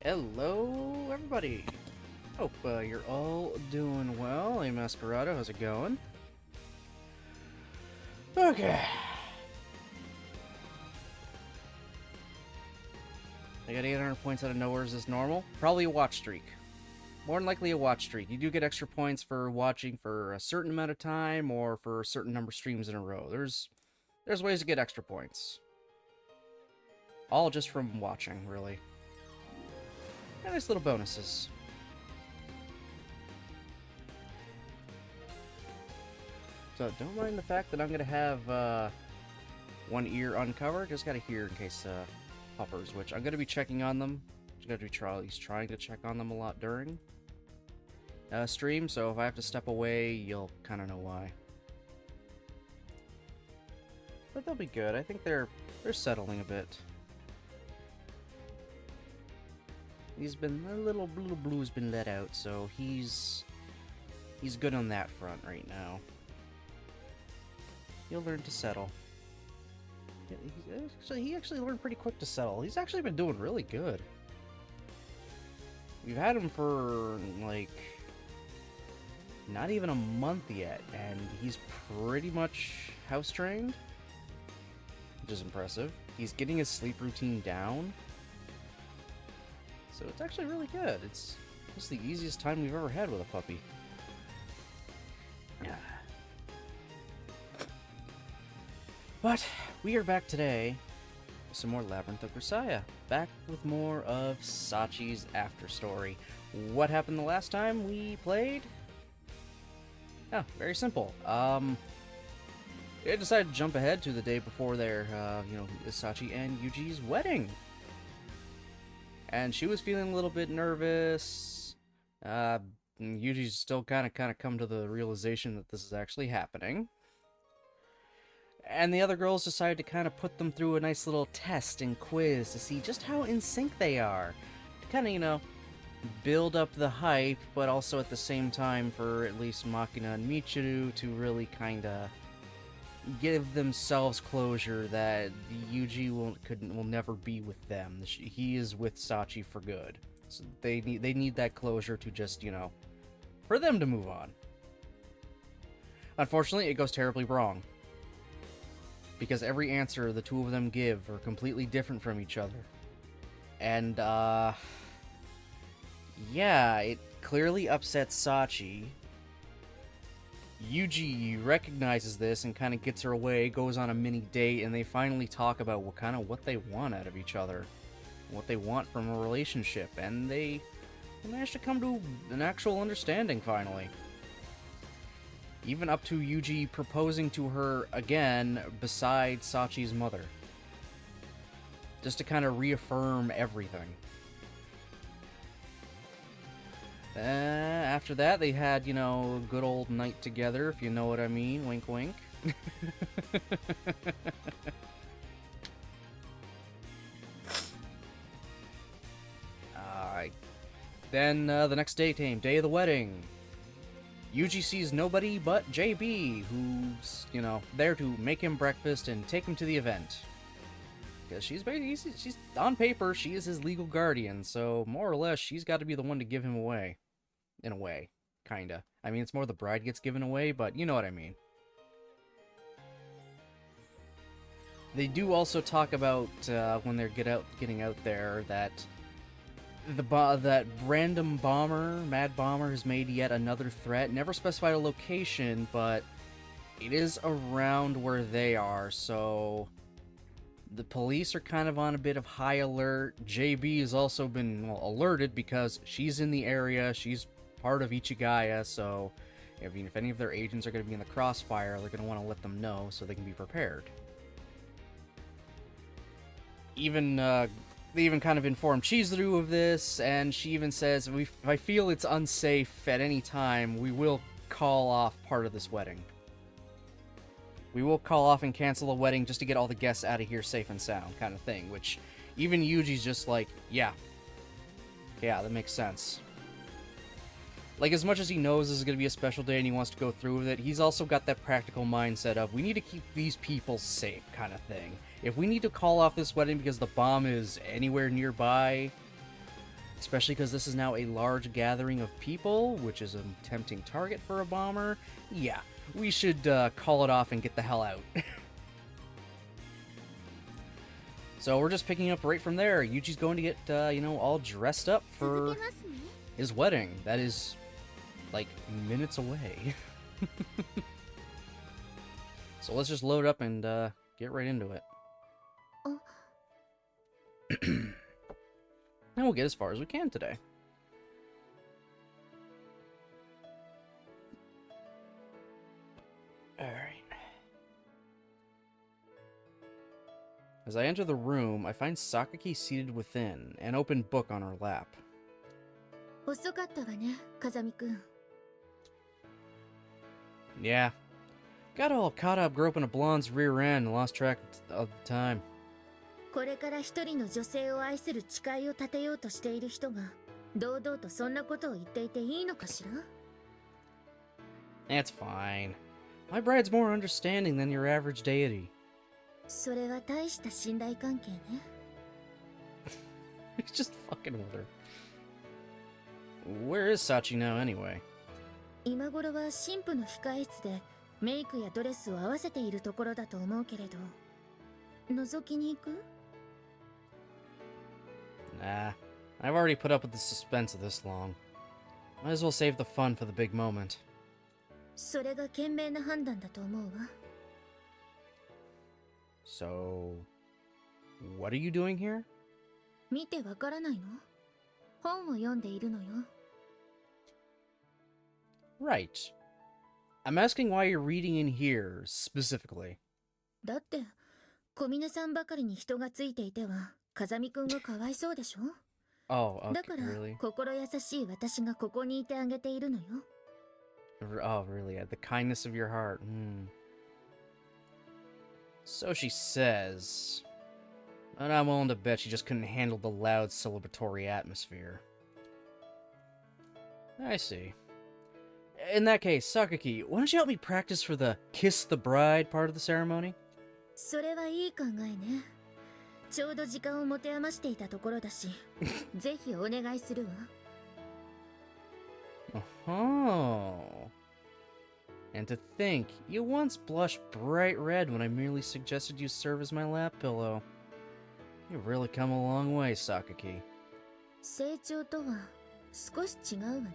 Hello, everybody. Hope you're all doing well. Hey, Masquerado, how's it going? Okay. I got 800 points out of nowhere. Is this normal? Probably a watch streak. More than likely a watch streak. You do get extra points for watching for a certain amount of time or for a certain number of streams in a row. There's ways to get extra points. All just from watching, really. And nice little bonuses. So don't mind the fact that I'm gonna have one ear uncovered. Just gotta hear in case poppers, which I'm gonna be checking on them. Just gotta be at least trying to check on them a lot during stream. So if I have to step away, you'll kind of know why. But they'll be good. I think they're settling a bit. He's been a little blue's been let out, so he's good on that front right now. He'll learn to settle. He actually learned pretty quick to settle. He's actually been doing really good. We've had him for like not even a month yet, and he's pretty much house trained, which is impressive. He's getting his sleep routine down. So it's actually really good. It's the easiest time we've ever had with a puppy. But we are back today with some more Labyrinth of Grisaia. Back with more of Sachi's after story. What happened the last time we played? Oh, very simple. I decided to jump ahead to the day before their, Sachi and Yuji's wedding. And she was feeling a little bit nervous. Yuji's still kind of come to the realization that this is actually happening. And the other girls decided to kind of put them through a nice little test and quiz to see just how in sync they are. To kind of, build up the hype, but also at the same time for at least Makina and Michiru to really kind of give themselves closure that Yuji will never be with them. He is with Sachi for good. So they need that closure to just, for them to move on. Unfortunately, it goes terribly wrong. Because every answer the two of them give are completely different from each other. And, yeah, it clearly upsets Sachi. Yuji recognizes this and kind of gets her away, goes on a mini date, and they finally talk about what they want out of each other. What they want from a relationship. And they manage to come to an actual understanding, finally. Even up to Yuji proposing to her again beside Sachi's mother. Just to kind of reaffirm everything. After that, they had, a good old night together, if you know what I mean. Wink, wink. Then, the next day came, day of the wedding. Yuji sees nobody but JB, who's, there to make him breakfast and take him to the event. Because she's on paper, she is his legal guardian, so more or less, she's got to be the one to give him away. In a way. Kinda. I mean, it's more the bride gets given away, but you know what I mean. They do also talk about, when they're getting out there, that that random mad bomber, has made yet another threat. Never specified a location, but it is around where they are, so the police are kind of on a bit of high alert. JB has also been alerted because she's in the area, she's part of Ichigaya, so if any of their agents are going to be in the crossfire, they're going to want to let them know so they can be prepared. They even kind of inform Chizuru of this, and she even says, if I feel it's unsafe at any time, we will call off part of this wedding. We will call off and cancel the wedding just to get all the guests out of here safe and sound, kind of thing, which even Yuji's just like, yeah, that makes sense. Like, as much as he knows this is going to be a special day and he wants to go through with it, he's also got that practical mindset of, we need to keep these people safe, kind of thing. If we need to call off this wedding because the bomb is anywhere nearby, Especially because this is now a large gathering of people, which is a tempting target for a bomber. Yeah, we should call it off and get the hell out. So we're just picking up right from there. Yuji's going to get, you know, all dressed up for his wedding. That is, like, minutes away. So let's just load up and get right into it. And we'll get as far as we can today. Alright. As I enter the room, I find Sakaki seated within, an open book on her lap. Yeah. Got all caught up groping a blonde's rear end and lost track of the time. これから一人の女性を愛する誓いを立てようとしている人が堂々とそんなことを言っていていいのかしら? That's fine. My bride's more understanding than your average deity. それは大した信頼関係ね。He's just fucking with her. Where is Sachi now anyway? 今頃は新婦の控え室でメイクやドレスを合わせているところだと思うけれど、覗きに行く? Nah, I've already put up with the suspense of this long. Might as well save the fun for the big moment. それが賢明な判断だと思うわ。So, what are you doing here? 見てわからないの? 本を読んでいるのよ。Right. I'm asking why you're reading in here, specifically. だって、小峰さんばかりに人がついていては、風見くんがかわいそうでしょ? Oh, okay, だから、really? 心優しい私がここにいてあげているのよ。Oh, really? The kindness of your heart. So she says. And I'm willing to bet she just couldn't handle the loud celebratory atmosphere. I see. In that case, Sakaki, why don't you help me practice for the kiss the bride part of the ceremony? それはいい考えね。ちょうど時間を持て余していたところだし、ぜひお願いするわ。Oh. And to think, you once blushed bright red when I merely suggested you serve as my lap pillow. You've really come a long way, Sakaki. 成長とは少し違うわね。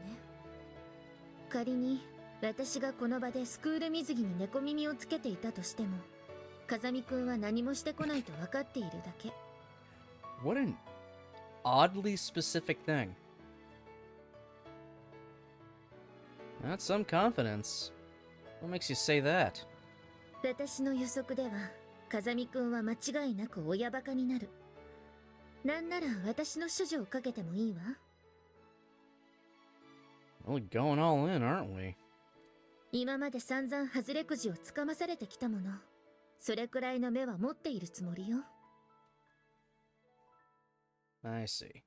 仮に私がこの場でスクール水着に猫耳をつけていたとしても、風見くんは何もしてこないと分かっているだけ。What an oddly specific thing. That's some confidence. What makes you say that? 私の予測では、風見くんは間違いなく親バカになる。なんなら私の処女をかけてもいいわ。Really going all in, aren't we? 今まで散々外れくじをつかまされてきたもの。それくらいの目は持っているつもりよ。I see.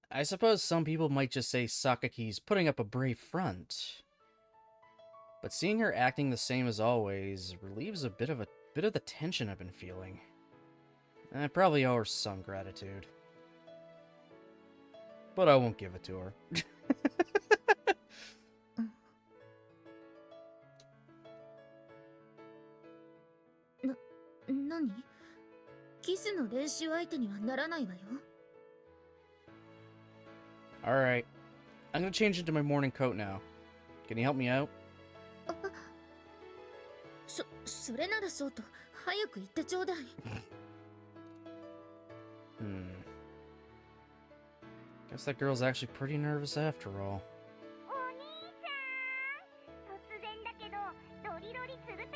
I suppose some people might just say Sakaki's putting up a brave front. But seeing her acting the same as always relieves a bit of the tension I've been feeling. I probably owe her some gratitude. But I won't give it to her. 何? キスの練習相手にはならないわよ。Alright. I'm gonna change into my morning coat now. Can you help me out? それならそうと、早く言ってちょうだい。Guess that girl's actually pretty nervous after all.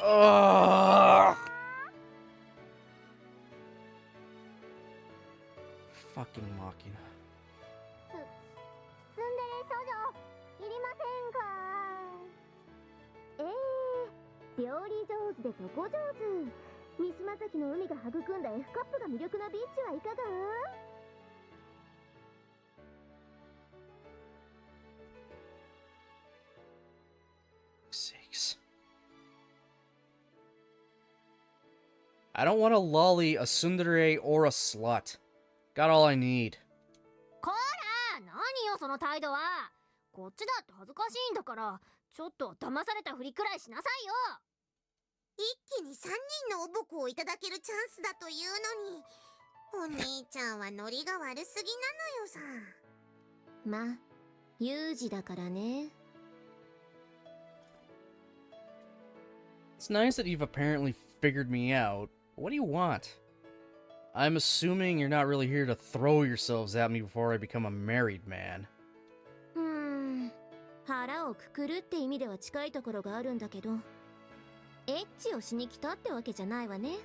Oh! Fucking Machina. ツンデレ少女いりませんか？料理上手で床上手。三島崎の海が育んだ F カップが魅力なビーチはいかが？Sakes. I don't want to lolly a tsundere or a slut. Got all I need. こら、何よその態度は。こっちだって恥ずかしいんだから、ちょっと騙されたふりくらいしなさいよ。一気に3人のおぼこをいただけるチャンスだというのに、お兄ちゃんはノリが悪すぎなのよさ。ま、有事だからね。It's nice that you've apparently figured me out. What do you want? I'm assuming you're not really here to throw yourselves at me before I become a married man. 腹をくくるって意味では近いところがあるんだけど、エッチをしに来たってわけじゃないわね。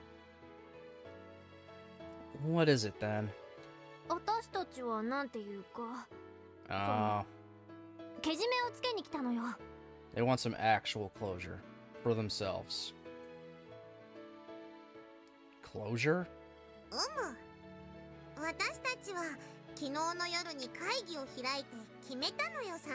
What is it then? 私たちはなんていうか、けじめをつけに来たのよ。They want some actual closure for themselves. Closure? 私たちは昨日の夜に会議を開いて決めたのよさ。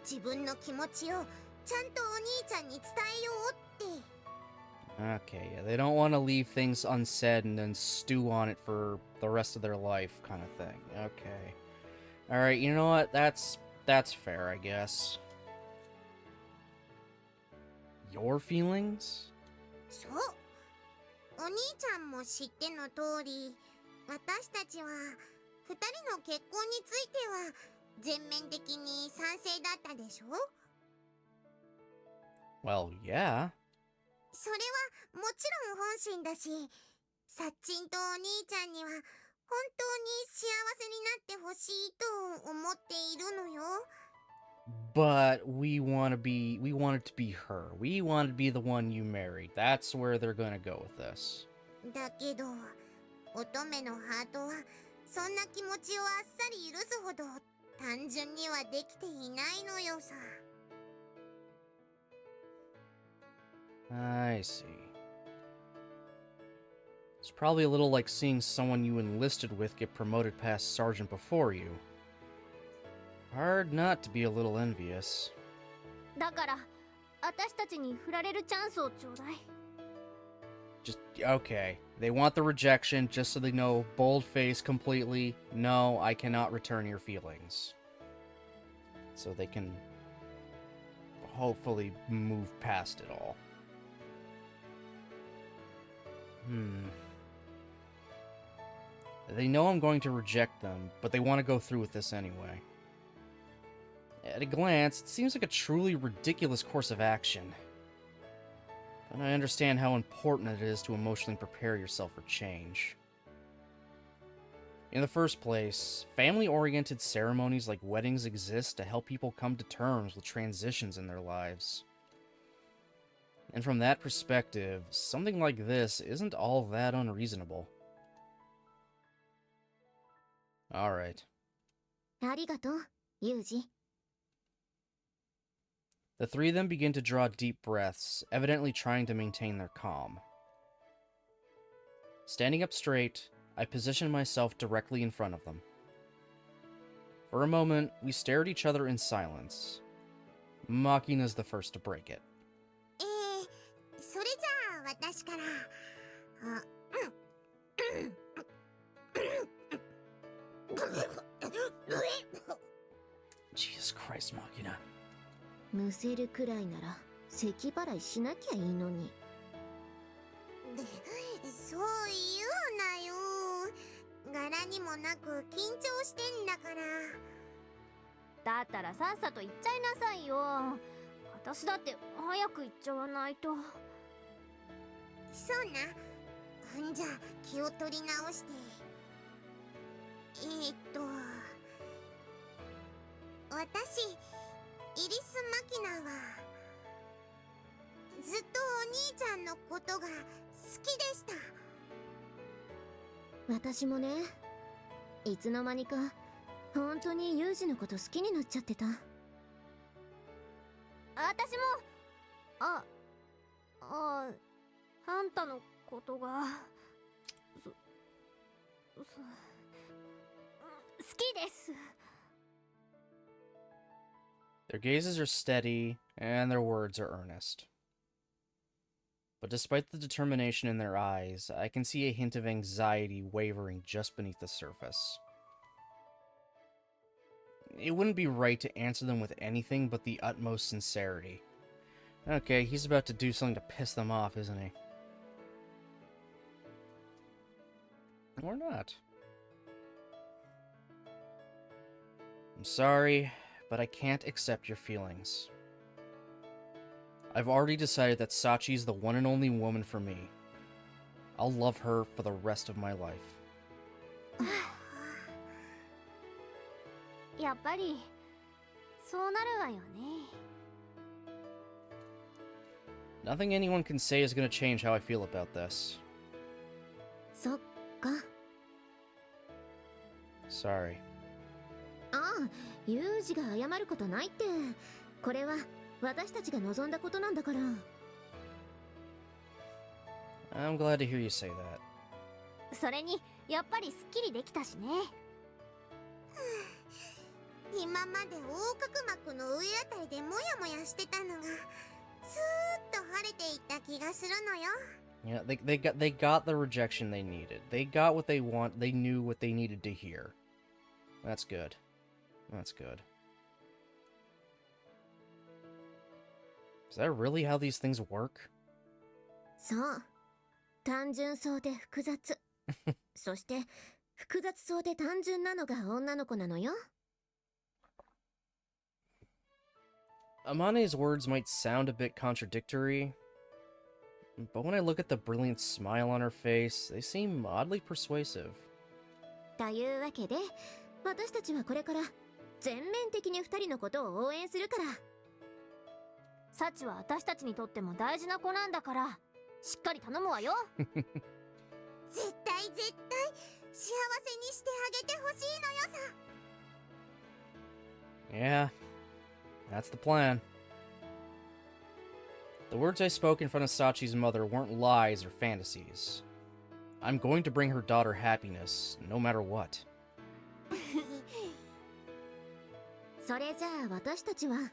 自分の気持ちをちゃんとお兄ちゃんに伝えようって。Okay, yeah, they don't want to leave things unsaid and then stew on it for the rest of their life, kind of thing. Okay. Alright, you know what? That's fair, I guess. Your feelings? そう。お兄ちゃんも知っての通り、私たちは二人の結婚については全面的に賛成だったでしょ？ Well, yeah. それはもちろん本心だし、サッチンとお兄ちゃんには本当に幸せになってほしいと思っているのよ。But we want it to be her. We want to be the one you married. That's where they're gonna go with this. だけど、乙女のハートはそんな気持ちをあっさり許すほど単純にはできていないのよさ。I see. It's probably a little like seeing someone you enlisted with get promoted past sergeant before you. Hard not to be a little envious. だから、私たちに振られるチャンスをちょうだい。Just, okay. They want the rejection just so they know, bold face completely, no, I cannot return your feelings. So they can hopefully move past it all. They know I'm going to reject them, but they want to go through with this anyway. At a glance, it seems like a truly ridiculous course of action. But I understand how important it is to emotionally prepare yourself for change. In the first place, family-oriented ceremonies like weddings exist to help people come to terms with transitions in their lives. And from that perspective, something like this isn't all that unreasonable. Alright. ありがとう、ユージ。The three of them begin to draw deep breaths, evidently trying to maintain their calm. Standing up straight, I position myself directly in front of them. For a moment, we stare at each other in silence. Makina's the first to break it. それじゃあ私から。Jesus Christ, Makina. むせるくらいなら咳払いしなきゃいいのに。そう言うなよ。柄にもなく緊張してんだから。だったらさっさと言っちゃいなさいよ。私だって早く言っちゃわないと。そうな。じゃあ気を取り直して。私イリス・マキナはずっとお兄ちゃんのことが好きでした。私もね、いつの間にか本当にユージのこと好きになっちゃってた。私もあんたのことが好きです。Their gazes are steady, and their words are earnest. But despite the determination in their eyes, I can see a hint of anxiety wavering just beneath the surface. It wouldn't be right to answer them with anything but the utmost sincerity. Okay, he's about to do something to piss them off, isn't he? Or not. I'm sorry, but I can't accept your feelings. I've already decided that Sachi's the one and only woman for me. I'll love her for the rest of my life. やっぱりそうなるわよね。 Nothing anyone can say is going to change how I feel about this. そっか。 Sorry. ああ、ユージが謝ることないって。これは私たちが望んだことなんだから。 I'm glad to hear you say that. それにやっぱりすっきりできたしね。今まで横隔膜の上あたりでモヤモヤしてたのがスーッと晴れていった気がするのよ。 Yeah, they got the rejection they needed. They got what they want. They knew what they needed to hear. That's good. That's good. Is that really how these things work? そう。単純そうで複雑。そして複雑そうで単純なのが女の子なのよ。 Amane's words might sound a bit contradictory, but when I look at the brilliant smile on her face, they seem oddly persuasive. というわけで、私たちはこれから全面的に二人のことを応援するから。サチは私たちにとっても大事な子なんだから、しっかり頼むわよ。絶対幸せにしてあげてほしいのよさ。 Yeah, that's the plan. The words I spoke in front of Sachi's mother weren't lies or fantasies. I'm going to bring her daughter happiness, no matter what. それじゃあ私たちは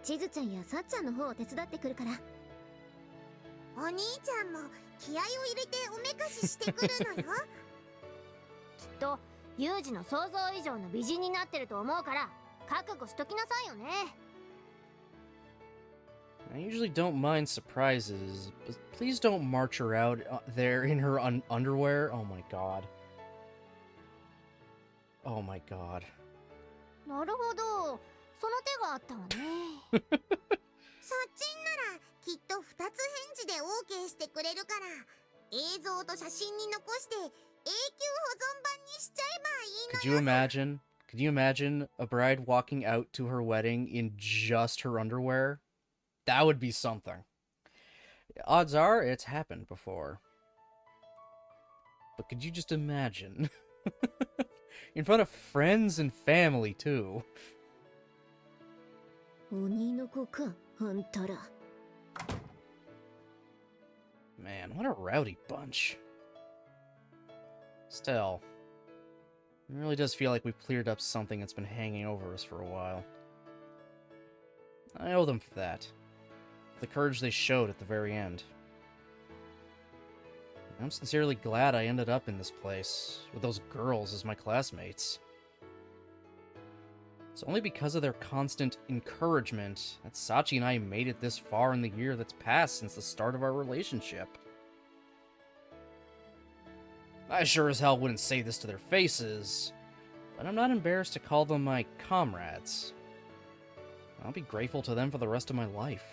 チズちゃんやサッちゃんの方を手伝ってくるから。お兄ちゃんも気合を入れておめかししてくるのよ。きっとユージの想像以上の美人になってると思うから覚悟しときなさいよね。 I usually don't mind surprises, but please don't march her out there in her underwear. Oh my god. Oh my god. なるほど、その手があったわね。そっちんならきっと2つ返事で OK してくれるから映像と写真に残して永久保存版にしちゃえばいいのよ。 Could you imagine a bride walking out to her wedding in just her underwear? That would be something. Odds are it's happened before. But could you just imagine? In front of friends and family, too. 鬼の子か、あんたら。 Man, what a rowdy bunch. Still, it really does feel like we've cleared up something that's been hanging over us for a while. I owe them for that. The courage they showed at the very end. I'm sincerely glad I ended up in this place, with those girls as my classmates. It's only because of their constant encouragement that Sachi and I made it this far in the year that's passed since the start of our relationship. I sure as hell wouldn't say this to their faces, but I'm not embarrassed to call them my comrades. I'll be grateful to them for the rest of my life.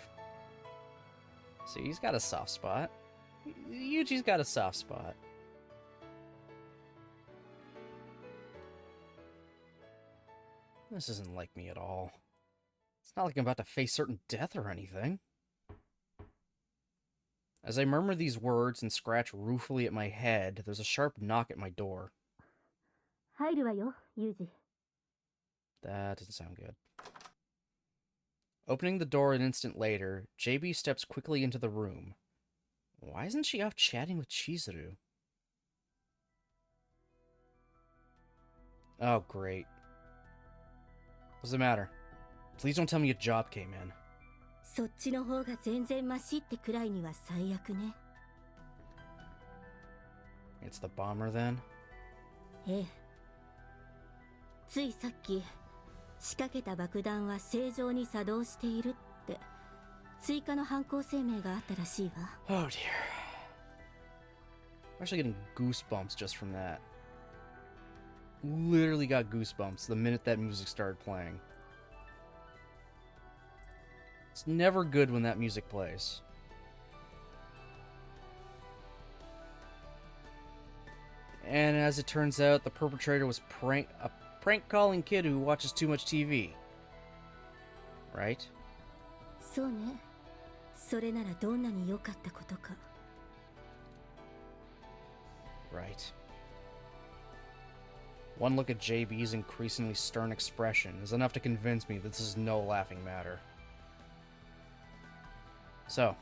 See, he's got a soft spot. Yuji's got a soft spot. This isn't like me at all. It's not like I'm about to face certain death or anything. As I murmur these words and scratch ruefully at my head, there's a sharp knock at my door. 入るわよ、ユージ。 That doesn't sound good. Opening the door an instant later, JB steps quickly into the room. Why isn't she off chatting with Chizuru? Oh, great. What's the matter? Please don't tell me a job came in. そっちの方が全然マシってくらいには最悪ね。It's the bomber then? ええ。ついさっき、仕掛けた爆弾は正常に作動しているって追加の犯行声明があったらしいわ。Oh dear. I'm actually getting goosebumps just from that. Literally got goosebumps the minute that music started playing. It's never good when that music plays. And as it turns out, the perpetrator was a prank-calling kid who watches too much TV. Right? そうね。それならどんなに良かったことか。Right. One look at JB's increasingly stern expression is enough to convince me that this is no laughing matter. So,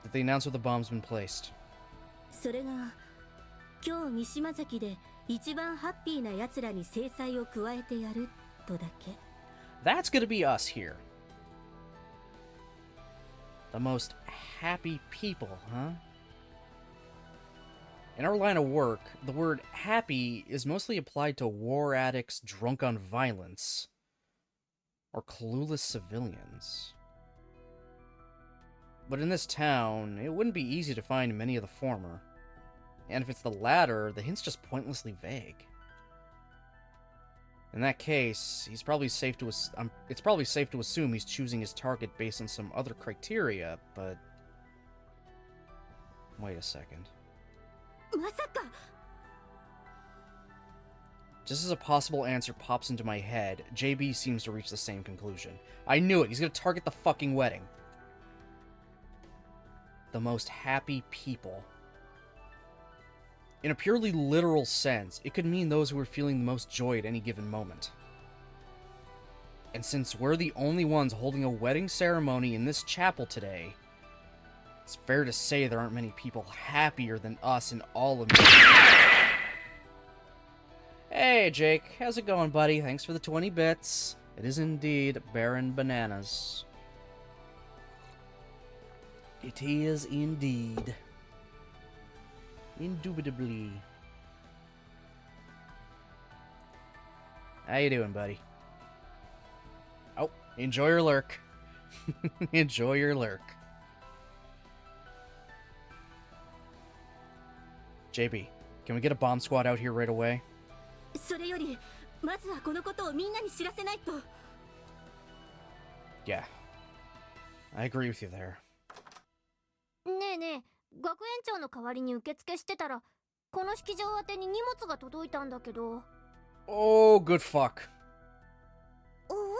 did they announce where the bomb's been placed? それが今日三島崎で一番ハッピーな奴らに制裁を加えてやるとだけ。That's gonna be us here. The most happy people, huh? In our line of work, the word happy is mostly applied to war addicts drunk on violence, or clueless civilians. But in this town, it wouldn't be easy to find many of the former. And if it's the latter, the hint's just pointlessly vague. In that case, it's probably safe to assume he's choosing his target based on some other criteria, but... Wait a second. まさか Just as a possible answer pops into my head, JB seems to reach the same conclusion. I knew it! He's gonna target the fucking wedding. The most happy people. In a purely literal sense, it could mean those who are feeling the most joy at any given moment. And since we're the only ones holding a wedding ceremony in this chapel today, it's fair to say there aren't many people happier than us in all of me. Hey, Jake. How's it going, buddy? Thanks for the 20 bits. It is indeed Baron Bananas. It is indeed. Indubitably. How you doing, buddy? Oh, enjoy your lurk. Enjoy your lurk. JB, can we get a bomb squad out here right away? それよりまずはこのことをみんなに知らせないと。 Yeah. I agree with you there. ねえねえ、学園長の代わりに受付してたら、この式場宛てに荷物が届いたんだけど。Oh, good fuck. おお、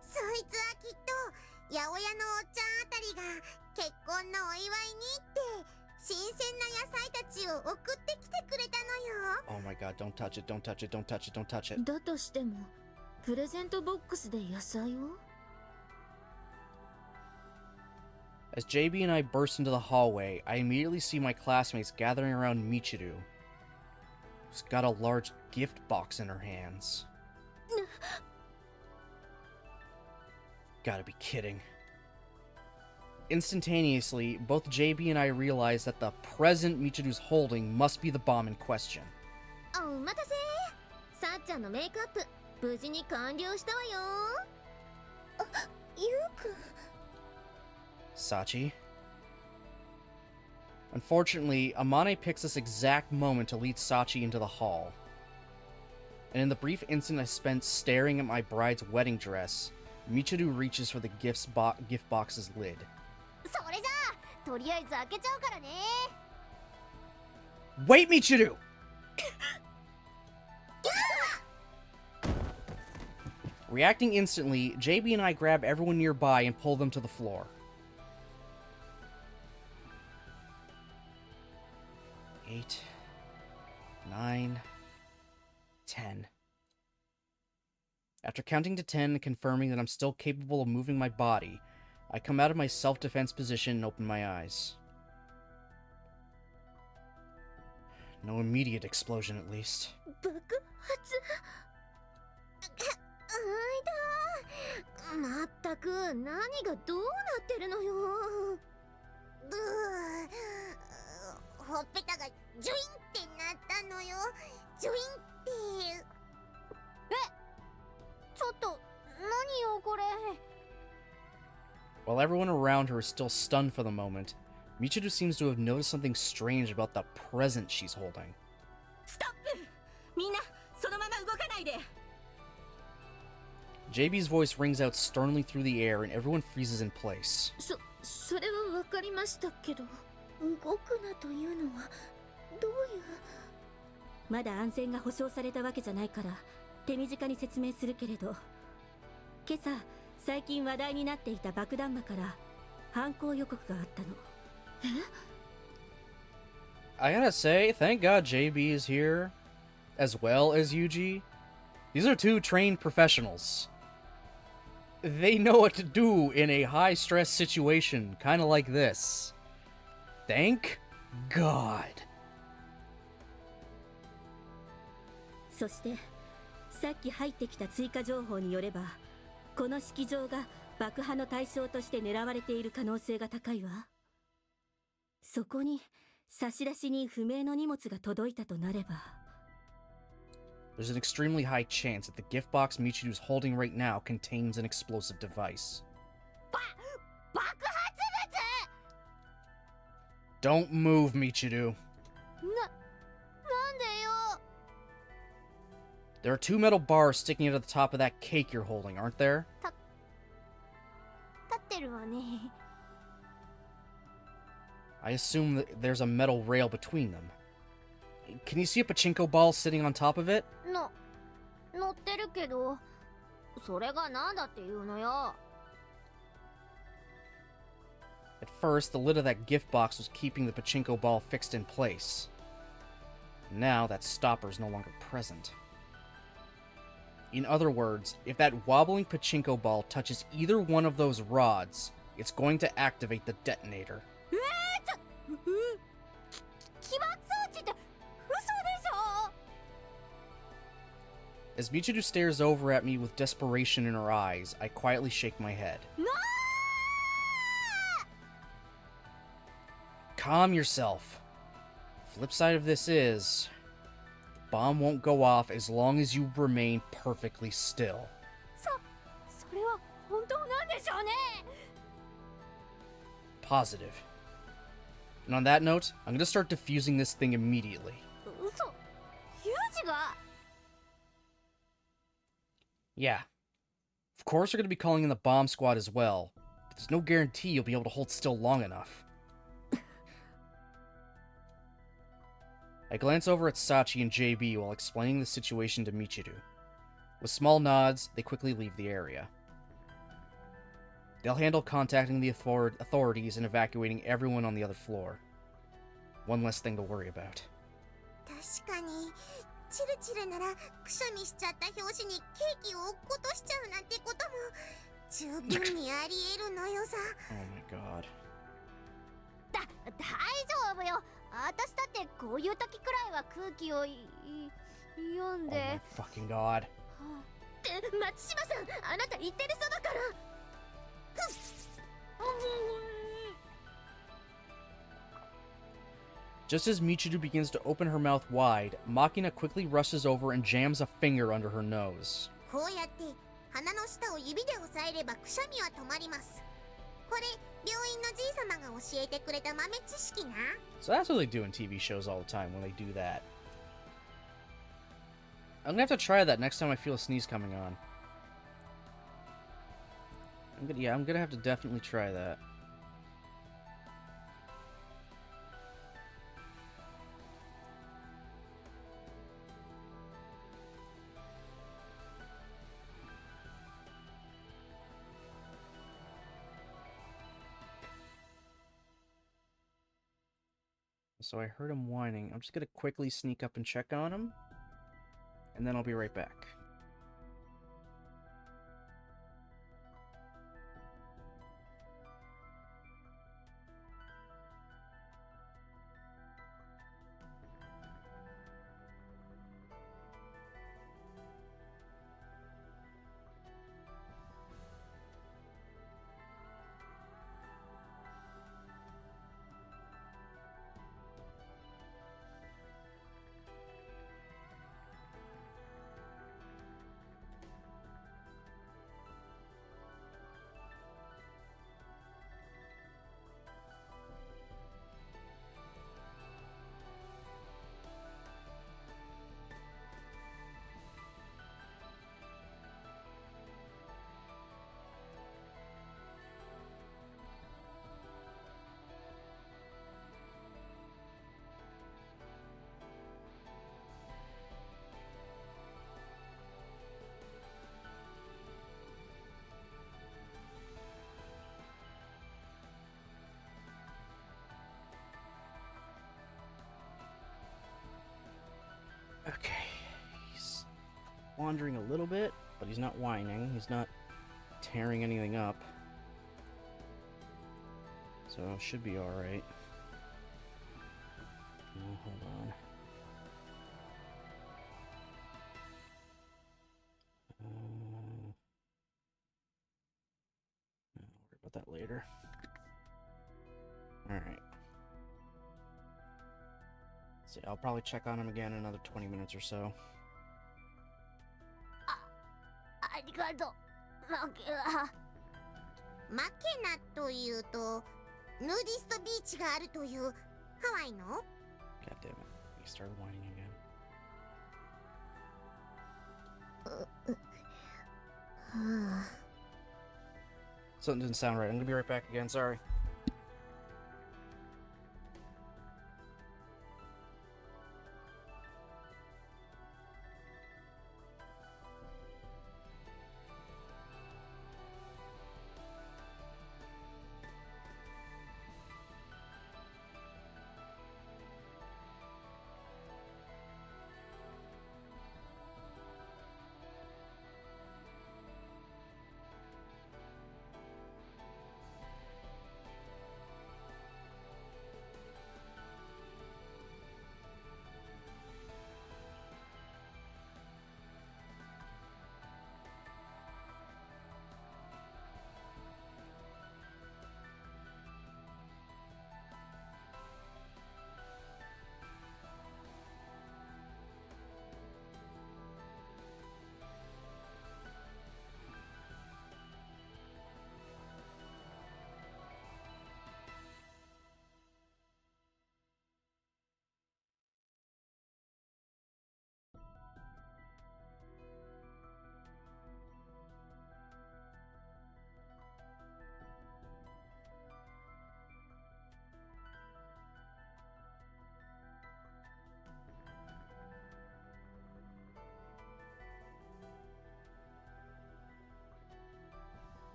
そいつはきっと八百屋のおっちゃんあたりが結婚のお祝いにって新鮮な野菜たちを送ってきてくれたのよ。 Oh my god, don't touch it, don't touch it, don't touch it, don't touch it. だとしてもプレゼントボックスで野菜を？ As JB and I burst into the hallway, I immediately see my classmates gathering around Michiru, who's got a large gift box in her hands. Gotta be kidding. Instantaneously, both JB and I realize that the present Michiru's holding must be the bomb in question. お待たせ。さっちゃんのメイクアップ無事に完了したわよ。ゆうくん。 Sachi? Unfortunately, Amane picks this exact moment to lead Sachi into the hall. And in the brief instant I spent staring at my bride's wedding dress, Michiru reaches for the gift box's lid. それじゃあとりあえず開けちゃうからね。 Wait, Michiru! Reacting instantly, JB and I grab everyone nearby and pull them to the floor. 8, 9, 10. After counting to 10 and confirming that I'm still capable of moving my body, I come out of my self-defense position and open my eyes. No immediate explosion, at least. 爆発？あいだ。まったく何がどうなってるのよ。ほっぺたがジュインってなったのよ。ジュインって。ちょっと何よこれ。 While everyone around her is still stunned for the moment, Michiru seems to have noticed something strange about the present she's holding. ストップ。みんなそのまま動かないで。 JB's voice rings out sternly through the air and everyone freezes in place. それはわかりましたけど、動くなというのはどういう。まだ安全が保証されたわけじゃないから手短に説明するけれど、今朝最近話題になっていた爆弾魔から犯行予告があったの。I gotta say, thank God JB is here, as well as Yuji. These are two trained professionals. They know what to do in a high-stress situation, kind of like this. Thank God. そしてさっき入ってきた追加情報によれば、この式場が爆破の対象として狙われている可能性が高いわ。そこに差出人不明の荷物が届いたとなれば。 There's an extremely high chance that the gift box Michiru's holding right now contains an explosive device. 爆発物。 Don't move, Michiru. なんでよ。 There are two metal bars sticking out of the top of that cake you're holding, aren't there? 立ってるわね。 I assume that there's a metal rail between them. Can you see a pachinko ball sitting on top of it? 乗ってるけど、それがなんだっていうのよ。 At first, the lid of that gift box was keeping the pachinko ball fixed in place. Now that stopper is no longer present. In other words, if that wobbling pachinko ball touches either one of those rods, it's going to activate the detonator. 起爆装置って嘘でしょ。 As Michiru stares over at me with desperation in her eyes, I quietly shake my head. Calm yourself. Flip side of this is, the bomb won't go off as long as you remain perfectly still. それは本当なんでしょうね。 Positive. And on that note, I'm gonna start defusing this thing immediately. 嘘。ユージが。 Yeah. Of course, we're gonna be calling in the bomb squad as well, but there's no guarantee you'll be able to hold still long enough. I glance over at Sachi and JB while explaining the situation to Michiru. With small nods, they quickly leave the area. They'll handle contacting the authorities and evacuating everyone on the other floor. One less thing to worry about. 確かにチルチルならくしゃみしちゃった拍子にケーキを落っことしちゃうなんてことも十分にあり得るのよさ。 Oh my god. 大丈夫よ。私だってこういう時くらいは空気を読ん Oh my で。 fucking god. って松島さん、あなた言ってるそばから。 Just as Michiru begins to open her mouth wide, Makina quickly rushes over and jams a finger under her nose. こうやって鼻の下を指で押さえればくしゃみは止まります。これ病院のじいさまが教えてくれた豆知識な。 So that's what they do in TV shows all the time when they do that. I'm gonna have to try that next time I feel a sneeze coming on. I'm gonna have to definitely try that. So I heard him whining. I'm just gonna quickly sneak up and check on him, and then I'll be right back. wandering a little bit, but he's not whining. He's not tearing anything up. So it should be alright. Oh, hold on. I'll worry about that later. Alright. See, I'll probably check on him again in another 20 minutes or so. ありがとうマケラ。マケナというとヌーディストビーチがあるというハワイの？ God damn it. He started whining again. はあ Something didn't sound right. I'm gonna be right back again. Sorry.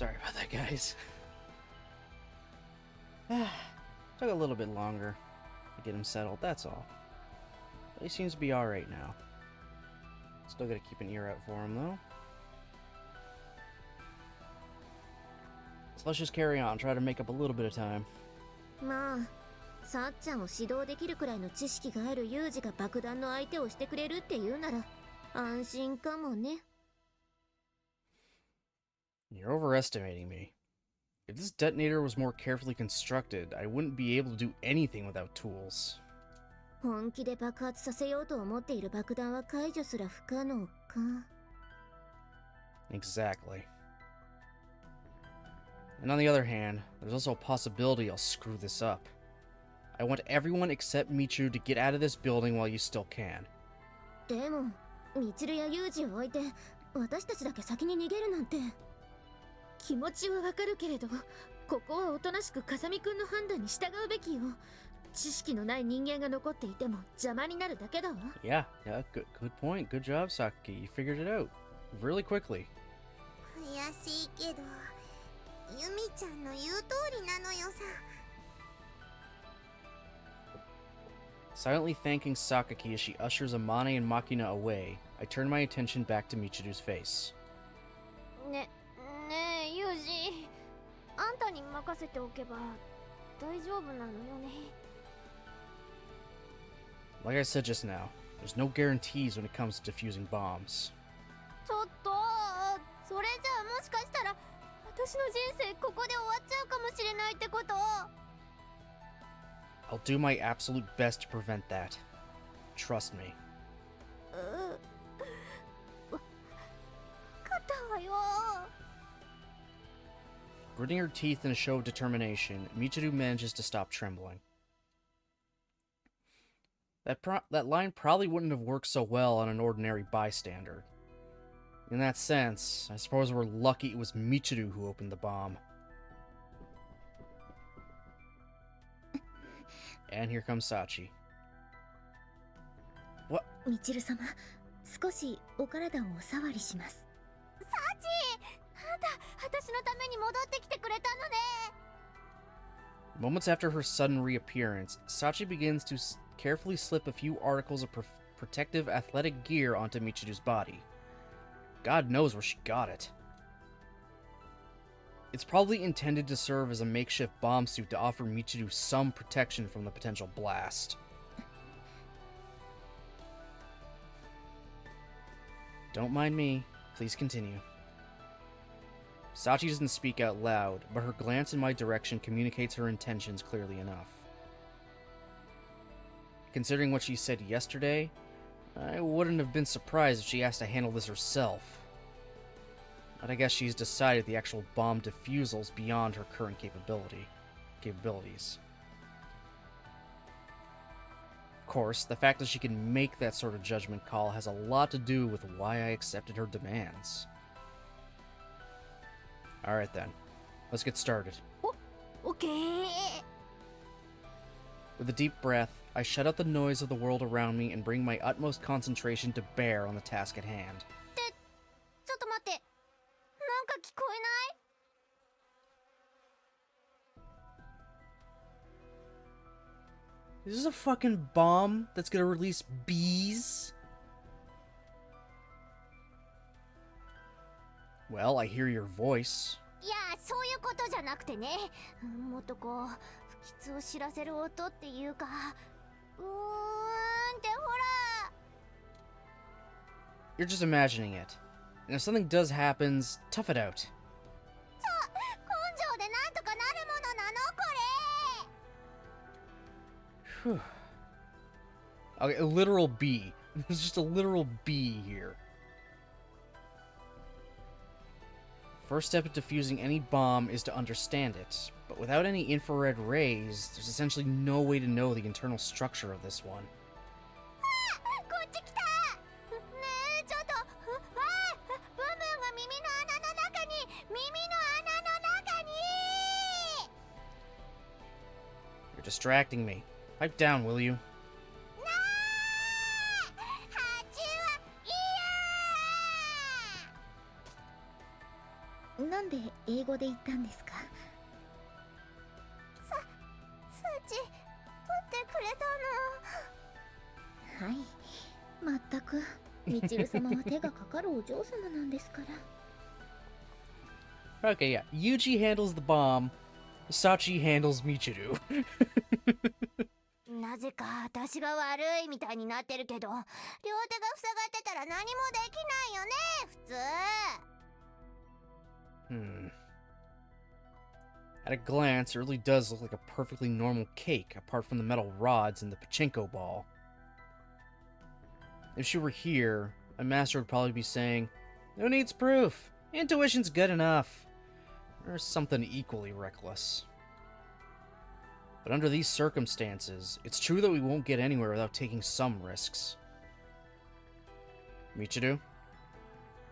Sorry about that, guys. Took a little bit longer to get him settled, that's all. But he seems to be alright now. Still gotta keep an ear out for him, though. So let's just carry on, try to make up a little bit of time. まあさっちゃんを指導できるくらいの知識があるユージが爆弾の相手をしてくれるっていうなら安心かもね。 You're overestimating me. If this detonator was more carefully constructed, I wouldn't be able to do anything without tools. 本気で爆発させようと思っている爆弾は解除すら不可能か。 Exactly. And on the other hand, there's also a possibility I'll screw this up. I want everyone except Michiru to get out of this building while you still can. でもミチルやユージを置いて私たちだけ先に逃げるなんて。気持ちはわかるけれど、ここはおとなしく風見くんの判断に従うべきよ。知識のない人間が残っていても邪魔になるだけだわ。Yeah, good point. Good job, Saki. You figured it out really quickly. 悔しいけどユミちゃんの言う通りなのよさ。 Silently thanking Sakaki as she ushers Amane and Makina away, I turn my attention back to Michiru's face. ねえユージ、あんたに任せておけば大丈夫なのよね。 Like I said just now, there's no guarantees when it comes to defusing bombs. ちょっとそれじゃあもしかしたら私の人生ここで終わっちゃうかもしれないってこと？ I'll do my absolute best to prevent that. Trust me. わかったわよ。 Gritting her teeth in a show of determination, Michiru manages to stop trembling. That line probably wouldn't have worked so well on an ordinary bystander. In that sense, I suppose we're lucky it was Michiru who opened the bomb. And here comes Sachi. What? ミチル様、少しお体をお触りします。サチ、あんた私のために戻ってきてくれたのね。 Moments after her sudden reappearance, Sachi begins to carefully slip a few articles of protective athletic gear onto Michiru's body. God knows where she got it. It's probably intended to serve as a makeshift bomb suit to offer Michiru some protection from the potential blast. Don't mind me. Please continue. Sachi doesn't speak out loud, but her glance in my direction communicates her intentions clearly enough. Considering what she said yesterday, I wouldn't have been surprised if she asked to handle this herself. But I guess she's decided the actual bomb defusal is beyond her current capabilities. Of course, the fact that she can make that sort of judgment call has a lot to do with why I accepted her demands. Alright then, let's get started. Okay. With a deep breath, I shut out the noise of the world around me and bring my utmost concentration to bear on the task at hand. ちょっと待って。なんか聞こえない？ Is this a fucking bomb that's gonna release bees? Well, I hear your voice. いや、そういうことじゃなくてね。もっとこう不吉を知らせる音っていうか、ってほら。 You're just imagining it. And if something does happen, tough it out. 根性でなんとかなるものなのこれ。 Whew. Okay, a literal bee. There's just a literal bee here. First step in defusing any bomb is to understand it, but without any infrared rays, there's essentially no way to know the internal structure of this one. こっち来た。ねえ、ちょっと。ブンブンが耳の穴の中に。 You're distracting me. Pipe down, will you? 何なんで英語で言ったんですか？サチ、取ってくれたの。はい、まったくみちる様は手がかかるお嬢様なんですから。Okay, yeah. Yuji handles the bomb. Sachi handles Michiru. なぜか私が悪いみたいになってるけど、両手が塞がってたら何もできないよね、普通。At a glance, it really does look like a perfectly normal cake, apart from the metal rods and the pachinko ball. If she were here, my master would probably be saying, "Who needs proof? Intuition's good enough." Or something equally reckless. But under these circumstances, it's true that we won't get anywhere without taking some risks. Michiru,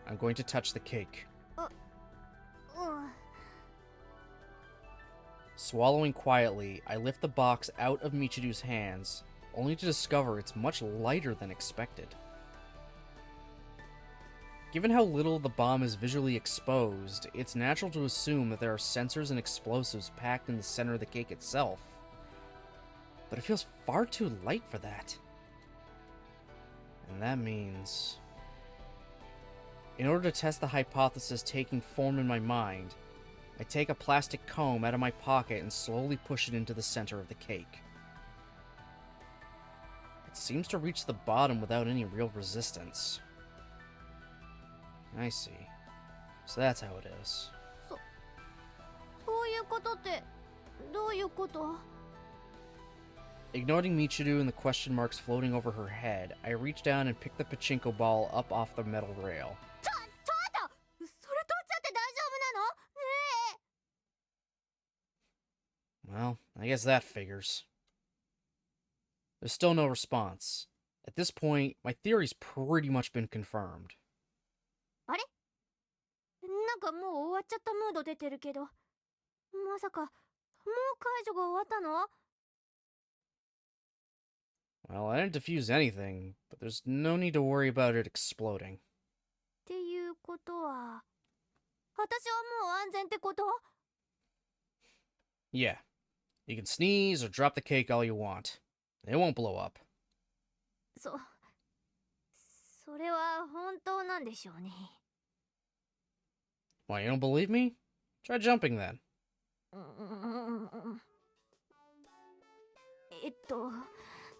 I'm going to touch the cake. Swallowing quietly, I lift the box out of Michiru's hands, only to discover it's much lighter than expected. Given how little the bomb is visually exposed, it's natural to assume that there are sensors and explosives packed in the center of the cake itself. But it feels far too light for that. And that means... In order to test the hypothesis taking form in my mind, I take a plastic comb out of my pocket and slowly push it into the center of the cake. It seems to reach the bottom without any real resistance. I see. So that's how it is. そういうことってどういうこと？ Ignoring Michiru and the question marks floating over her head, I reach down and pick the pachinko ball up off the metal rail. ちょっとそれ取っちゃって大丈夫なの？ねえ。 Well, I guess that figures. There's still no response. At this point, my theory's pretty much been confirmed. あれ？なんかもう終わっちゃったムード出てるけど、まさかもう解除が終わったの？ Well, I didn't defuse anything, but there's no need to worry about it exploding. っていうことは、私はもう安全ってこと？ Yeah. You can sneeze or drop the cake all you want. It won't blow up. それは本当なんでしょうね。 Why, you don't believe me? Try jumping then.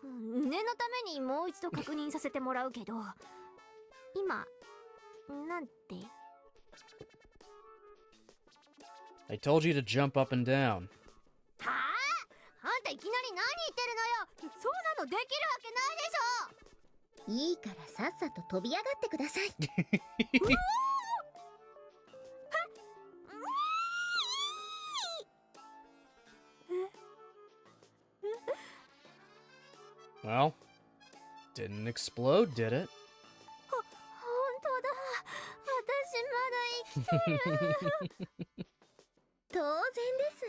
念のためにもう一度確認させてもらうけど、今なんて？ I told you to jump up and down. はあ？あんたいきなり何言ってるのよ。そんなのできるわけないでしょ。いいからさっさと飛び上がってください。Well, didn't explode, did it? 本当だ。私まだ生きてる。当然です。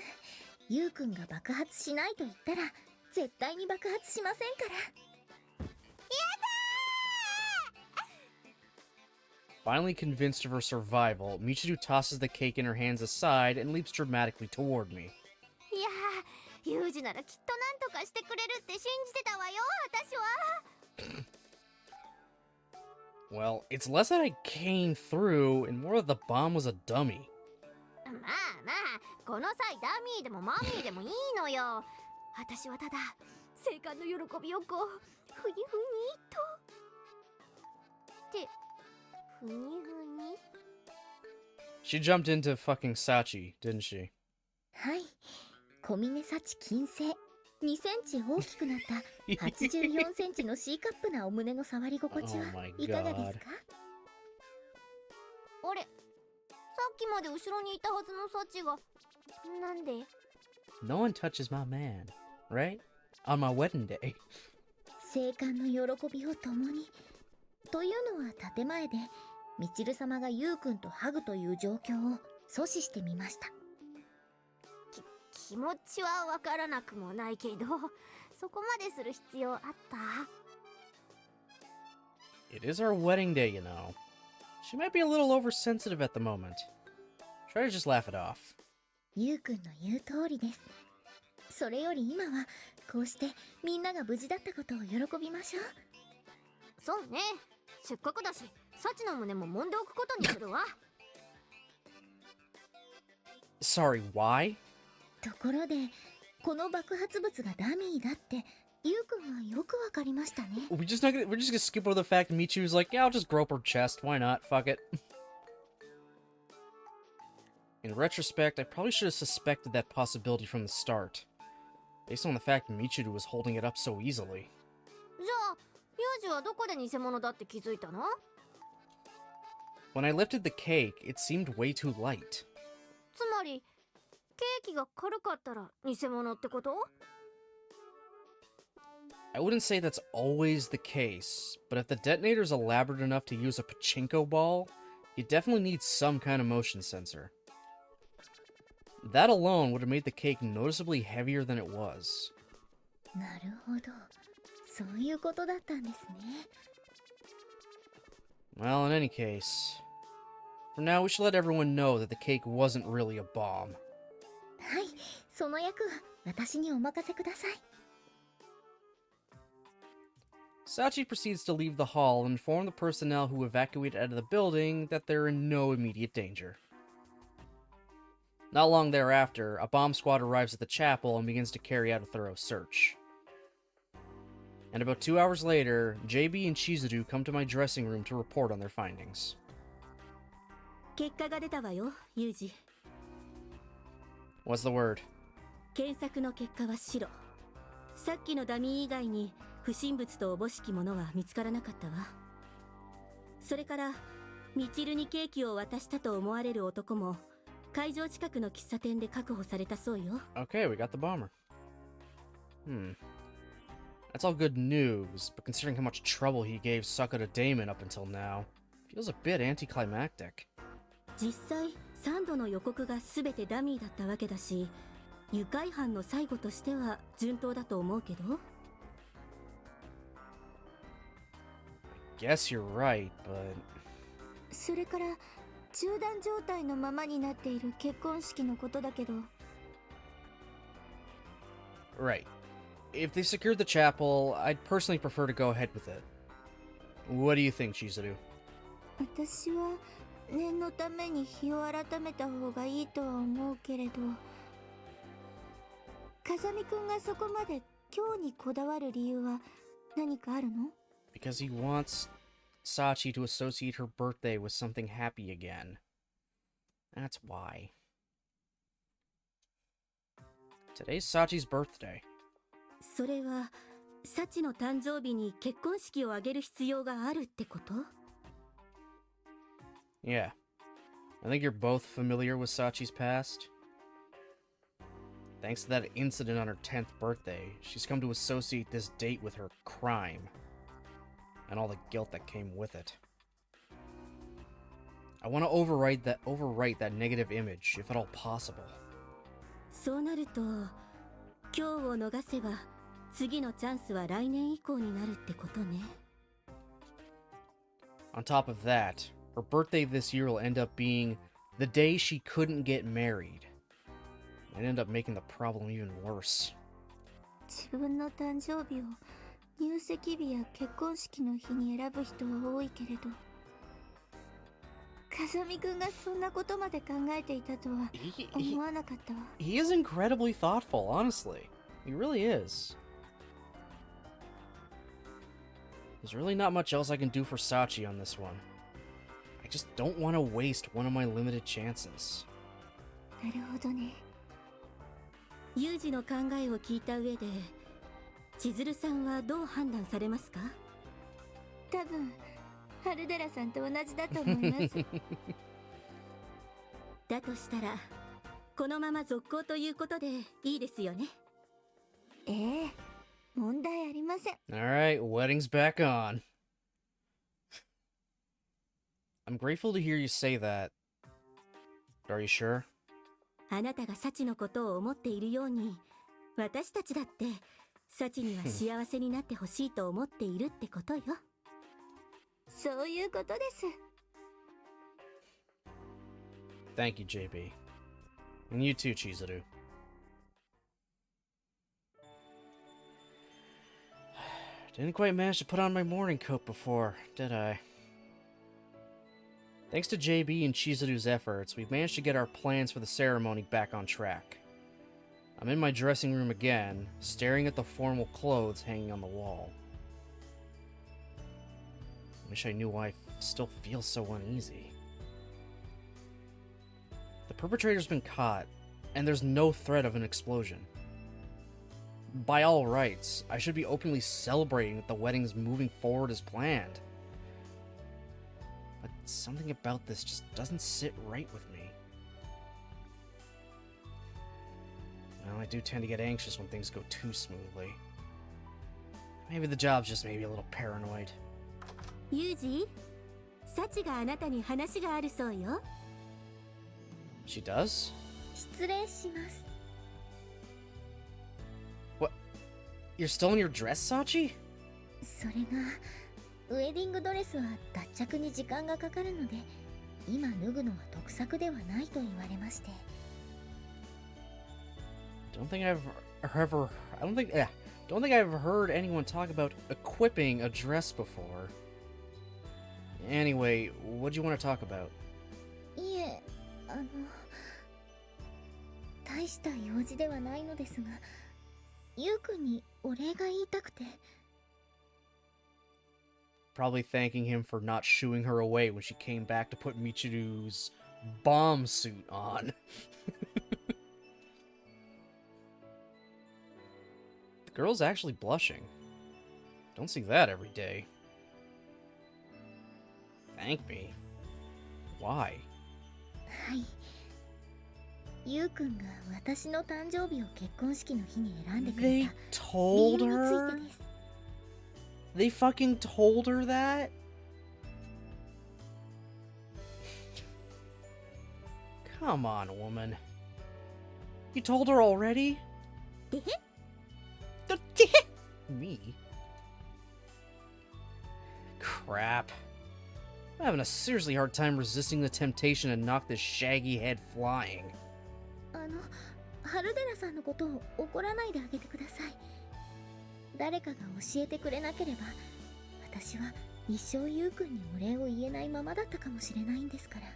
ゆうくんが爆発しないと言ったら絶対に爆発しませんから。 Finally convinced of her survival, Michiru tosses the cake in her hands aside and leaps dramatically toward me. いやー、ユージならきっとなんとかしてくれるって信じてたわよ、私は。 Well, it's less that I came through and more that the bomb was a dummy. まあまあ、この際ダミーでもマミーでもいいのよ。私はただ生還の喜びをこうふにふにと。ってふにふに？ She jumped into fucking Sachi, didn't she? はい、小峰幸金星2センチ大きくなった84センチの C カップなお胸の触り心地はいかがですか？あれ、さっきまで後ろにいたはずのサチがなんで？ No one touches my man, right? On my wedding day. 生還の喜びを共にというのは建前で、みちる様がゆうくんとハグという状況を阻止してみました。気持ちはわからなくもないけど、そこまでする必要あった？ It is her wedding day, you know. She might be a little oversensitive at the moment. Try to just laugh it off. ゆうくんの言う通りです。それより今はこうしてみんなが無事だったことを喜びましょう。そうね。せっかくだし、サチの胸も揉んでおくことにするわ。Sorry, why? ところで、この爆発物がダミーだってゆうくんはよくわかりましたね。We're just gonna skip over the fact that Michiru's like, yeah, I'll just grope her chest. Why not? Fuck it. In retrospect, I probably should have suspected that possibility from the start, based on the fact that Michiru was holding it up so easily. じゃあ、ユージはどこで偽物だって気づいたの？ When I lifted the cake, it seemed way too light. つまり、ケーキが軽かったら偽物ってこと？ I wouldn't say that's always the case, but if the detonator's elaborate enough to use a pachinko ball, you definitely need some kind of motion sensor. That alone would have made the cake noticeably heavier than it was. なるほど。そういうことだったんですね。Well, in any case, for now we should let everyone know that the cake wasn't really a bomb. はい、その役は私にお任せください。Sachi proceeds to leave the hall and inform the personnel who evacuated out of the building that they're in no immediate danger. Not long thereafter, a bomb squad arrives at the chapel and begins to carry out a thorough search. And about 2 hours later, JB and Chizuru come to my dressing room to report on their findings. 結果が出たわよ、ユージ。What's the word? 検索の結果は白。さっきのダミー以外に不審物とおぼしきものは見つからなかったわ。それからミチルにケーキを渡したと思われる男も会場近くの喫茶店で確保されたそうよ。Okay, we got the bomber. That's all good news, but considering how much trouble he gave Sakura Damon up until now, feels a bit anticlimactic. 実際3度の予告が全てダミーだったわけだし、愉快犯の最後としては順当だと思うけど。Guess you're right, but... それから中断状態のままになっている結婚式のことだけど。Right. If they secured the chapel, I'd personally prefer to go ahead with it. What do you think, Chizuru? 私は念のために日を改めた方がいいとは思うけれど、風見くんがそこまで今日にこだわる理由は何かあるの？ Because he wants Sachi to associate her birthday with something happy again. That's why. Today's Sachi's birthday. それはサチの誕生日に結婚式を挙げる必要があるってこと？ Yeah. I think you're both familiar with Sachi's past. Thanks to that incident on her 10th birthday, she's come to associate this date with her crime. And all the guilt that came with it. I want to overwrite that negative image, if at all possible. そうなると今日を逃せば次のチャンスは来年以降になるってことね。 On top of that, her birthday this year will end up being the day she couldn't get married. Might end up making the problem even worse. 自分の誕生日を入籍日や結婚式の日に選ぶ人は多いけれど、風見くんがそんなことまで考えていたとは思わなかったわ。He is incredibly thoughtful, honestly. He really is. There's really not much else I can do for Sachi on this one. I just don't want to waste one of my limited chances. なるほどね。ユージの考えを聞いた上で千鶴さんはどう判断されますか？多分春寺さんと同じだと思います。だとしたらこのまま続行ということでいいですよね。ええ、問題ありません。Alright, wedding's back on. I'm grateful to hear you say that. But are you sure? あなたがサチのことを思っているように私たちだってサチには幸せになってほしいと思っているってことよ。そういうことです。Thank you, JB. And you too, Chizuru. Didn't quite manage to put on my morning coat before, did I? Thanks to JB and Chizuru's efforts, we've managed to get our plans for the ceremony back on track. I'm in my dressing room again, staring at the formal clothes hanging on the wall. Wish I knew why I still feel so uneasy. The perpetrator's been caught, and there's no threat of an explosion. By all rights, I should be openly celebrating that the wedding's moving forward as planned. But something about this just doesn't sit right with me. Well, I do tend to get anxious when things go too smoothly. Maybe the job's just made me a little paranoid. Yuji, Sachi があなたに話があるそうよ。 She does? 失礼します。 What? You're still in your dress, Sachi? それがウェディングドレスは脱着に時間がかかるので、今脱ぐのは得策ではないと言われまして。 Don't think I've heard anyone talk about equipping a dress before. Anyway, what do you want to talk about? いえ、大した用事ではないのですが、ゆうくんにお礼が言いたくて。 Probably thanking him for not shooing her away when she came back to put Michiru's bomb suit on. The girl's actually blushing. Don't see that every day. Thank me? Why? はい。ゆうくんが私の誕生日を結婚式の日に選んでくれ They た理 told 由につい her? てです。 They fucking told her that? Come on, woman. You told her already? Me? Crap. I'm having a seriously hard time resisting the temptation to knock this shaggy head flying. ハルデラさんのことを怒らないであげてください。誰かが教えてくれなければ、私は一生ゆうくんにお礼を言えないままだったかもしれないんですから。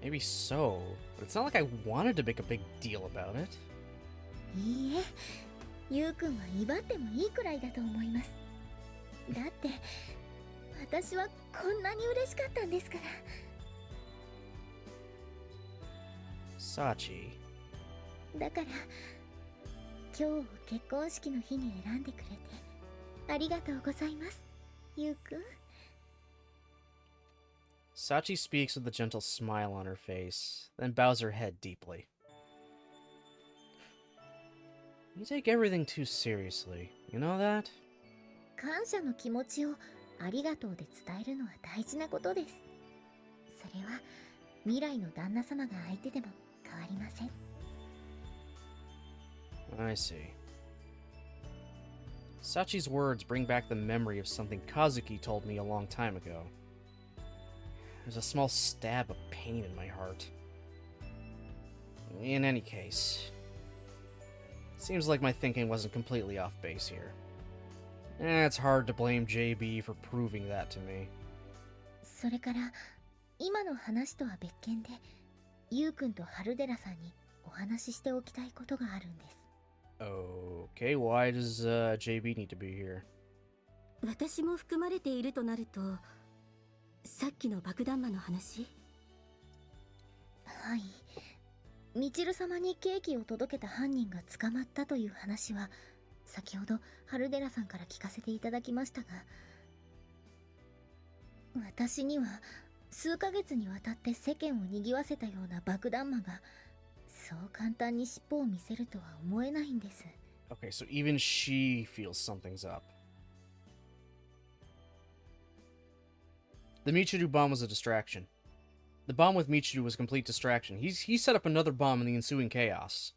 Maybe so, but it's not like I wanted to make a big deal about it. いいえ、ゆうくんは威張ってもいいくらいだと思います。だって、私はこんなに嬉しかったんですから。 Sachi. だから、今日を結婚式の日に選んでくれて、ありがとうございます、ゆうくん。 Sachi speaks with a gentle smile on her face, then bows her head deeply. You take everything too seriously, you know that? 感謝の気持ちをありがとうで伝えるのは大事なことです。それは未来の旦那様が相手でも変わりません。 I see. Sachi's words bring back the memory of something Kazuki told me a long time ago. There's a small stab of pain in my heart. In any case, seems like my thinking wasn't completely off base here. It's hard to blame JB for proving that to me. それから今の話とは別件で、ゆうくんとハルデラさんにお話ししておきたいことがあるんです。 Okay, why does JB need to be here? 私も含まれているとなると、さっきの爆弾魔の話？はい。みちる様にケーキを届けた犯人が捕まったという話は、先ほどハルデラさんから聞かせていただきましたが、私には数ヶ月にわたって世間を賑わせたような爆弾魔が、そう簡単に尻尾を見せるとは思えないんです。 Okay, so even she feels something's up. The Michiru bomb was a distraction. The bomb with Michiru was a complete distraction. He set up another bomb in the ensuing chaos.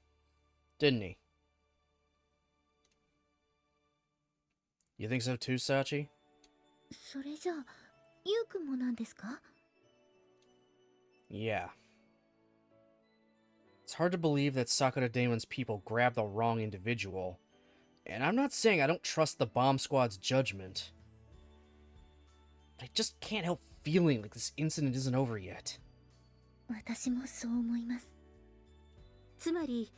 Didn't he? You think so too, Sachi? それじゃあ、ゆうくんもなんですか？ Yeah. It's hard to believe that Sakura Daemon's people grabbed the wrong individual. And I'm not saying I don't trust the bomb squad's judgment. But I just can't help feeling like this incident isn't over yet. 私もそう思います。つまり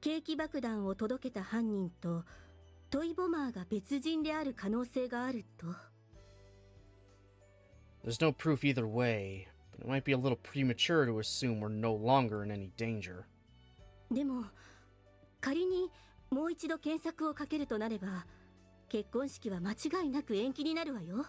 ケーキ爆弾を届けた犯人とトイボマーが別人である可能性があると。 There's no proof either way, but it might be a little premature to assume we're no longer in any danger. でも仮にもう一度検索をかけるとなれば結婚式は間違いなく延期になるわよ。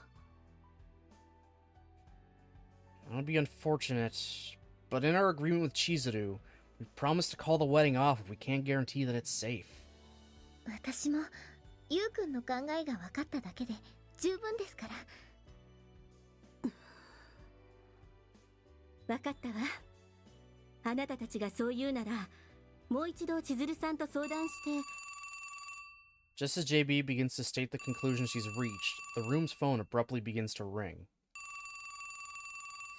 That would be unfortunate, but in our agreement with Chizuru, we promised to call the wedding off if we can't guarantee that it's safe. 私もゆうくんの考えが分かっただけで十分ですから。分かったわ。あなたたちがそう言うならもう一度千鶴さんと相談して。 Just as JB begins to state the conclusion she's reached, the room's phone abruptly begins to ring.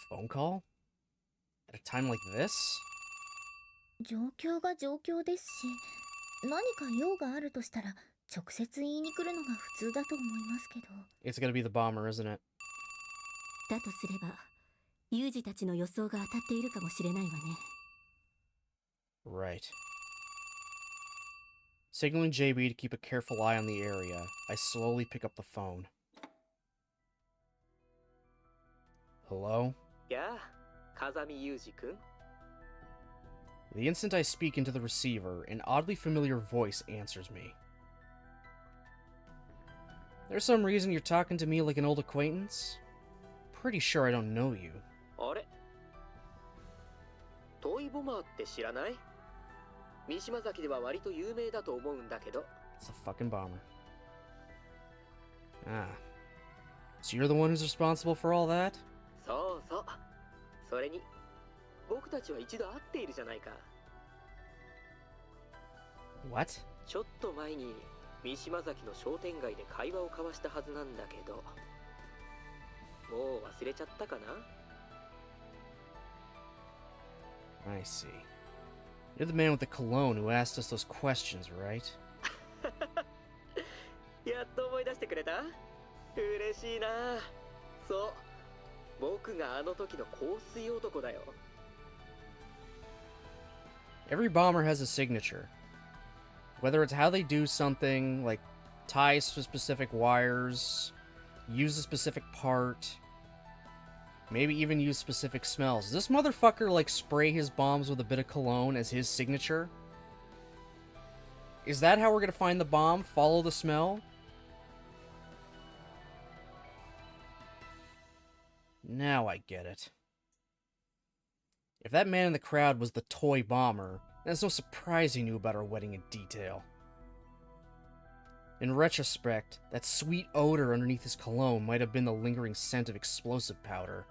Phone call? At a time like this? 状況が状況ですし、何か用があるとしたら直接言いに来るのが普通だと思いますけど。 It's gonna be the bomber, isn't it? だとすればユージたちの予想が当たっているかもしれないわね。 Right. Signaling JB to keep a careful eye on the area, I slowly pick up the phone. Hello? Yeah, Kazami Yuji-kun. The instant I speak into the receiver, an oddly familiar voice answers me. There's some reason you're talking to me like an old acquaintance? Pretty sure I don't know you. あれトイボマーって知らない？三島崎では割と有名だと思うんだけど。 It's a fucking bomber. Ah. So you're the one who's responsible for all that? そうそう。それに僕たちは一度会っているじゃないか。 What? ちょっと前に三島崎の商店街で会話を交わしたはずなんだけど、もう忘れちゃったかな？ I see. You're the man with the cologne who asked us those questions, right? やっと思い出してくれた？嬉しいな。そう。僕があの時の香水男だよ。 Every bomber has a signature. Whether it's how they do something, like tie specific wires, use a specific part, maybe even use specific smells. Does this motherfucker, like, spray his bombs with a bit of cologne as his signature? Is that how we're gonna find the bomb? Follow the smell? Now I get it. If that man in the crowd was the toy bomber, then it's no surprise he knew about our wedding in detail. In retrospect, that sweet odor underneath his cologne might have been the lingering scent of explosive powder.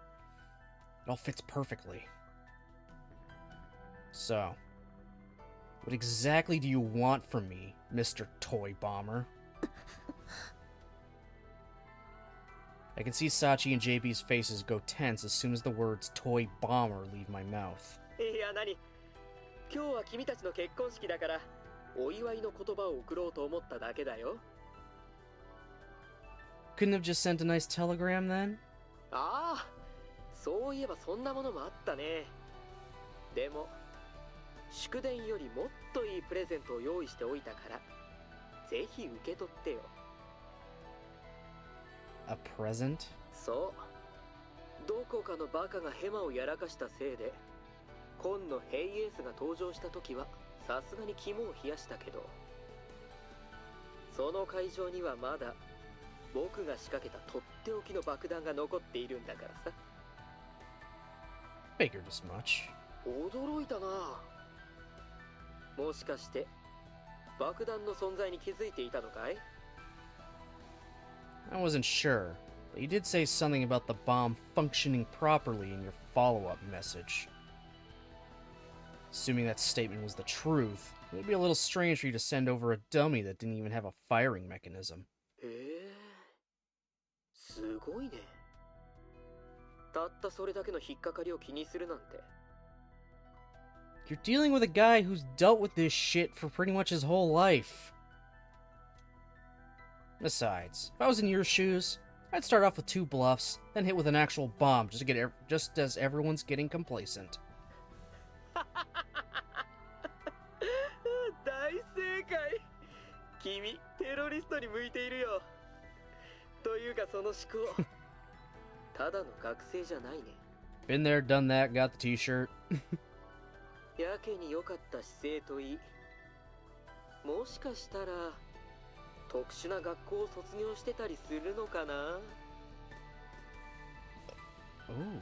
It all fits perfectly. So, what exactly do you want from me, Mr. Toy Bomber? I can see Sachi and JB's faces go tense as soon as the words Toy Bomber leave my mouth. いや何？今日は君たちの結婚式だからお祝いの言葉を送ろうと思っただけだよ。 Couldn't have just sent a nice telegram then? ああ、そういえばそんなものもあったね。でも祝電よりもっといいプレゼントを用意しておいたから、ぜひ受け取ってよ。 A present? そう。どこかのバカがヘマをやらかしたせいで、今のヘイエースが登場した時はさすがに肝を冷やしたけど、その会場にはまだ僕が仕掛けたとっておきの爆弾が残っているんだからさ。 Figured as much. 驚いたな。もしかして爆弾の存在に気づいていたのかい？ I wasn't sure, but you did say something about the bomb functioning properly in your follow-up message. Assuming that statement was the truth, it would be a little strange for you to send over a dummy that didn't even have a firing mechanism. すごいね。たったそれだけの引っかかりを気にするなんて。 You're dealing with a guy who's dealt with this shit for pretty much his whole life. Besides, if I was in your shoes, I'd start off with 2 bluffs, then hit with an actual bomb just as everyone's getting complacent. 大正解。君テロリストに向いているよ。というかその思考ただの学生じゃないね。 Been there, done that, got the t-shirt. やけに良かった姿勢といい。もしかしたら特殊な学校を卒業してたりするのかな。 Ooh.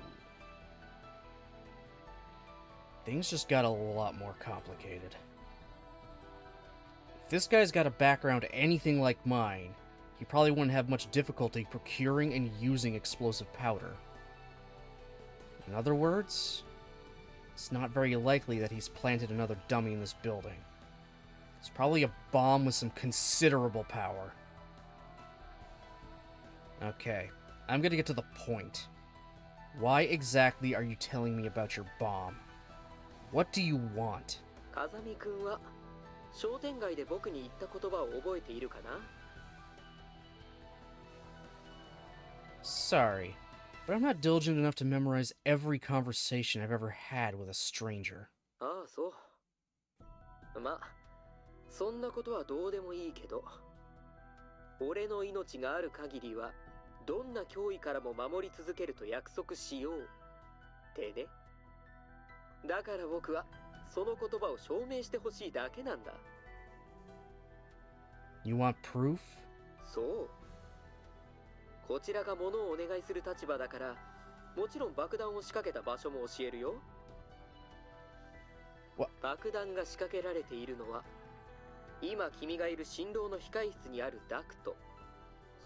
Things just got a lot more complicated. If this guy's got a background anything like mine, he probably wouldn't have much difficulty procuring and using explosive powder. In other words, it's not very likely that he's planted another dummy in this building. It's probably a bomb with some considerable power. Okay, I'm gonna get to the point. Why exactly are you telling me about your bomb? What do you want? 風見くんは商店街で僕に言った言葉を覚えているかな。 Sorry, but I'm not diligent enough to memorize every conversation I've ever had with a stranger. ああそう。まあそんなことはどうでもいいけど、俺の命がある限りはどんな脅威からも守り続けると約束しようってね。だから僕はその言葉を証明してほしいだけなんだ。 You want proof? そう。こちらが物をお願いする立場だから、もちろん爆弾を仕掛けた場所も教えるよ。爆弾が仕掛けられているのは、今君がいる振動の控室にあるダクト、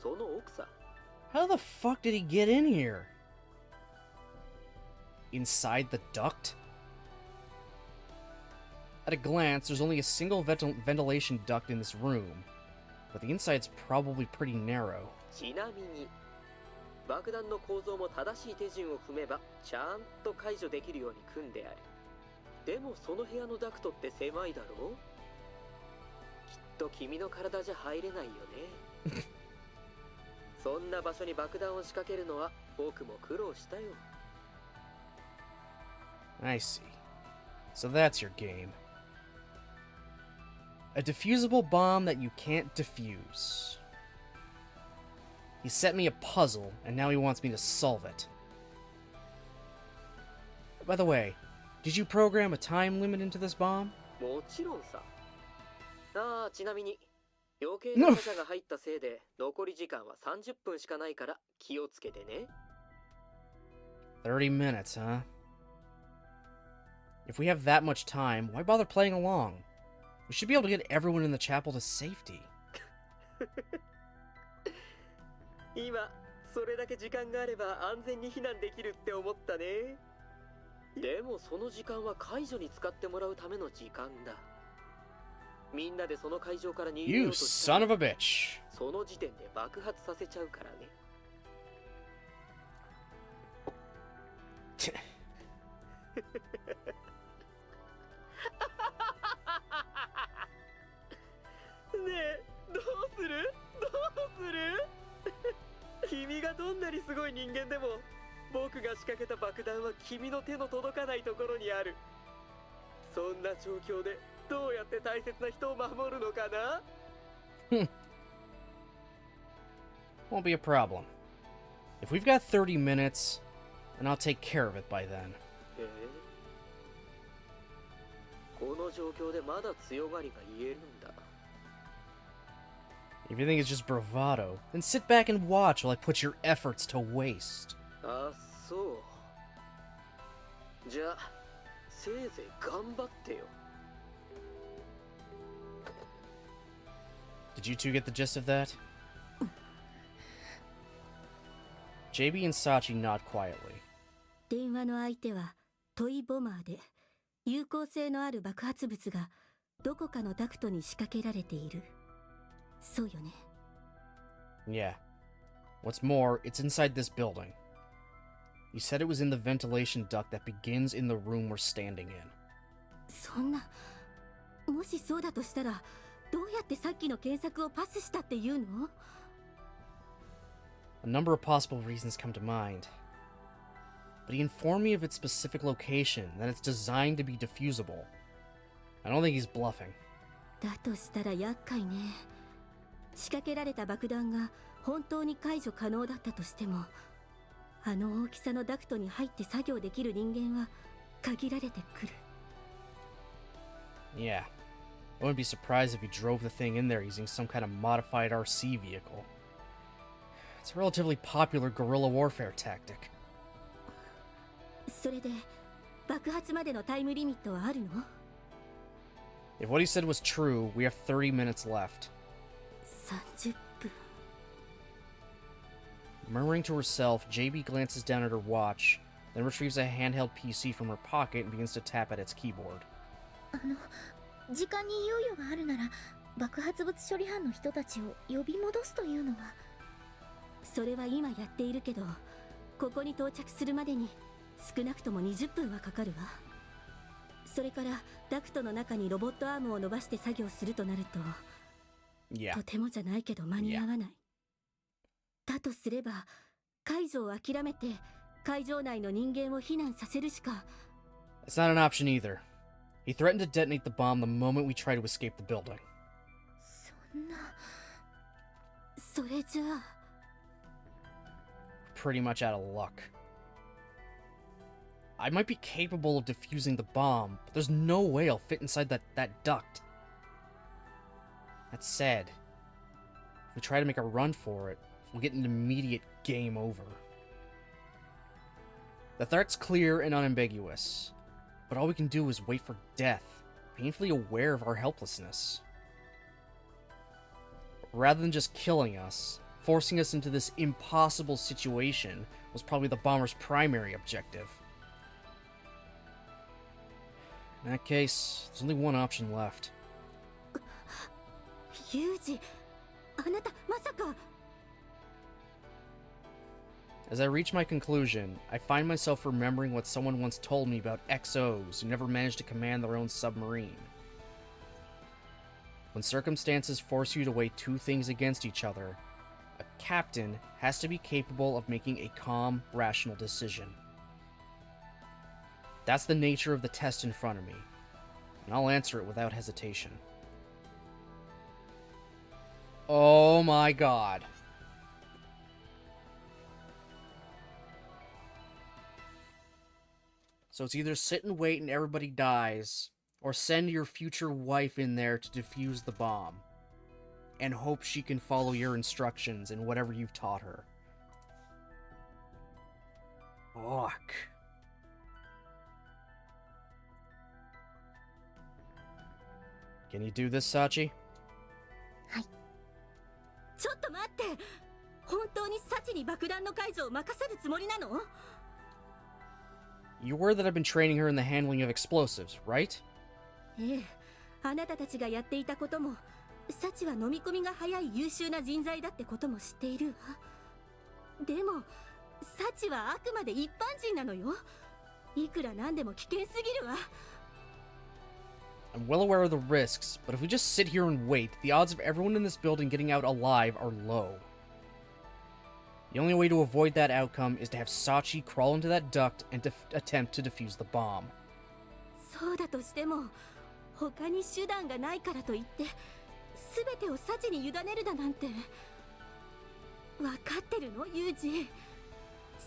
その奥さ。 How the fuck did he get in here? Inside the duct? At a glance, there's only a single ventilation duct in this room, but the inside's probably pretty narrow. ちなみに、爆弾の構造も正しい手順を踏めば、ちゃんと解除できるように組んである。でもその部屋のダクトって狭いだろう？きっと君の体じゃ入れないよね。そんな場所に爆弾を仕掛けるのは僕も苦労したよ。 I see. So that's your game. A defusable bomb that you can't defuse. He set me a puzzle, and now he wants me to solve it. By the way, did you program a time limit into this bomb? もちろんさ。ああ、ちなみに余計な傘が入ったせいで残り時間は30分しかないから気をつけてね。 30 minutes, huh? If we have that much time, why bother playing along? We should be able to get everyone in the chapel to safety. 今それだけ時間があれば安全に避難できるって思ったね。でもその時間は解除に使ってもらうための時間だ。みんなでその会場から逃げよ You うとした son of a bitch. その時点で爆発させちゃうからね。ねえ、どうする？どうする？君がどんなにすごい人間でも、僕が仕掛けた爆弾は君の手の届かないところにある。そんな状況でどうやって大切な人を守るのかな？ Won't be a problem. If we've got 30 minutes, then I'll take care of it by then. この状況でまだ強がりが言えるんだ。 If you think it's just bravado, then sit back and watch while I put your efforts to waste. あ、そう。じゃあ、せいぜい頑張ってよ。Did you two get the gist of that? JB and Sachi nod quietly. 電話の相手はトイボマーで、有効性のある爆発物がどこかのダクトに仕掛けられている。そうよね。Yeah. What's more, it's inside this building. You said it was in the ventilation duct that begins in the room we're standing in. そんな、もしそうだとしたら、どうやってさっきの検索をパスしたっていうの？ A number of possible reasons come to mind. But he informed me of its specific location, that it's designed to be diffusable. I don't think he's bluffing. だとしたら厄介ね。仕掛けられた爆弾が本当に解除可能だったとしても、あの大きさのダクトに入って作業できる人間は限られてくる。Yeah. I wouldn't be surprised if he drove the thing in there using some kind of modified RC vehicle. It's a relatively popular guerrilla warfare tactic. それで、爆発までのタイムリミットはあるの？ If what he said was true, we have 30 minutes left. 30分。Murmuring to herself, JB glances down at her watch, then retrieves a handheld PC from her pocket and begins to tap at its keyboard. 時間に猶予があるなら爆発物処理班の人たちを呼び戻すというのは。それは今やっているけど、ここに到着するまでに少なくとも20分はかかるわ。それからダクトの中にロボットアームを伸ばして作業するとなると、Yeah. とてもじゃないけど間に合わない。だとすれば、解除を諦めて会場内の人間を避難させるしか。 It's not an option either. He threatened to detonate the bomb the moment we try to escape the building. そんな。それじゃあ。Pretty much out of luck. I might be capable of defusing the bomb, but there's no way I'll fit inside that duct. That said, if we try to make a run for it, we'll get an immediate game over. The threat's clear and unambiguous, but all we can do is wait for death, painfully aware of our helplessness. Rather than just killing us, forcing us into this impossible situation was probably the bomber's primary objective. In that case, there's only one option left. ユージ、あなたまさか。 As I reach my conclusion, I find myself remembering what someone once told me about XOs who never managed to command their own submarine. When circumstances force you to weigh two things against each other, a captain has to be capable of making a calm, rational decision. That's the nature of the test in front of me, and I'll answer it without hesitation. Oh my god. So it's either sit and wait and everybody dies, or send your future wife in there to defuse the bomb, and hope she can follow your instructions in whatever you've taught her. Fuck. Can you do this, Sachi? ちょっと待って、本当にサチに爆弾の解除を任せるつもりなの？ You're aware that I've been training her in the handling of explosives, right? ええ、あなたたちがやっていたことも、サチは飲み込みが早い優秀な人材だってことも知っているわ。でも、サチはあくまで一般人なのよ。いくらなんでも危険すぎるわ。I'm well aware of the risks, but if we just sit here and wait, the odds of everyone in this building getting out alive are low. The only way to avoid that outcome is to have Sachi crawl into that duct and attempt to defuse the bomb. そうだとしても、他に手段がないからといって、全てをサチに委ねるだなんて。分かってるの、ユージ。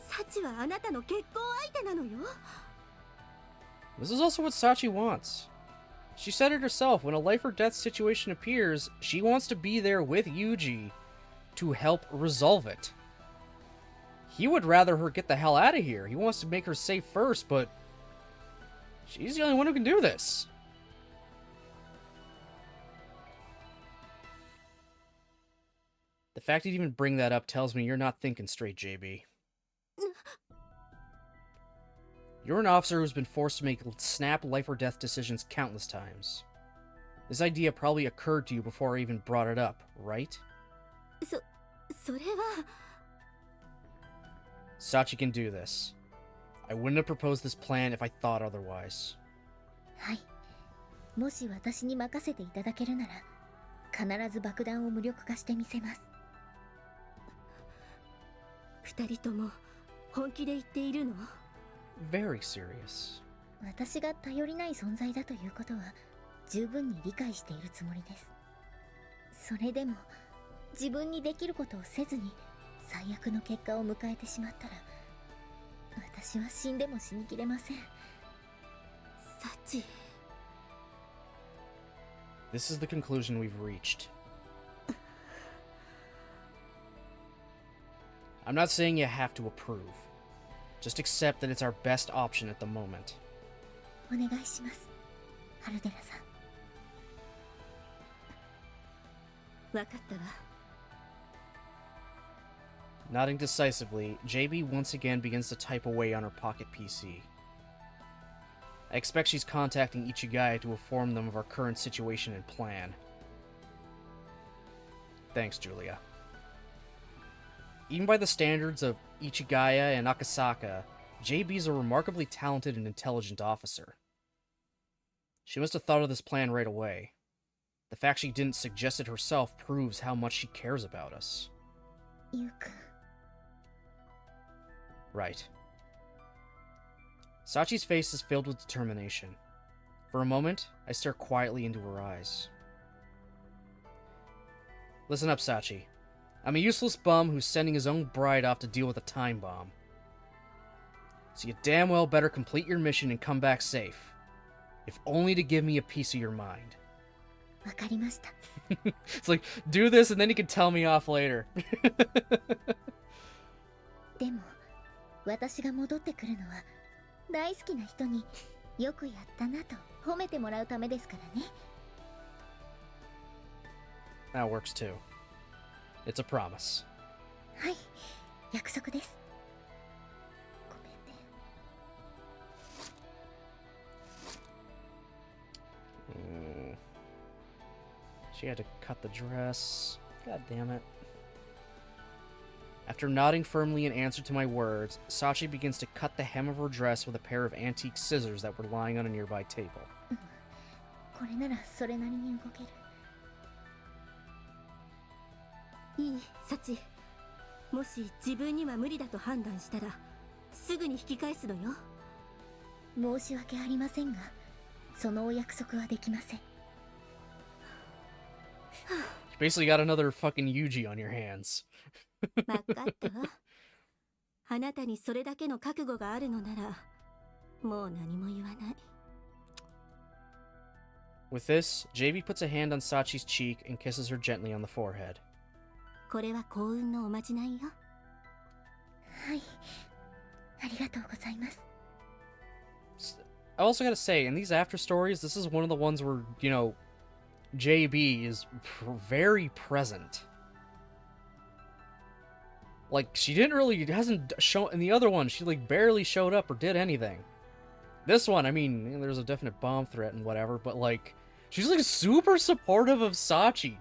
サチはあなたの結婚相手なのよ。This is also what Sachi wants. She said it herself, when a life or death situation appears, she wants to be there with Yuji to help resolve it. He would rather her get the hell out of here. He wants to make her safe first, but she's the only one who can do this. The fact you'd even bring that up tells me you're not thinking straight, JB. You're an officer who's been forced to make snap life or death decisions countless times. This idea probably occurred to you before I even brought it up, right? それは。 Sachi can do this. I wouldn't have proposed this plan if I thought otherwise. はい。もし私に任せていただけるなら、必ず爆弾を無力化してみせます。二人とも本気で言っているの？ Very serious. 私が頼りない存在だということは十分に理解しているつもりです。それでも自分にできることをせずに最悪の結果を迎えてしまったら、私は死んでも死にきれません。サチ。This is the conclusion we've reached. I'm not saying you have to approve. Just accept that it's our best option at the moment. お願いします、ハルデラさん。わかったわ。Nodding decisively, JB once again begins to type away on her pocket PC. I expect she's contacting Ichigaya to inform them of our current situation and plan. Thanks, Julia. Even by the standards of Ichigaya and Akasaka, JB's a remarkably talented and intelligent officer. She must have thought of this plan right away. The fact she didn't suggest it herself proves how much she cares about us. ゆうくん。 Right. Sachi's face is filled with determination. For a moment, I stare quietly into her eyes. Listen up, Sachi. I'm a useless bum who's sending his own bride off to deal with a time bomb. So you damn well better complete your mission and come back safe. If only to give me a piece of your mind. わかりました。It's like, do this and then you can tell me off later. でも、私が戻ってくるのは大好きな人によくやったなと褒めてもらうためですからね。That works too. It's a promise. はい、約束です。ごめんね。She had to cut the dress. God damn it. After nodding firmly in answer to my words, Sachi begins to cut the hem of her dress with a pair of antique scissors that were lying on a nearby table. これならそれなりに動ける。いい、サチ。もし自分には無理だと判断したら、すぐに引き返すのよ。申し訳ありませんが、そのお約束はできません。You basically got another fucking Yuji on your hands. わかったわ。あなたにそれだけの覚悟があるのなら、もう何も言わない。With this, JB puts a hand on Sachi's cheek and kisses her gently on the forehead. これは幸運のおまじないよ。はい、ありがとうございます。I also gotta say, in these after stories, this is one of the ones where, you know, JB is very present. Like, she hasn't shown, in the other one, she, like, barely showed up or did anything. This one, I mean, there's a definite bomb threat and whatever, but, like, she's, like, super supportive of Sachi.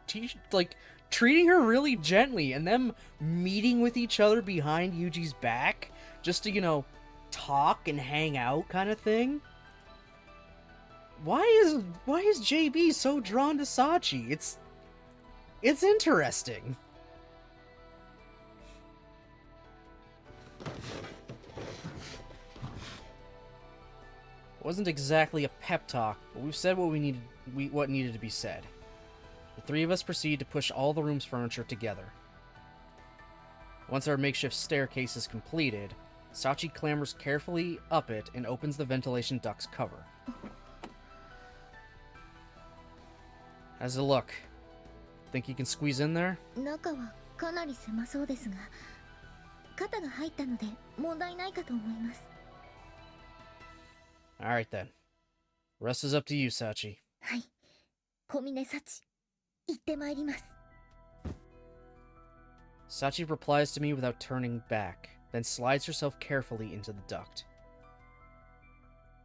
Like, treating her really gently, and them meeting with each other behind Yuji's back, just to, you know, talk and hang out kind of thing. Why is JB so drawn to Sachi? It's interesting. Wasn't exactly a pep talk, but we've said what what needed to be said. The three of us proceed to push all the room's furniture together. Once our makeshift staircase is completed, Sachi clambers carefully up it and opens the ventilation duct's cover. How's it look? Think you can squeeze in there? 中はかなり狭そうですが、肩が入ったので問題ないかと思います。Alright then. Rest is up to you, Sachi. はい、小峰幸、行ってまいります。Sachi replies to me without turning back, then slides herself carefully into the duct.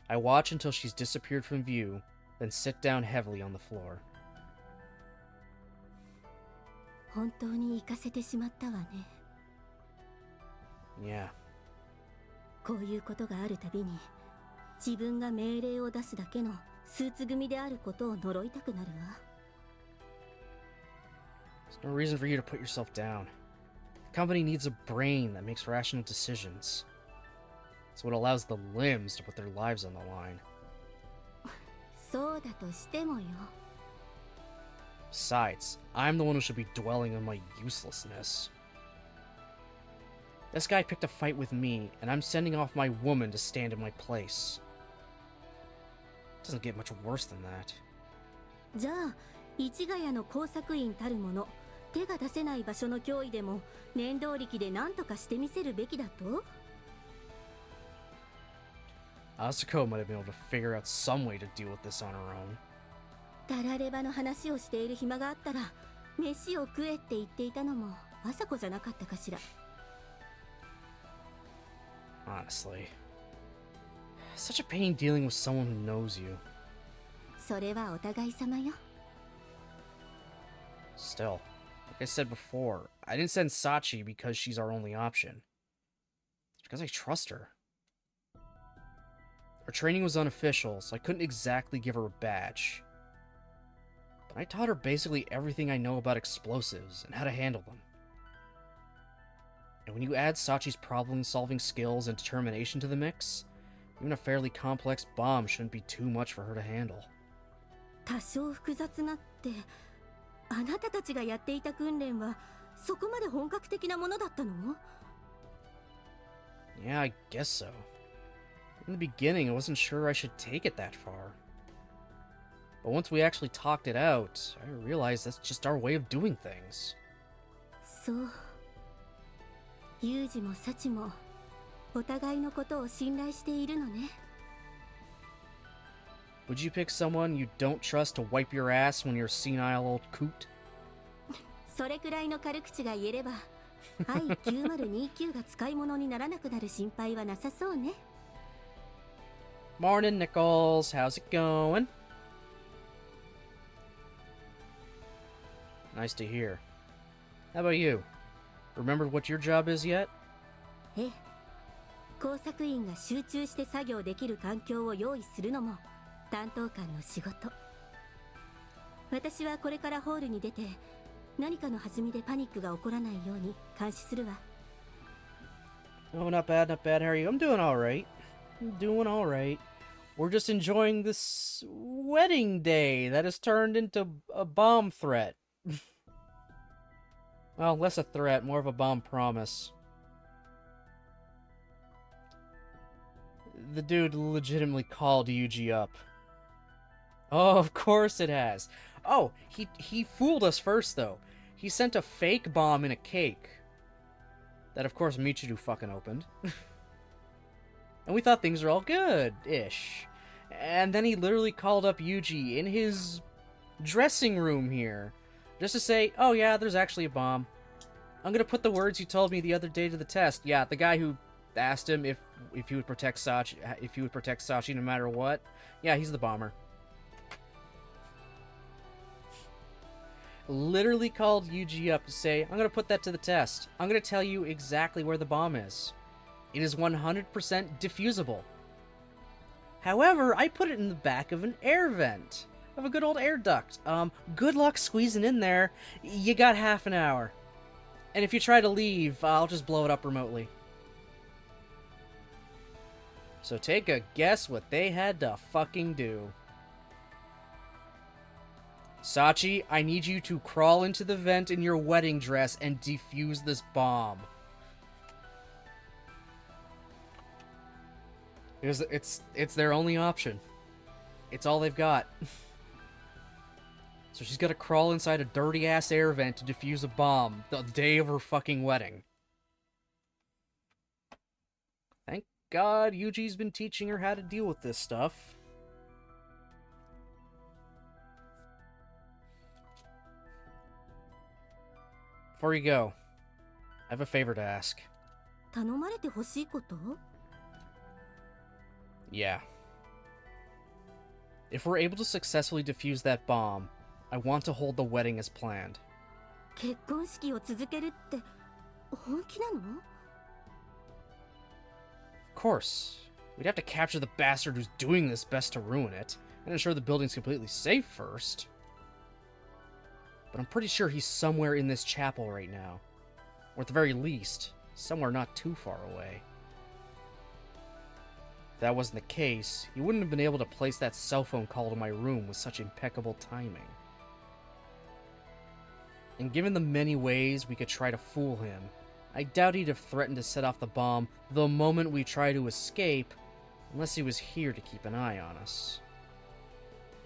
I watch until she's disappeared from view, then sit down heavily on the floor. 本当に行かせてしまったわね。Yeah. こういうことがあるたびに自分が命令を出すだけのスーツ組であることを呪いたくなるわ。 There's no reason for you to put yourself down. The company needs a brain that makes rational decisions. It's what allows the limbs to put their lives on the line. そうだとしてもよ。 Besides, I'm the one who should be dwelling on my uselessness. This guy picked a fight with me, and I'm sending off my woman to stand in my place. It doesn't get much worse than that. じゃあ市ヶ谷の工作員たるもの、手が出せない場所の脅威でも念動力で何とかしてみせるべきだと。 Asuko might have been able to figure out some way to deal with this on her own. たらればの話をしている暇があったら飯を食えって言っていたのも朝子じゃなかったかしら。 Honestly. Such a pain dealing with someone who knows you. それはお互い様よ。 Still, like I said before, I didn't send Sachi because she's our only option. It's because I trust her. Her training was unofficial, so I couldn't exactly give her a badge. But I taught her basically everything I know about explosives and how to handle them. And when you add Sachi's problem-solving skills and determination to the mix, even a fairly complex bomb shouldn't be too much for her to handle. 多少複雑なって、あなたたちがやっていた訓練はそこまで本格的なものだったの？ Yeah, I guess so. In the beginning, I wasn't sure I should take it that far. But once we actually talked it out, I realized that's just our way of doing things. そう。ユージもサチもお互いのことを信頼しているのね。 Would you pick someone you don't trust to wipe your ass when you're a senile old coot? それくらいの軽口が言えれば、I-9029 が使い物にならなくなる心配はなさそうね。 Morning, Nichols. How's it going? Nice to hear. How about you? Remembered what your job is yet? ええ。工作員が集中して作業できる環境を用意するのも担当官の仕事。私はこれからホールに出て何かの弾みでパニックが起こらないように監視するわ。 Oh, not bad, not bad. How are you? I'm doing alright. I'm doing alright. We're just enjoying this wedding day that has turned into a bomb threat. Well, less a threat, more of a bomb promise. The dude legitimately called Yuji up. Oh, of course it has. Oh, he fooled us first, though. He sent a fake bomb in a cake. That, of course, Michiru fucking opened. And we thought things were all good-ish. And then he literally called up Yuji in his dressing room here. Just to say, oh yeah, there's actually a bomb. I'm gonna put the words you told me the other day to the test. Yeah, the guy who asked him if he would protect Sachi no matter what. Yeah, he's the bomber. Literally called Yuji up to say, I'm gonna put that to the test. I'm gonna tell you exactly where the bomb is. It is 100% diffusable. However, I put it in the back of an air vent. Of a good old air duct. Good luck squeezing in there. You got half an hour. And if you try to leave, I'll just blow it up remotely. So take a guess what they had to fucking do. Sachi, I need you to crawl into the vent in your wedding dress and defuse this bomb. It's their only option. It's all they've got. So she's gotta crawl inside a dirty-ass air vent to defuse a bomb the day of her fucking wedding. Thank God Yuji's been teaching her how to deal with this stuff. Before you go, I have a favor to ask. 頼まれてほしいこと？ Yeah. If we're able to successfully defuse that bomb, I want to hold the wedding as planned. 結婚式を続けるって本気なの？ Of course. We'd have to capture the bastard who's doing this best to ruin it, and ensure the building's completely safe first. But I'm pretty sure he's somewhere in this chapel right now. Or at the very least, somewhere not too far away. If that wasn't the case, he wouldn't have been able to place that cell phone call to my room with such impeccable timing. And given the many ways we could try to fool him, I doubt he'd have threatened to set off the bomb the moment we try to escape, unless he was here to keep an eye on us.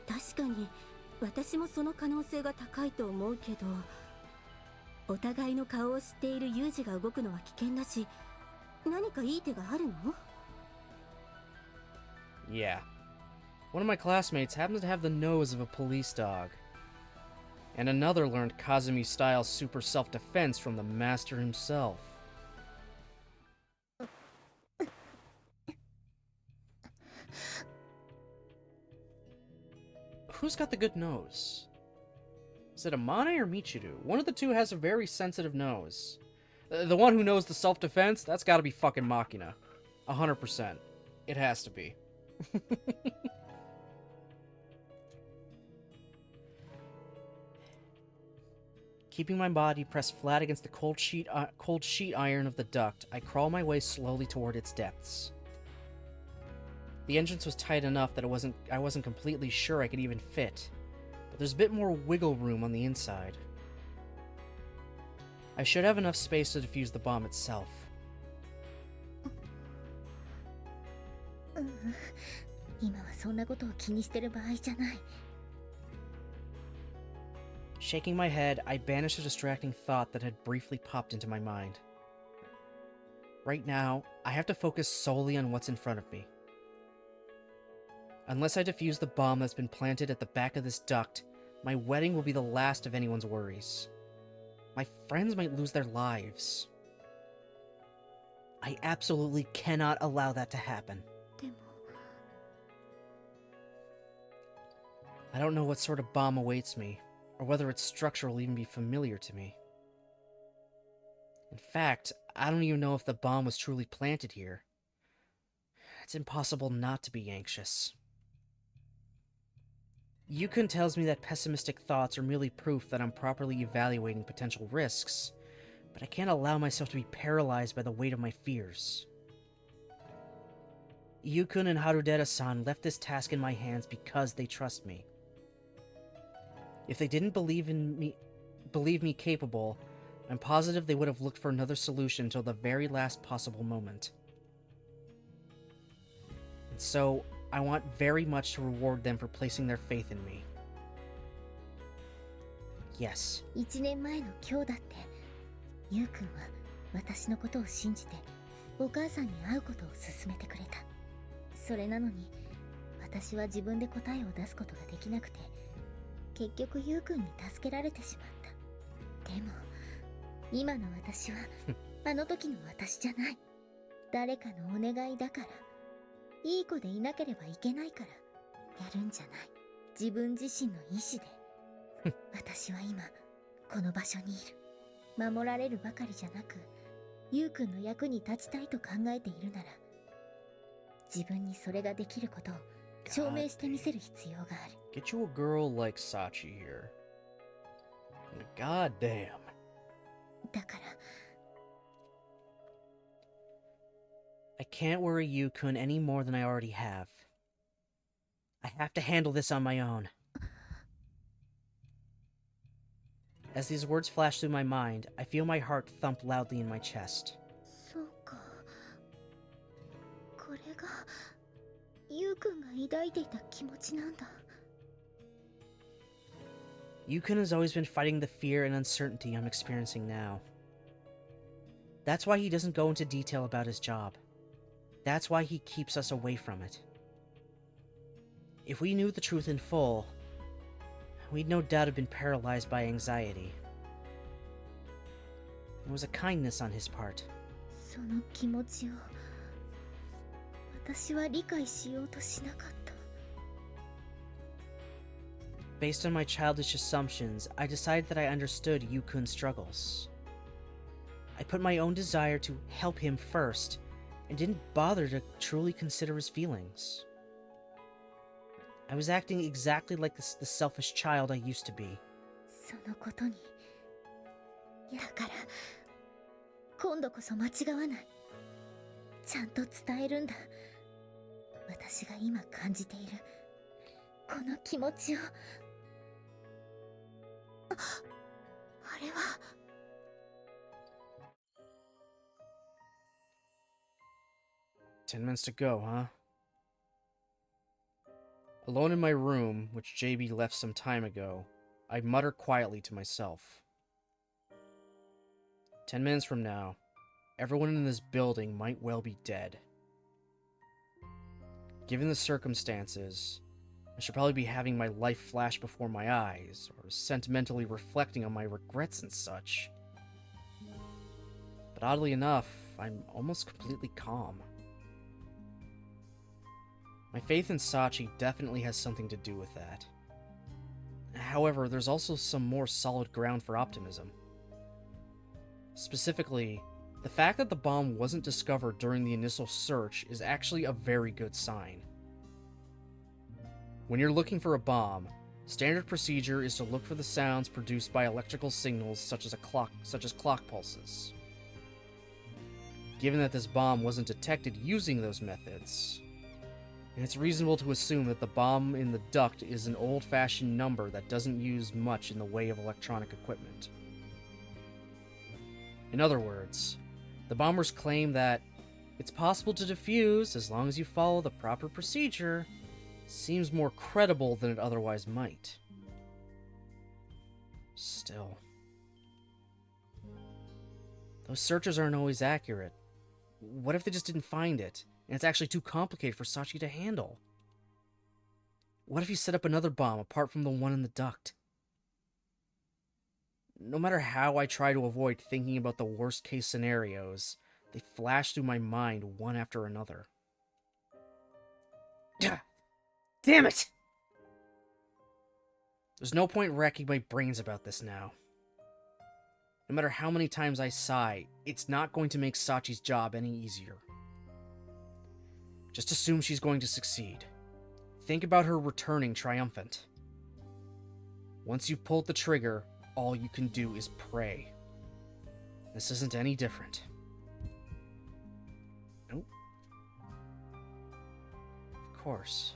確かに私もその可能性が高いと思うけど、お互いの顔を知っているユージが動くのは危険だし、何かいい手があるの? Yeah. One of my classmates happens to have the nose of a police dog. And another learned Kazumi-style super self-defense from the master himself. Who's got the good nose? Is it Amane or Michiru? One of the two has a very sensitive nose. The one who knows the self-defense, that's gotta be fucking Makina. 100%. It has to be. Keeping my body pressed flat against the cold sheet iron of the duct, I crawl my way slowly toward its depths. The entrance was tight enough that I wasn't completely sure I could even fit, but there's a bit more wiggle room on the inside. I should have enough space to defuse the bomb itself. Shaking my head, I banish a distracting thought that had briefly popped into my mind. Right now, I have to focus solely on what's in front of me. Unless I defuse the bomb that's been planted at the back of this duct, my wedding will be the last of anyone's worries. My friends might lose their lives. I absolutely cannot allow that to happen. I don't know what sort of bomb awaits me, or whether its structure will even be familiar to me. In fact, I don't even know if the bomb was truly planted here. It's impossible not to be anxious. Yukun tells me that pessimistic thoughts are merely proof that I'm properly evaluating potential risks, but I can't allow myself to be paralyzed by the weight of my fears. Yukun and Harudera-san left this task in my hands because they trust me. If they didn't believe me capable, I'm positive they would have looked for another solution until the very last possible moment. And so, I want very much to reward them for placing their faith in me. Yes. 1年前の今日だって、ゆうくんは私のことを信じて、お母さんに会うことを勧めてくれた。それなのに、私は自分で答えを出すことができなくて、結局ゆうくんに助けられてしまった。でも、今の私はあの時の私じゃない。誰かのお願いだから。いい子でいなければいけないから、やるんじゃない。自分自身の意志で。私は今、この場所にいる。守られるばかりじゃなく、ゆうくんの役に立ちたいと考えているなら、自分にそれができることを証明してみせる必要がある。Get you a girl like Sachi here. God damn. だから、I can't worry Yukun any more than I already have. I have to handle this on my own. As these words flash through my mind, I feel my heart thump loudly in my chest. そうか。これが、ゆうくんが抱いていた気持ちなんだ。Yukun has always been fighting the fear and uncertainty I'm experiencing now. That's why he doesn't go into detail about his job. That's why he keeps us away from it. If we knew the truth in full, we'd no doubt have been paralyzed by anxiety. It was a kindness on his part. その気持ちを、私は理解しようとしなかった。Based on my childish assumptions, I decided that I understood Yukun's struggles. I put my own desire to help him first, and didn't bother to truly consider his feelings. I was acting exactly like the selfish child I used to be. そのことにだから今度こそ間違わない。ちゃんと伝えるんだ。私が今感じているこの気持ちを。あれは 10 minutes to go, huh? Alone in my room, which JB left some time ago, I mutter quietly to myself. 10 minutes from now, everyone in this building might well be dead. Given the circumstances, I should probably be having my life flash before my eyes, or sentimentally reflecting on my regrets and such. But oddly enough, I'm almost completely calm. My faith in Sachi definitely has something to do with that. However, there's also some more solid ground for optimism. Specifically, the fact that the bomb wasn't discovered during the initial search is actually a very good sign. When you're looking for a bomb, standard procedure is to look for the sounds produced by electrical signals such as clock pulses. Given that this bomb wasn't detected using those methods, it's reasonable to assume that the bomb in the duct is an old-fashioned number that doesn't use much in the way of electronic equipment. In other words, the bombers claim that it's possible to defuse as long as you follow the proper procedure seems more credible than it otherwise might. Still, those searches aren't always accurate. What if they just didn't find it, and it's actually too complicated for Sachi to handle? What if he set up another bomb apart from the one in the duct? No matter how I try to avoid thinking about the worst-case scenarios, they flash through my mind one after another. Damn it! There's no point racking my brains about this now. No matter how many times I sigh, it's not going to make Sachi's job any easier. Just assume she's going to succeed. Think about her returning triumphant. Once you've pulled the trigger, all you can do is pray. This isn't any different. Nope. Of course.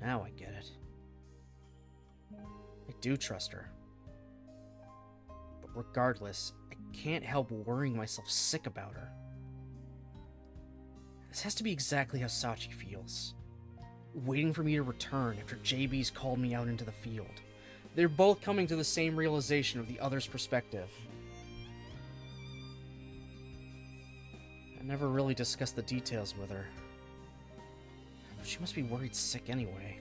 Now I get it. I do trust her. But regardless, I can't help worrying myself sick about her. This has to be exactly how Sachi feels. Waiting for me to return after JB's called me out into the field. They're both coming to the same realization of the other's perspective. I never really discussed the details with her. But she must be worried sick anyway.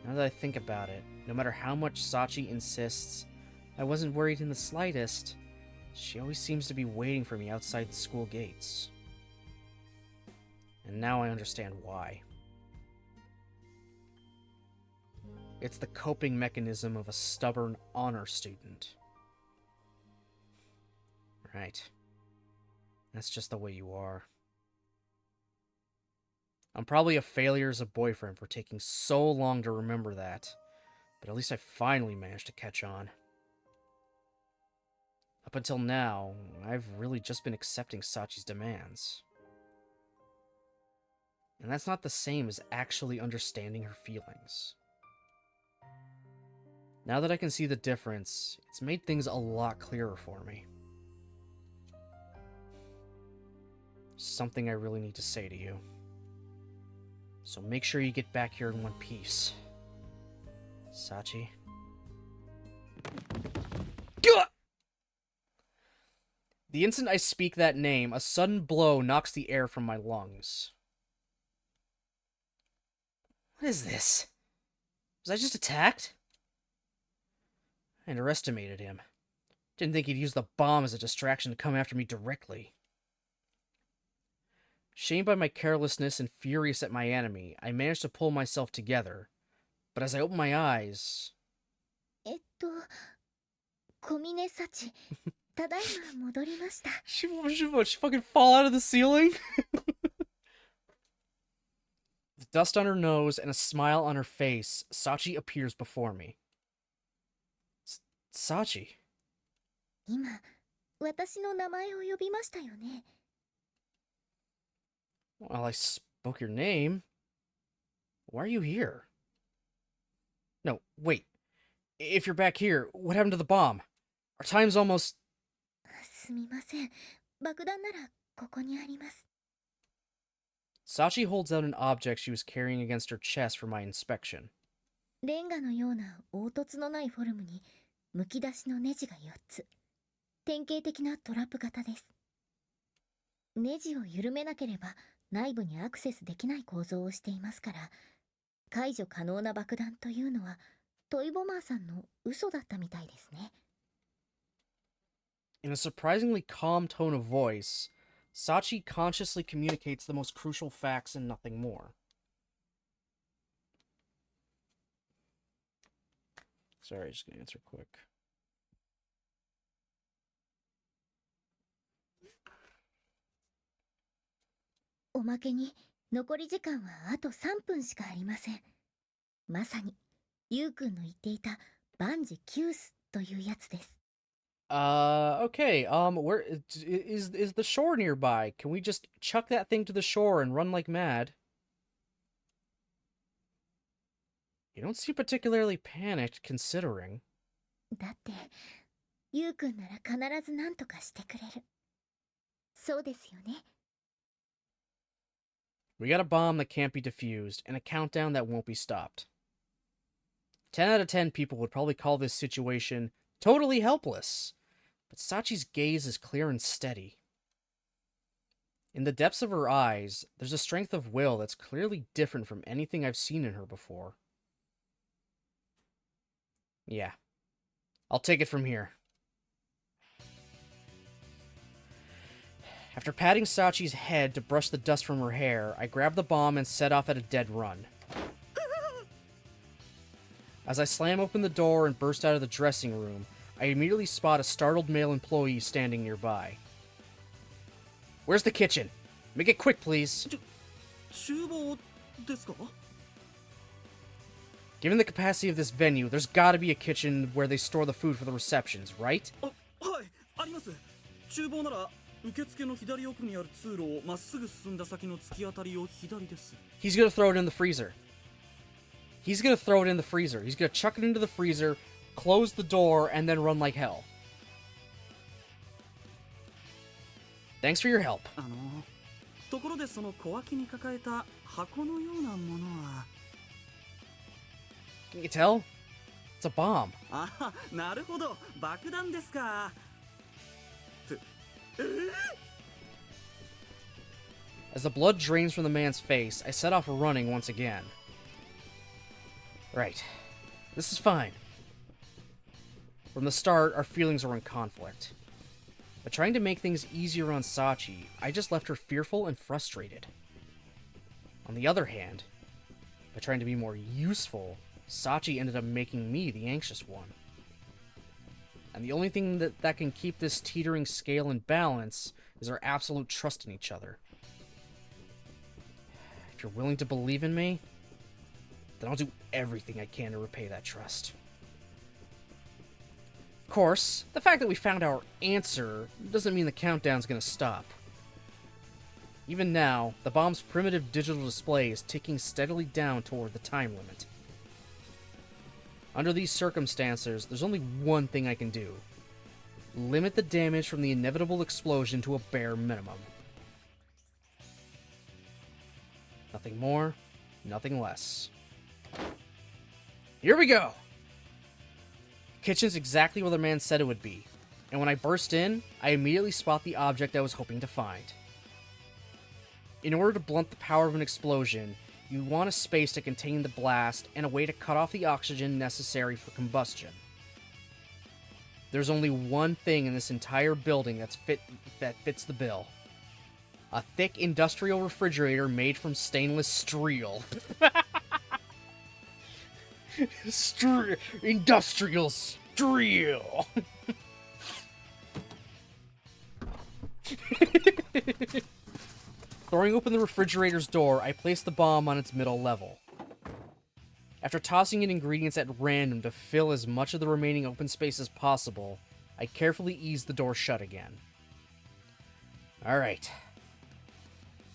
Now that I think about it, no matter how much Sachi insists I wasn't worried in the slightest, she always seems to be waiting for me outside the school gates. And now I understand why. It's the coping mechanism of a stubborn honor student. Right. That's just the way you are. I'm probably a failure as a boyfriend for taking so long to remember that, but at least I finally managed to catch on. Up until now, I've really just been accepting Sachi's demands. And that's not the same as actually understanding her feelings. Now that I can see the difference, it's made things a lot clearer for me. Something I really need to say to you. So make sure you get back here in one piece. Sachi. The instant I speak that name, a sudden blow knocks the air from my lungs. What is this? Was I just attacked? I underestimated him. Didn't think he'd use the bomb as a distraction to come after me directly. Shamed by my carelessness and furious at my enemy, I managed to pull myself together. But as I opened my eyes... 小峰幸ただいま戻りました。She fucking fall out of the ceiling? With dust on her nose and a smile on her face, Sachi appears before me. Sachi? 今、私の名前を呼びましたよね。Well, I spoke your name. Why are you here? No, wait. If you're back here, what happened to the bomb? Our time's almost... すみません。爆弾ならここにあります。Sachi holds out an object she was carrying against her chest for my inspection. レンガのような凹凸のないフォルムにむき出しのネジが4つ。典型的なトラップ型です。ネジを緩めなければ内部にアクセスできない構造をしていますから、解除可能な爆弾というのはトイボマーさんの嘘だったみたいですね。In a surprisingly calm tone of voice, Sachi consciously communicates the most crucial facts and nothing more. Sorry, just gonna answer quick. おまけに残り時間はあと3分しかありません。まさにユウくんの言っていた万事休すというやつです。Okay, where is the shore nearby? Can we just chuck that thing to the shore and run like mad? You don't seem particularly panicked, considering. だってユウくんなら必ず何とかしてくれる。そうですよね。We got a bomb that can't be defused, and a countdown that won't be stopped. 10 out of 10 people would probably call this situation totally helpless, but Sachi's gaze is clear and steady. In the depths of her eyes, there's a strength of will that's clearly different from anything I've seen in her before. Yeah, I'll take it from here. After patting Sachi's head to brush the dust from her hair, I grab the bomb and set off at a dead run. As I slam open the door and burst out of the dressing room, I immediately spot a startled male employee standing nearby. Where's the kitchen? Make it quick, please. Given the capacity of this venue, there's gotta be a kitchen where they store the food for the receptions, right? He's gonna throw it in the freezer. He's gonna throw it in the freezer. He's gonna chuck it into the freezer, close the door, and then run like hell. Thanks for your help. Can you tell? It's a bomb. As the blood drains from the man's face, I set off running once again. Right. This is fine. From the start, our feelings were in conflict. By trying to make things easier on Sachi, I just left her fearful and frustrated. On the other hand, by trying to be more useful, Sachi ended up making me the anxious one. And the only thing that can keep this teetering scale in balance is our absolute trust in each other. If you're willing to believe in me, then I'll do everything I can to repay that trust. Of course, the fact that we found our answer doesn't mean the countdown's gonna stop. Even now, the bomb's primitive digital display is ticking steadily down toward the time limit. Under these circumstances, there's only one thing I can do. Limit the damage from the inevitable explosion to a bare minimum. Nothing more, nothing less. Here we go! Kitchen's exactly where the man said it would be, and when I burst in, I immediately spot the object I was hoping to find. In order to blunt the power of an explosion, you want a space to contain the blast and a way to cut off the oxygen necessary for combustion. There's only one thing in this entire building that fits the bill. A thick industrial refrigerator made from stainless steel. Industrial steel. Throwing open the refrigerator's door, I place the bomb on its middle level. After tossing in ingredients at random to fill as much of the remaining open space as possible, I carefully ease the door shut again. Alright.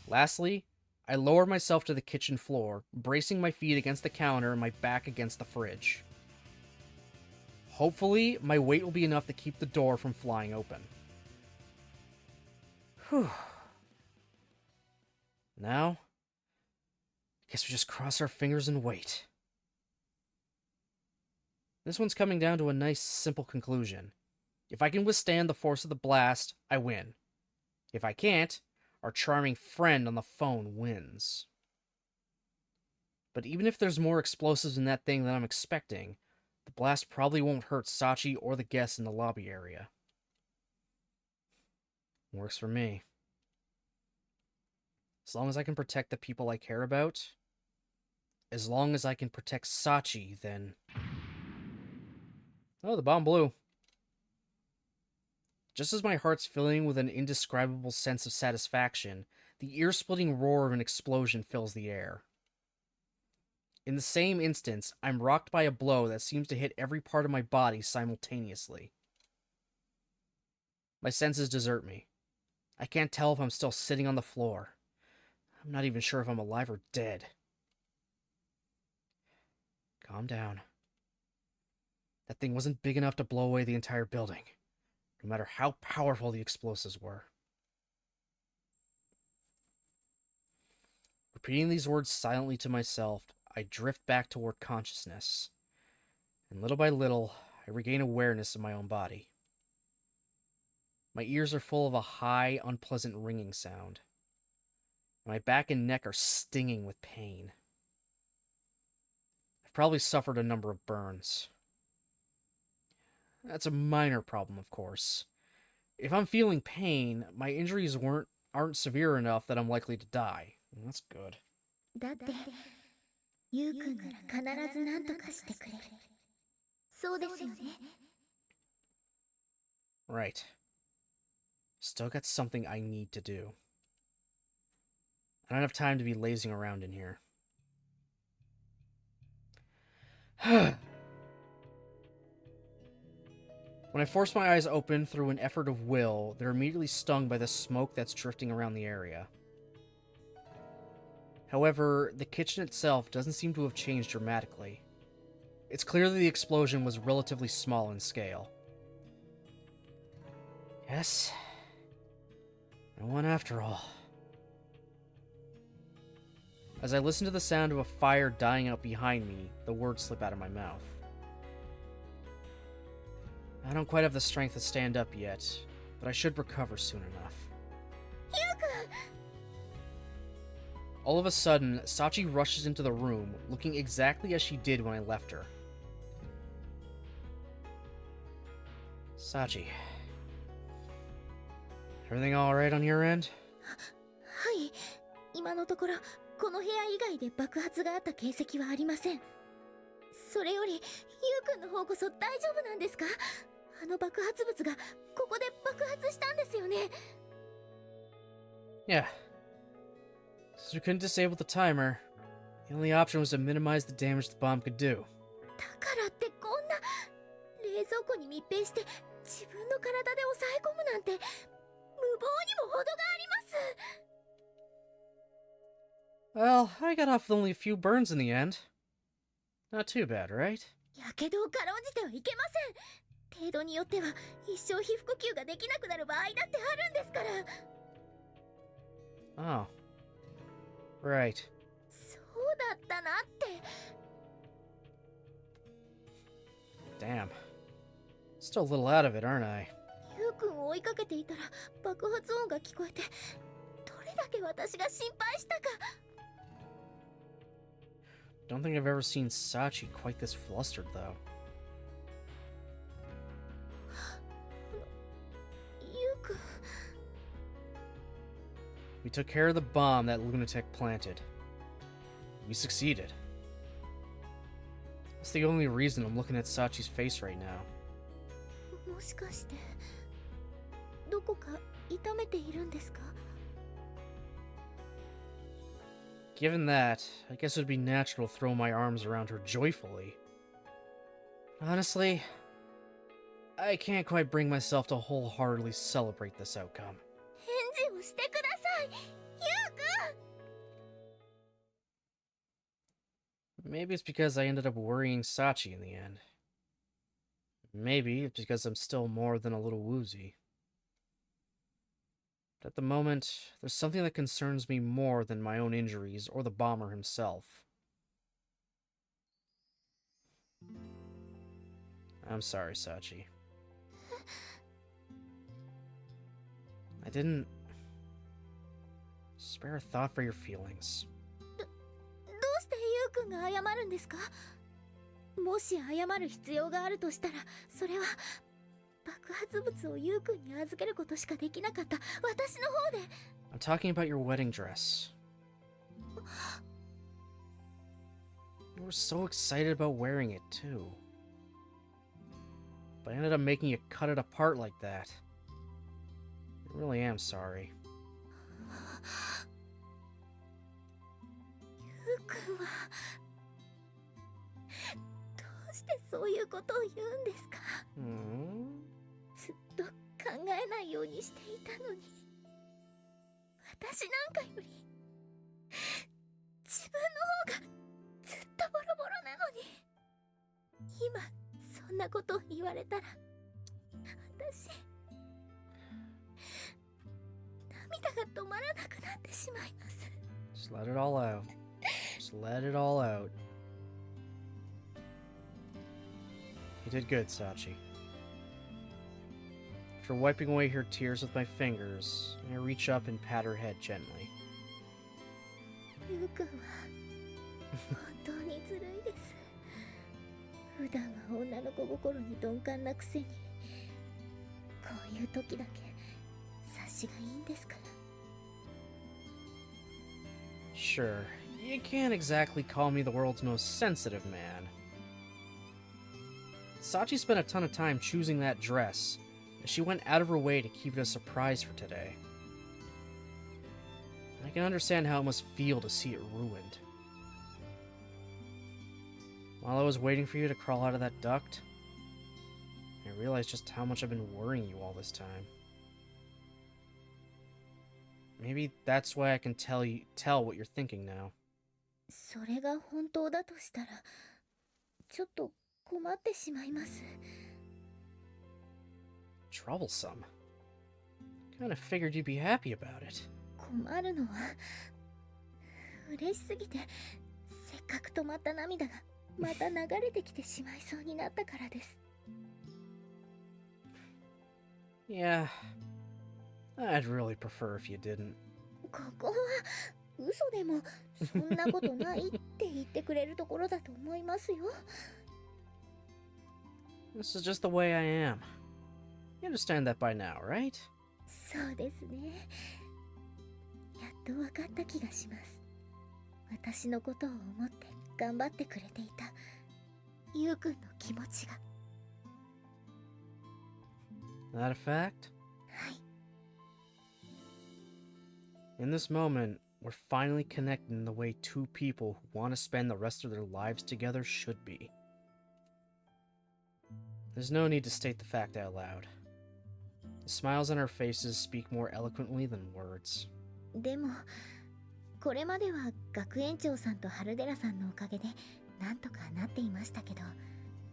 Lastly, I lower myself to the kitchen floor, bracing my feet against the counter and my back against the fridge. Hopefully, my weight will be enough to keep the door from flying open. Whew. Now, I guess we just cross our fingers and wait. This one's coming down to a nice, simple conclusion. If I can withstand the force of the blast, I win. If I can't, our charming friend on the phone wins. But even if there's more explosives in that thing than I'm expecting, the blast probably won't hurt Sachi or the guests in the lobby area. Works for me. As long as I can protect the people I care about, as long as I can protect Sachi, then... Oh, the bomb blew. Just as my heart's filling with an indescribable sense of satisfaction, the ear-splitting roar of an explosion fills the air. In the same instance, I'm rocked by a blow that seems to hit every part of my body simultaneously. My senses desert me. I can't tell if I'm still sitting on the floor. I'm not even sure if I'm alive or dead. Calm down. That thing wasn't big enough to blow away the entire building, no matter how powerful the explosives were. Repeating these words silently to myself, I drift back toward consciousness, and little by little, I regain awareness of my own body. My ears are full of a high, unpleasant ringing sound. My back and neck are stinging with pain. I've probably suffered a number of burns. That's a minor problem, of course. If I'm feeling pain, my injuries aren't severe enough that I'm likely to die. That's good. だってゆうくんなら必ず何とかしてくれる。そうですよね。 Right. Still got something I need to do. I don't have time to be lazing around in here. When I force my eyes open through an effort of will, they're immediately stung by the smoke that's drifting around the area. However, the kitchen itself doesn't seem to have changed dramatically. It's clear that the explosion was relatively small in scale. Yes, no one after all. As I listen to the sound of a fire dying out behind me, the words slip out of my mouth. I don't quite have the strength to stand up yet, but I should recover soon enough. All of a sudden, Sachi rushes into the room, looking exactly as she did when I left her. Sachi. Everything alright on your end? はい、今のところこの部屋以外で爆発があった形跡はありません。それよりゆうくんの方こそ大丈夫なんですか？あの爆発物がここで爆発したんですよね。 Yeah. Since we couldn't disable the timer, the only option was to minimize the damage the bomb could do. だからってこんな冷蔵庫に密閉して自分の体で抑え込むなんて無謀にも程があります。 Well, I got off with only a few burns in the end. Not too bad, right? やけどをかろうじてはいけません。程度によっては一生皮膚呼吸ができなくなる場合だってあるんですから。 Oh. Right. そうだったなって。 Damn. Still a little out of it, aren't I? ゆうくんを追いかけていたら爆発音が聞こえて、どれだけ私が心配したか。 Don't think I've ever seen Sachi quite this flustered, though. ゆうくん。 We took care of the bomb that lunatic planted. We succeeded. That's the only reason I'm looking at Sachi's face right now. もしかしてどこか痛めているんですか？ Given that, I guess it would be natural to throw my arms around her joyfully. Honestly, I can't quite bring myself to wholeheartedly celebrate this outcome. 返事をしてください、ユウくん。 Maybe it's because I ended up worrying Sachi in the end. Maybe it's because I'm still more than a little woozy. But at the moment, there's something that concerns me more than my own injuries or the bomber himself. I'm sorry, Sachi. I didn't spare a thought for your feelings. どうしてユウくんが謝るんですか？もし謝る必要があるとしたら、それは爆発物をユウくんに預けることしかできなかった私の方で。 I'm talking about your wedding dress. You were so excited about wearing it, too. But I ended up making you cut it apart like that. I really am sorry. ユウくんはどうしてそういうことを言うんですか？ ずっと考えないようにしていたのに、私なんかより自分の方がずっとボロボロなのに、今そんなことを言われたら私涙が止まらなくなってしまいます。 Just let it all out. Just let it all out. You did good, Sachi. After wiping away her tears with my fingers, I reach up and pat her head gently. ユウくんは本当にずるいです。普段は女の子心に鈍感なくせに、こういう時だけ察しがいいんですから。 Sure, you can't exactly call me the world's most sensitive man. Sachi spent a ton of time choosing that dress, and she went out of her way to keep it a surprise for today. I can understand how it must feel to see it ruined. While I was waiting for you to crawl out of that duct, I realized just how much I've been worrying you all this time. Maybe that's why I can tell what you're thinking now. それが本当だとしたら、ちょっと困ってしまいます。 Troublesome. Kinda figured you'd be happy about it. 困るのは、嬉しすぎてせっかく止まった涙がまた流れてきてしまいそうになったからです。 Yeah, I'd really prefer if you didn't. ここは嘘でもそんなことないって言ってくれるところだと思いますよ。 This is just the way I am. You understand that by now, right? そうですね。やっと分かった気がします。私のことを思って頑張ってくれていたユウくんの気持ちが。 That a fact? はい。 In this moment, we're finally connected in the way two people who want to spend the rest of their lives together should be. There's no need to state the fact out loud. The smiles on our faces speak more eloquently than words. でもこれまでは学園長さんとハルデラさんのおかげでなんとかなっていましたけど、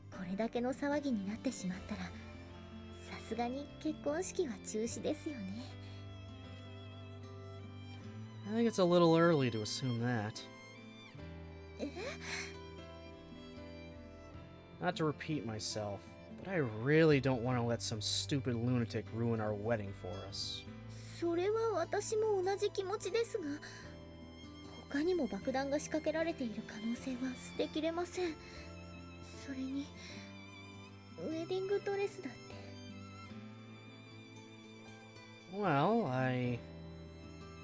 これだけの騒ぎになってしまったら、さすがに結婚式は中止ですよね。 I think it's a little early to assume that. え？ Not to repeat myself, but I really don't want to let some stupid lunatic ruin our wedding for us. それは私も同じ気持ちですが、他にも爆弾が仕掛けられている可能性は捨てきれません。それにウェディングドレスだって。 Well, I...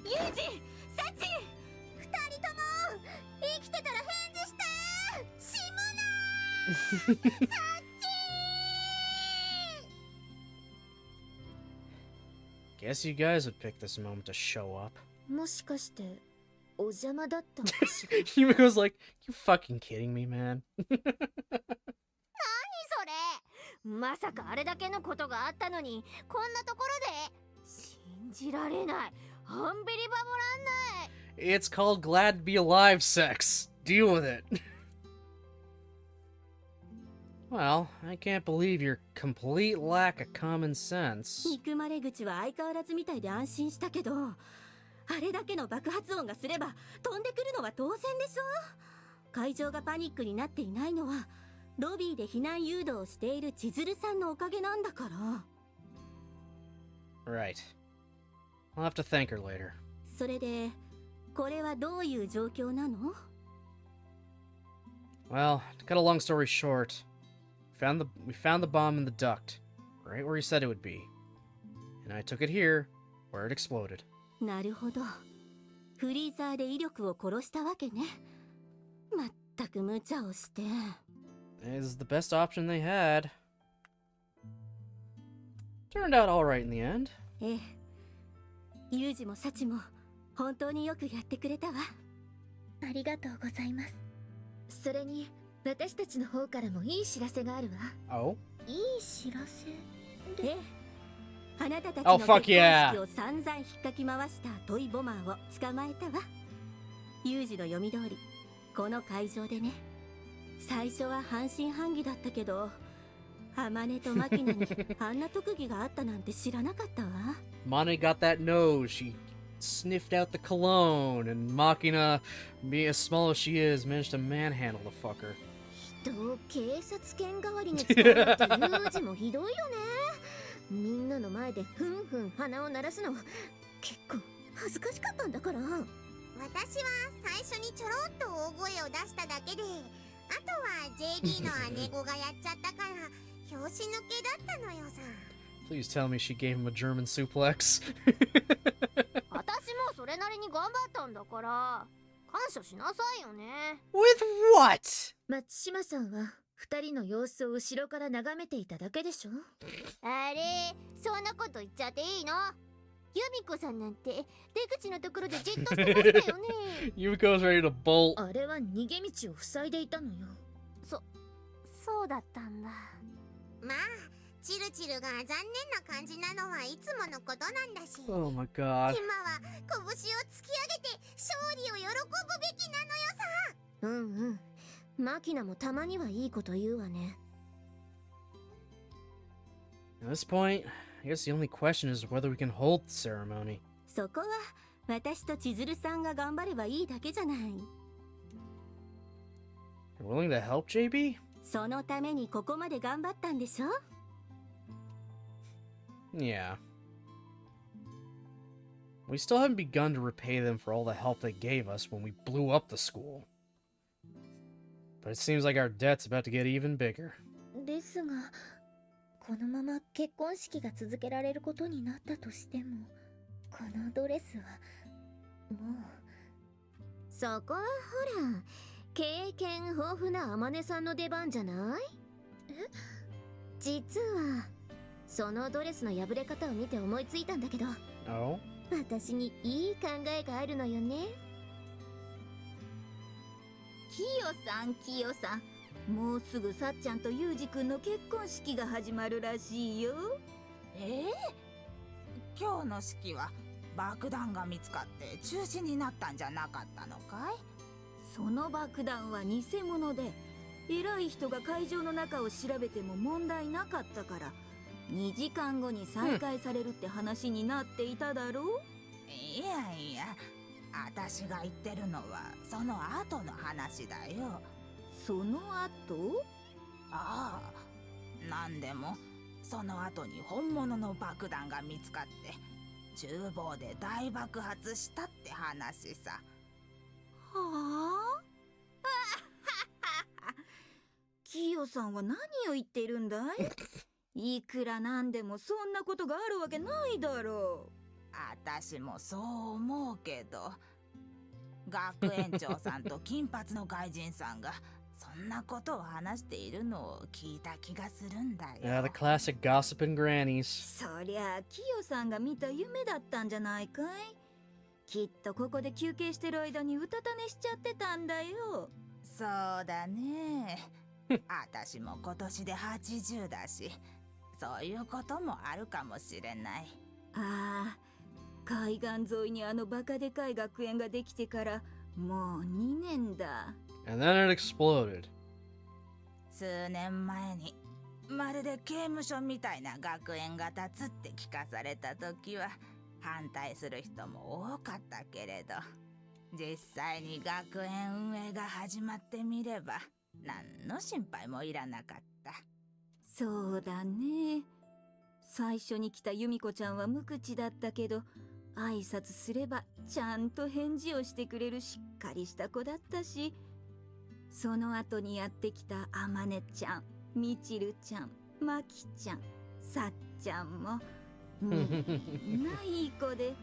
ユージ、サチ、二人とも生きてたら返事して死むなー。サチ Guess you guys would pick this moment to show up. もしかしてお邪魔だったのかしら。Yumiko's like, you fucking kidding me, man? それまさかあれだけのことがあったのにこんなところで信じられない。アンビリバボらんない。 It's called glad to be alive sex. Deal with it. Well, I can't believe your complete lack of common sense. 憎まれ口は相変わらずみたいで安心したけど、あれだけの爆発音がすれば飛んでくるのは当然でしょ。会場がパニックになっていないのはロビーで避難誘導をしている千鶴さんのおかげなんだから。 Right. I'll have to thank her later. それでこれはどういう状況なの？ Well, to cut a long story short, we found the bomb in the duct, right where he said it would be. And I took it here, where it exploded. なるほど。フリーザーで威力を殺したわけね。まったく無茶をして。It is the best option they had. Turned out alright in the end. ええ。ユージもサチも本当によくやってくれたわ。ありがとうございます。それに私たちの方からもいい知らせがあるわ。Oh? いい知らせええ。あなたたち Oh, の結 fuck 婚 yeah. 式を散々引っかき回したトイボマーを捕まえたわ。ユージの読み通り、この会場でね。最初は半信半疑だったけど、アマネとマキナにあんな特技があったなんて知らなかったわ。Mane got that nose. She sniffed out the cologne, and Machina, being as small as she is, managed to manhandle the fucker. 人を警察犬代わりに使うなんてユージもひどいよね。みんなの前でふんふん鼻を鳴らすの結構恥ずかしかったんだから。私は最初にちょろっと大声を出しただけで、あとは JB の姉子がやっちゃったから拍子抜けだったのよさ。 Please tell me she gave him a German suplex. 私もそれなりに頑張ったんだから感謝しなさいよね。 With what? 松島さんは二人の様子を後ろから眺めていただけでしょ。あれ、そんなこと言っちゃっていいの？ユミコさんなんて出口のところでじっとしてましたよね。Yumiko's ready to bolt. あれは逃げ道を塞いでいたのよ。そうだったんだ。まあチルチルが残念な感じなのはいつものことなんだし、 Oh my 今 god. は拳を突き上げて勝利を喜ぶべきなのよさ。うんうん。マキナもたまにはいいこと言うわね。 At this point, I guess the only question is whether we can hold the ceremony. そこは私と千鶴さんが頑張ればいいだけじゃない。 You're willing to help, JB? そのためにここまで頑張ったんでしょ。 Yeah. We still haven't begun to repay them for all the help they gave us when we blew up the school. But it seems like our debt's about to get even bigger. ですが、このまま結婚式が続けられることになったとしても、このドレスはもう。そこはほら、経験豊富な天音さんの出番じゃない？え？実はそのドレスの破れ方を見て思いついたんだけど、 Oh? 私にいい考えがあるのよね。キヨさん、もうすぐさっちゃんとユージくんの結婚式が始まるらしいよ。今日の式は爆弾が見つかって中止になったんじゃなかったのかい？その爆弾は偽物で、偉い人が会場の中を調べても問題なかったから2時間後に再開されるって話になっていただろう。いや、私が言ってるのはその後の話だよ。その後？ああ、なんでもその後に本物の爆弾が見つかって厨房で大爆発したって話さ。はあキヨさんは何を言っているんだい？いくらなんでもそんなことがあるわけないだろう。私もそう思うけど、学園長さんと金髪の外人さんがそんなことを話しているのを聞いた気がするんだよ。Yeah, the classic gossiping grannies. そりゃキヨさんが見た夢だったんじゃないかい。きっとここで休憩してる間にうたた寝しちゃってたんだよ。そうだね。私も今年で80だし、そういうこともあるかもしれない。ああ、海岸沿いにあのバカでかい学園ができてからもう2年だ。And then it exploded. 数年前にまるで刑務所みたいな学園が建つって聞かされた時は反対する人も多かったけれど、実際に学園運営が始まってみれば何の心配もいらなかった。そうだね。最初に来た由美子ちゃんは無口だったけど、挨拶すればちゃんと返事をしてくれるしっかりした子だったし、その後にやってきたあまねちゃん、みちるちゃん、まきちゃん、さっちゃんもみんないい子で。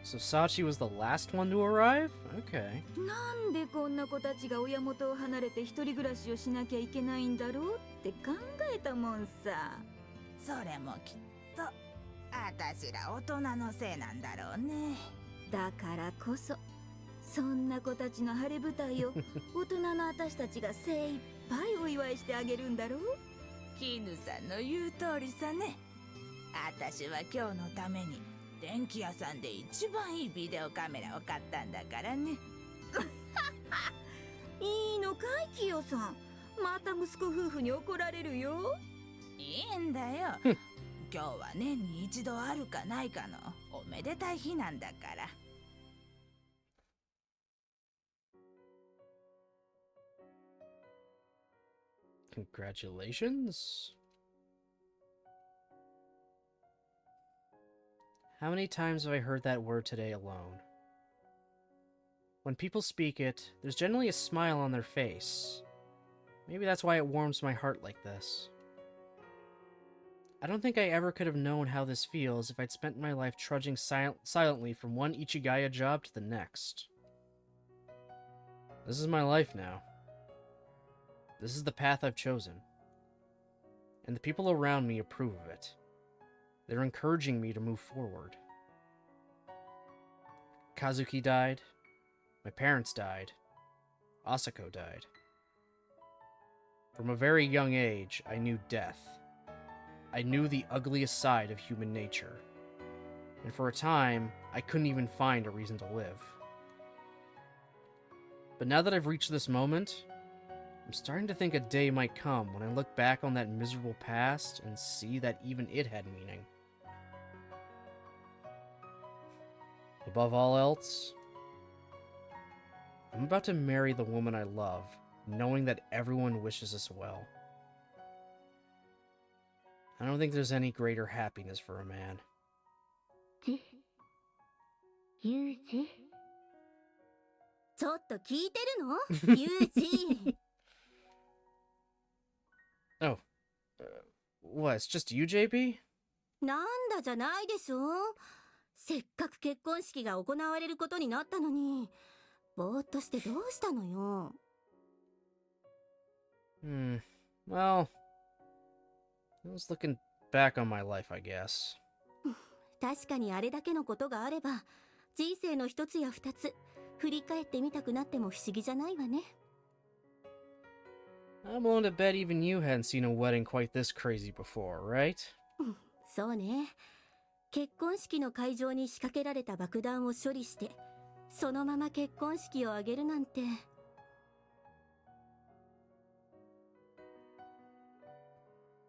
So Sachi was the last one to arrive? Okay. なんでこんな子たちが親元を離れて一人暮らしをしなきゃいけないんだろうって考えたもんさ。それもきっとあたしら大人のせいなんだろうね。だからこそそんな子たちの晴れ舞台を大人の私たちが精一杯お祝いしてあげるんだろう。絹さんの言う通りさね。あたしは今日のために電気屋さんで一番いいビデオカメラを買ったんだからね。いいのかいキヨさん。また息子夫婦に怒られるよ。いいんだよ。今日は年に一度あるかないかのおめでたい日なんだから。Congratulations. How many times have I heard that word today alone? When people speak it, there's generally a smile on their face. Maybe that's why it warms my heart like this. I don't think I ever could have known how this feels if I'd spent my life trudging silently from one Ichigaya job to the next. This is my life now. This is the path I've chosen. And the people around me approve of it. They're encouraging me to move forward. Kazuki died. My parents died. Asako died. From a very young age, I knew death. I knew the ugliest side of human nature. And for a time, I couldn't even find a reason to live. But now that I've reached this moment, I'm starting to think a day might come when I look back on that miserable past and see that even it had meaning. Above all else, I'm about to marry the woman I love, knowing that everyone wishes us well. I don't think there's any greater happiness for a man. ユージ。ちょっと聞いてるのユージ。Oh. What, it's just you, JB? なんだじゃないでしょ。せっかく結婚式が行われることになったのに、ぼーっとしてどうしたのよ。Well, I was looking back on my life, I guess. 確かにあれだけのことがあれば、人生の一つや二つ、振り返ってみたくなっても不思議じゃないわね。I'm willing to bet even you hadn't seen a wedding quite this crazy before, right? そうね。結婚式の会場に仕掛けられた爆弾を処理して、そのまま結婚式を挙げるなんて。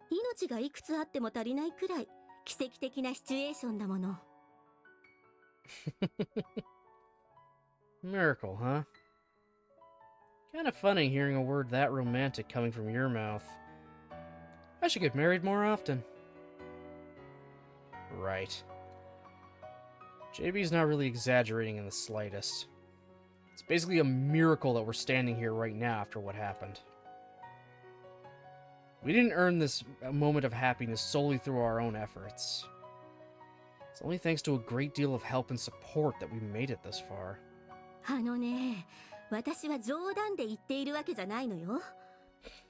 命がいくつあっても足りないくらい奇跡的なシチュエーションだもの。Miracle, huh? Kinda funny hearing a word that romantic coming from your mouth. I should get married more often. Right. JB's not really exaggerating in the slightest. It's basically a miracle that we're standing here right now after what happened. We didn't earn this moment of happiness solely through our own efforts. It's only thanks to a great deal of help and support that we made it this far. あのね、私は冗談で言っているわけじゃないのよ。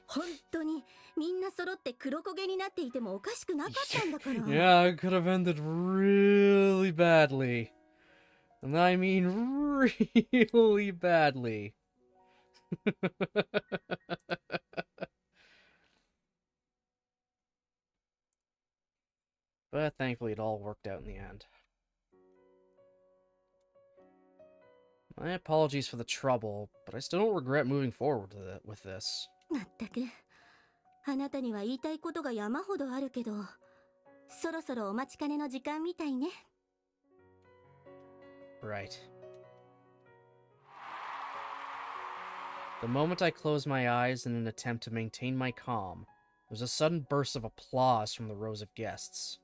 本当にみんな揃って黒焦げになっていてもおかしくなかったんだから。Yeah, it could have ended really badly. And I mean really badly. But thankfully it all worked out in the end. My apologies for the trouble, but I still don't regret moving forward with this. まったく、あなたには言いたいことが山ほどあるけど、そろそろお待ちかねの時間みたいね。Right. The moment I closed my eyes in an attempt to maintain my calm, there was a sudden burst of applause from the rows of guests.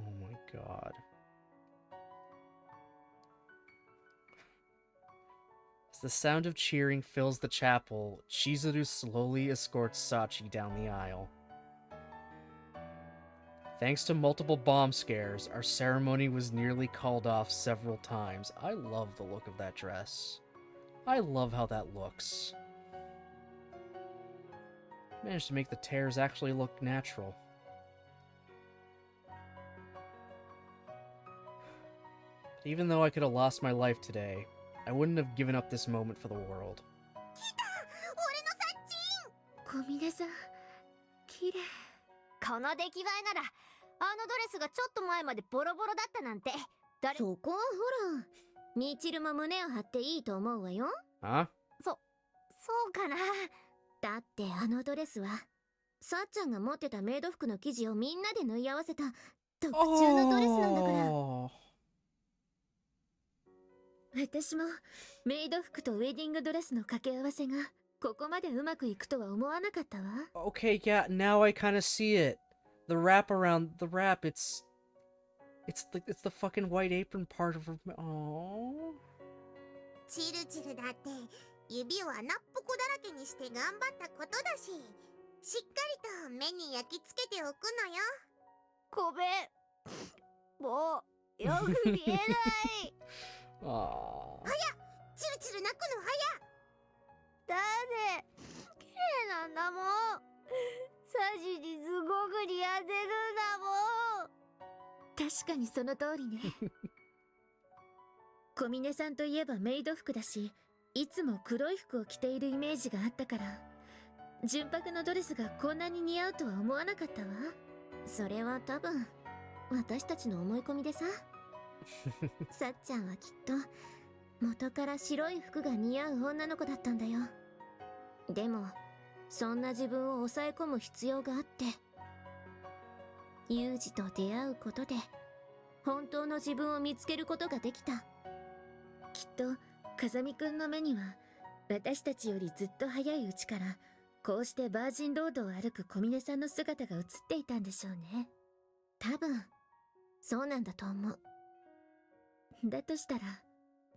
Oh my god. As the sound of cheering fills the chapel, Chizuru slowly escorts Sachi down the aisle. Thanks to multiple bomb scares, our ceremony was nearly called off several times. I love the look of that dress. I love how that looks. Managed to make the tears actually look natural. But even though I could have lost my life today, I wouldn't have given up this moment for the world. 小峰さん、綺麗。この出来栄えなら、あのドレスがちょっと前までボロボロだったなんて、そこはほら、みちるも胸を張っていいと思うわよ。Huh? そうかな。だってあのドレスは、さっちゃんが持ってたメイド服の生地をみんなで縫い合わせた特注のドレスなんだから。Oh. 私もメイド服とウェディングドレスの掛け合わせがここまでうまくいくとは思わなかったわ。Okay, yeah, now I kind of see it. The wrap around the wrap, it's the fucking white apron part of her. Oh. チルチルだって指を穴っぽこだらけにして頑張ったことだし、しっかりと目に焼き付けておくのよ。ごめん。もう、よく見えない。Aww. チルチル泣くのだね、綺麗なんだもん。サジにすごく似合ってるんだもん。確かにその通りね。小峰さんといえばメイド服だし、いつも黒い服を着ているイメージがあったから、純白のドレスがこんなに似合うとは思わなかったわ。それは多分私たちの思い込みでさ。さっちゃんはきっと元から白い服が似合う女の子だったんだよ。でもそんな自分を抑え込む必要があって、ユージと出会うことで本当の自分を見つけることができた。きっと風見くんの目には私たちよりずっと早いうちからこうしてバージンロードを歩く小峰さんの姿が映っていたんでしょうね。多分そうなんだと思う。だとしたら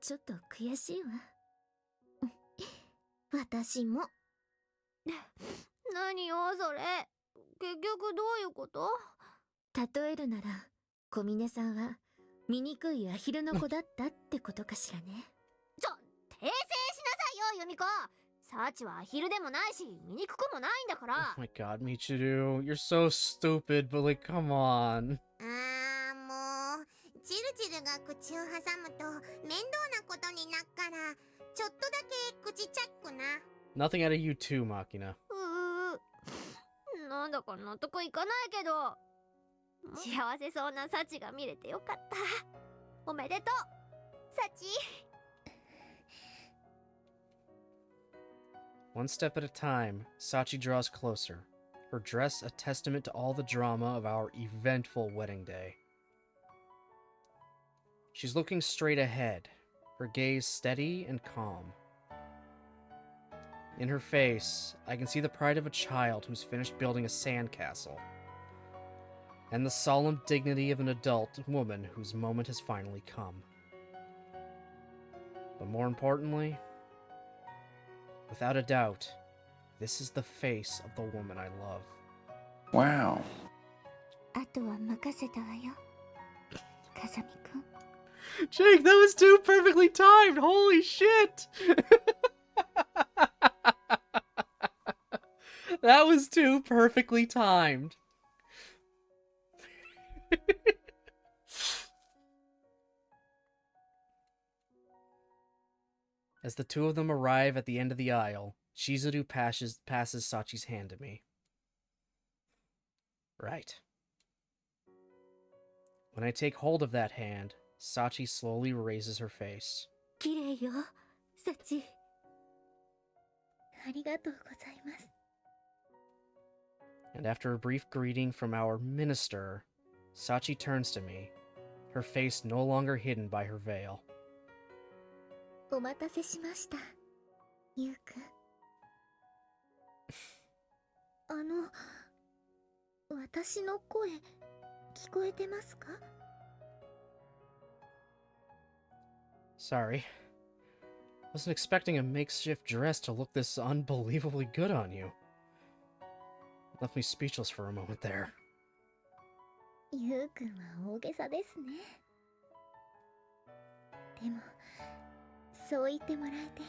ちょっと悔しいわ。私も。何よそれ。結局どういうこと？例えるなら小峰さんは醜いアヒルの子だったってことかしらね。訂正しなさいよ、ユミコ。サーチはアヒルでもないし醜くもないんだから。Oh my god, Michiru, you're so stupid, but like, come on. もうチルチルが口を挟むと面倒なことになっからちょっとだけ口チャックな。 Nothing out of you too, Makina. なんだか納得いかないけど、幸せそうなサチが見れてよかった。おめでとうサチ。One step at a time, Sachi draws closer, her dress a testament to all the drama of our eventful wedding day. She's looking straight ahead, her gaze steady and calm. In her face, I can see the pride of a child who's finished building a sandcastle, and the solemn dignity of an adult woman whose moment has finally come. But more importantly, without a doubt, This is the face of the woman I love. Wow. あとは任せたわよ、風見くん。 Jake, that was too perfectly timed! Holy shit! That was too perfectly timed. As the two of them arrive at the end of the aisle, Chizuru passes Sachi's hand to me. Right. When I take hold of that hand, Sachi slowly raises her face. 綺麗よ、サチ。ありがとうございます。 And after a brief greeting from our minister, Sachi turns to me, her face no longer hidden by her veil. お待たせしました、ゆうくん。私の声聞こえてますか？ Sorry. Wasn't expecting a makeshift dress to look this unbelievably good on you. Left me speechless for a moment there. ゆうくんは大げさですね。でもそう言ってもらえて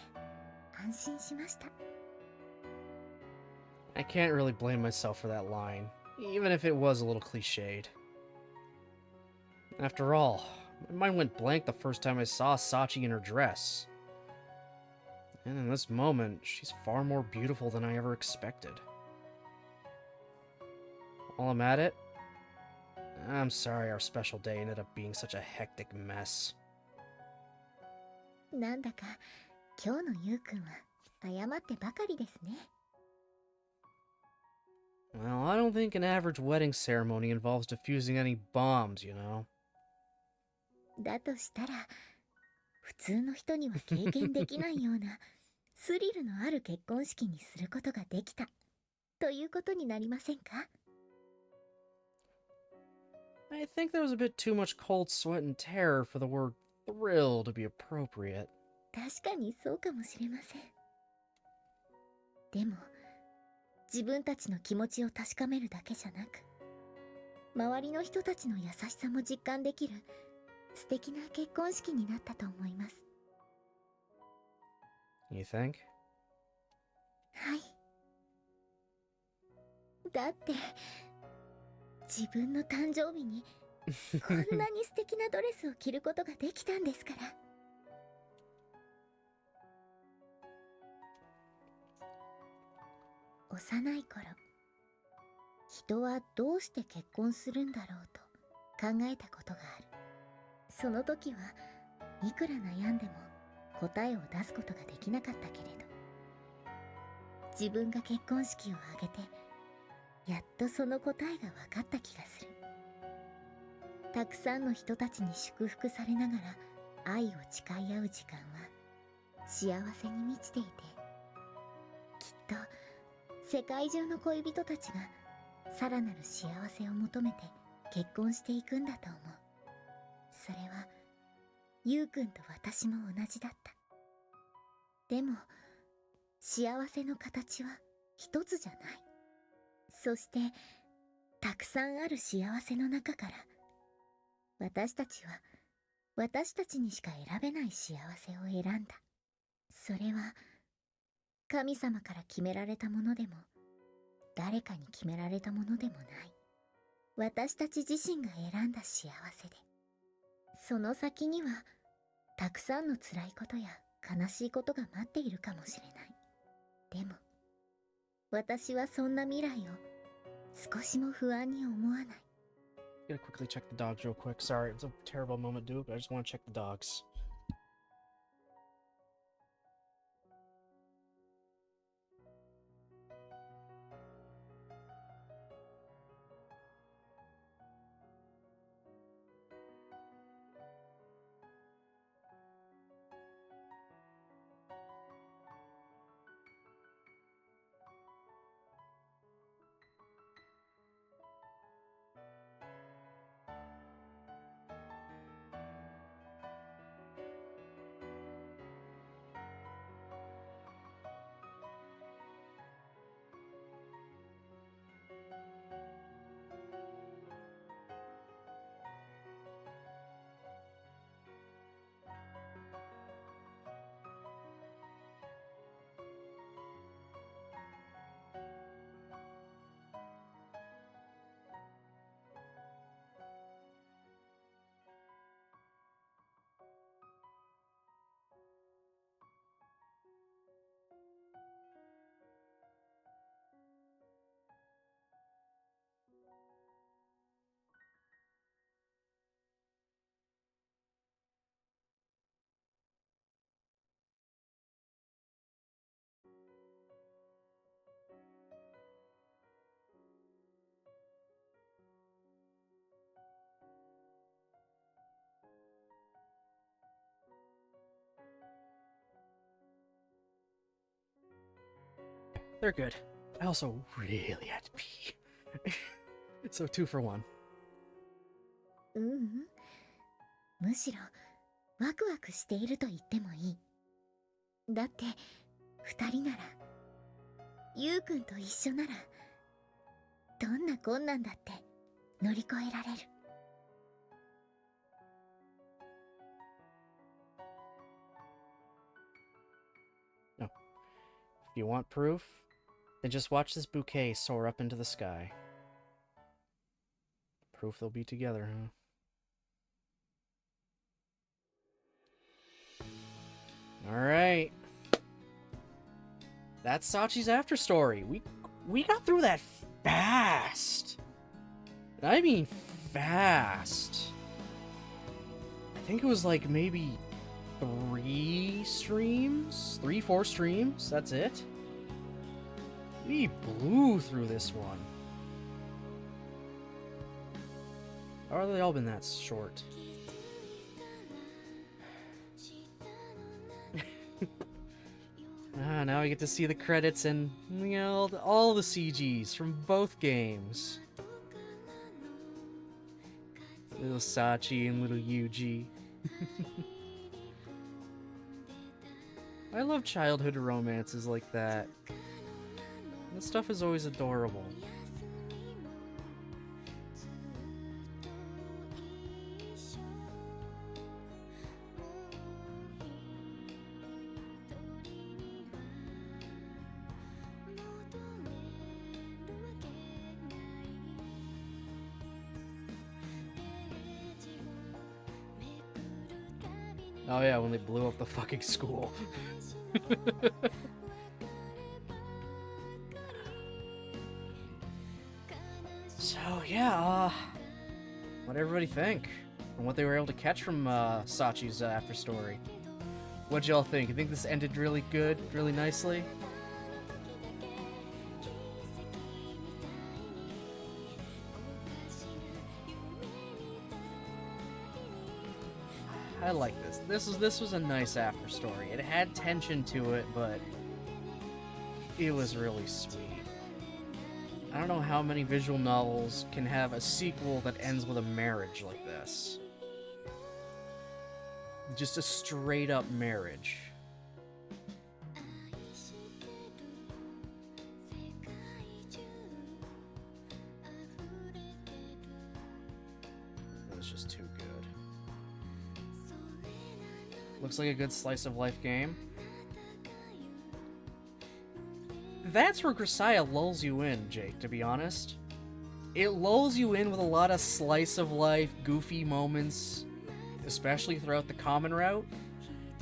安心しました。 I can't really blame myself for that line, even if it was a little cliched. After all, my mind went blank the first time I saw Sachi in her dress. And in this moment, she's far more beautiful than I ever expected. While I'm at it, I'm sorry our special day ended up being such a hectic mess. なんだか今日のゆうくんは謝ってばかりですね。 Well, I don't think an average wedding ceremony involves defusing any bombs, you know. だとしたら普通の人には経験できないようなスリルのある結婚式にすることができたということになりませんか？ I think there was a bit too much cold sweat and terror for the word thrill to be appropriate. 確かにそうかもしれません。でも自分たちの気持ちを確かめるだけじゃなく、周りの人たちの優しさも実感できる素敵な結婚式になったと思います。 You think? はい。だって自分の誕生日にこんなに素敵なドレスを着ることができたんですから。 幼い頃、人はどうして結婚するんだろうと考えたことがある。その時はいくら悩んでも答えを出すことができなかったけれど、自分が結婚式を挙げてやっとその答えが分かった気がする。たくさんの人たちに祝福されながら愛を誓い合う時間は幸せに満ちていて、きっと世界中の恋人たちがさらなる幸せを求めて結婚していくんだと思う。それはゆうくんと私も同じだった。でも幸せの形は一つじゃない。そしてたくさんある幸せの中から私たちは私たちにしか選べない幸せを選んだ。それは神様から決められたものでも誰かに決められたものでもない。私たち自身が選んだ幸せで、その先にはたくさんの辛いことや悲しいことが待っているかもしれない。でも私はそんな未来を少しも不安に思わない。 Gotta quickly check the dogs real quick. Sorry, it's a terrible moment to do it, but I just want to check the dogs. They're good. I also really had to pee. So 2 for 1. ううん。むしろワクワクしていると言ってもいい。だって二人なら、ゆうくんと一緒なら、どんな困難だって乗り越えられる。No. If you want proof, then just watch this bouquet soar up into the sky. Proof they'll be together, huh? Alright. That's Sachi's after story. We got through that fast. I mean fast. I think it was like maybe 3 streams? 3-4 streams? That's it? We blew through this one. How have they all been that short? Now we get to see the credits and, you know, all the CGs from both games. Little Sachi and little Yuji. I love childhood romances like that. That stuff is always adorable. Oh yeah, when they blew up the fucking school. So yeah, what'd everybody think? And what they were able to catch from Sachi's after story. What'd y'all think? You think this ended really good, really nicely? I like this. This was a nice after story. It had tension to it, but it was really sweet. I don't know how many visual novels can have a sequel that ends with a marriage like this. Just a straight up marriage. It was just too good. Looks like a good slice of life game. That's where Grisaia lulls you in, Jake, to be honest. It lulls you in with a lot of slice of life, goofy moments, especially throughout the common route.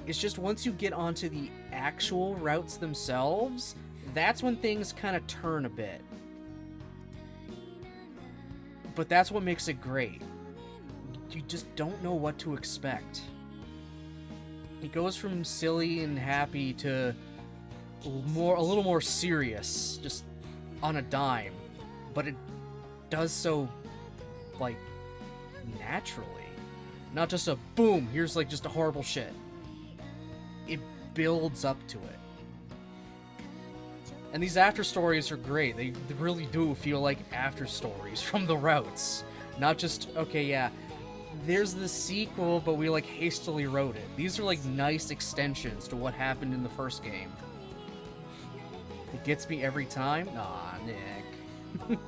It's just once you get onto the actual routes themselves, that's when things kind of turn a bit. But that's what makes it great. You just don't know what to expect. It goes from silly and happy to a little more serious, just on a dime. But it does so, like, naturally. Not just a boom, here's like just a horrible shit. It builds up to it. And these after stories are great. They really do feel like after stories from the routes. Not just, okay, yeah, there's the sequel, but we like hastily wrote it. These are like nice extensions to what happened in the first game. It gets me every time? Aw, Nick.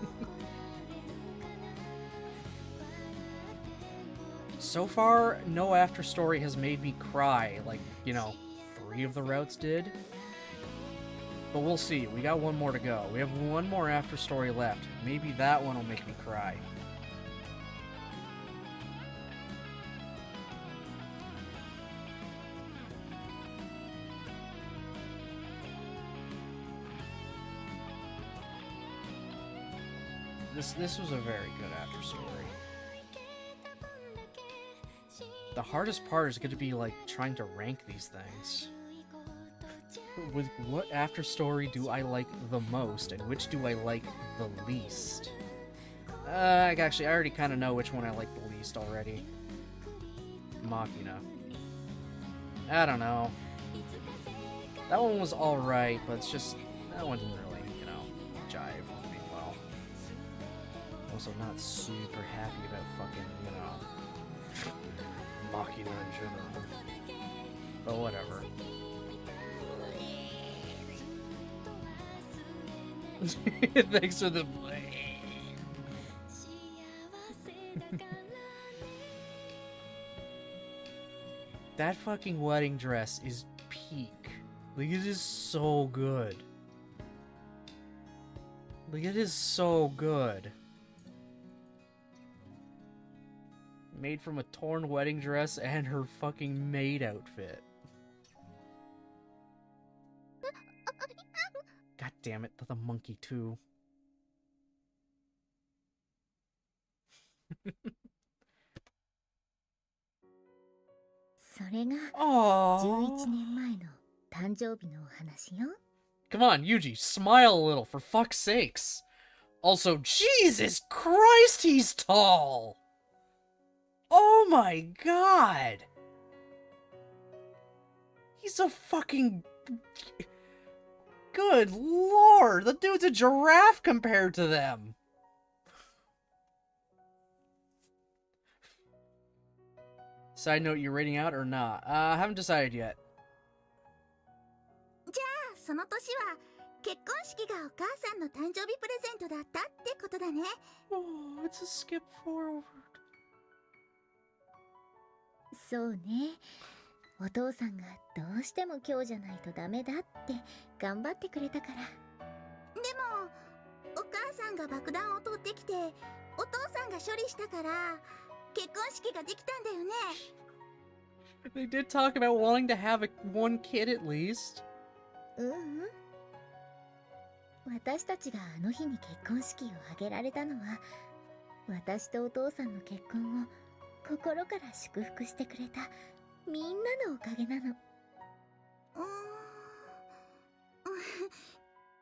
So far, no after story has made me cry like, you know, 3 of the routes did. But we'll see. We got one more to go. We have one more after story left. Maybe that one will make me cry. This was a very good after story. The hardest part is going to be like trying to rank these things. With what after story do I like the most, and which do I like the least? Actually, I already kind of know which one I like the least already. Machina. I don't know. That one was alright, but it's just, that one didn't really jive with me, well. Also not super happy about fucking, you know, Machina in general. But whatever. Thanks for the... That fucking wedding dress is peak. Like, it is so good. Like, it is so good. Made from a torn wedding dress and her fucking maid outfit. God damn it, the monkey too. Come on, Yuji, smile a little, for fuck's sakes. Also, Jesus Christ, he's tall! Oh my god! He's a fucking... Good lord, the dude's a giraffe compared to them! Side note, you rating out or not? I haven't decided yet. じゃあその年は結婚式がお母さんの誕生日プレゼントだったってことだね。 Oh, it's a skip forward. そうね。お父さんがどうしても今日じゃないとダメだって頑張ってくれたから。でもお母さんが爆弾を取ってきてお父さんが処理したから結婚式ができたんだよね。 They did talk about wanting to have one kid at least. 私たちがあの日に結婚式を挙げられたのは私とお父さんの結婚を心から祝福してくれたみんなのおかげなの。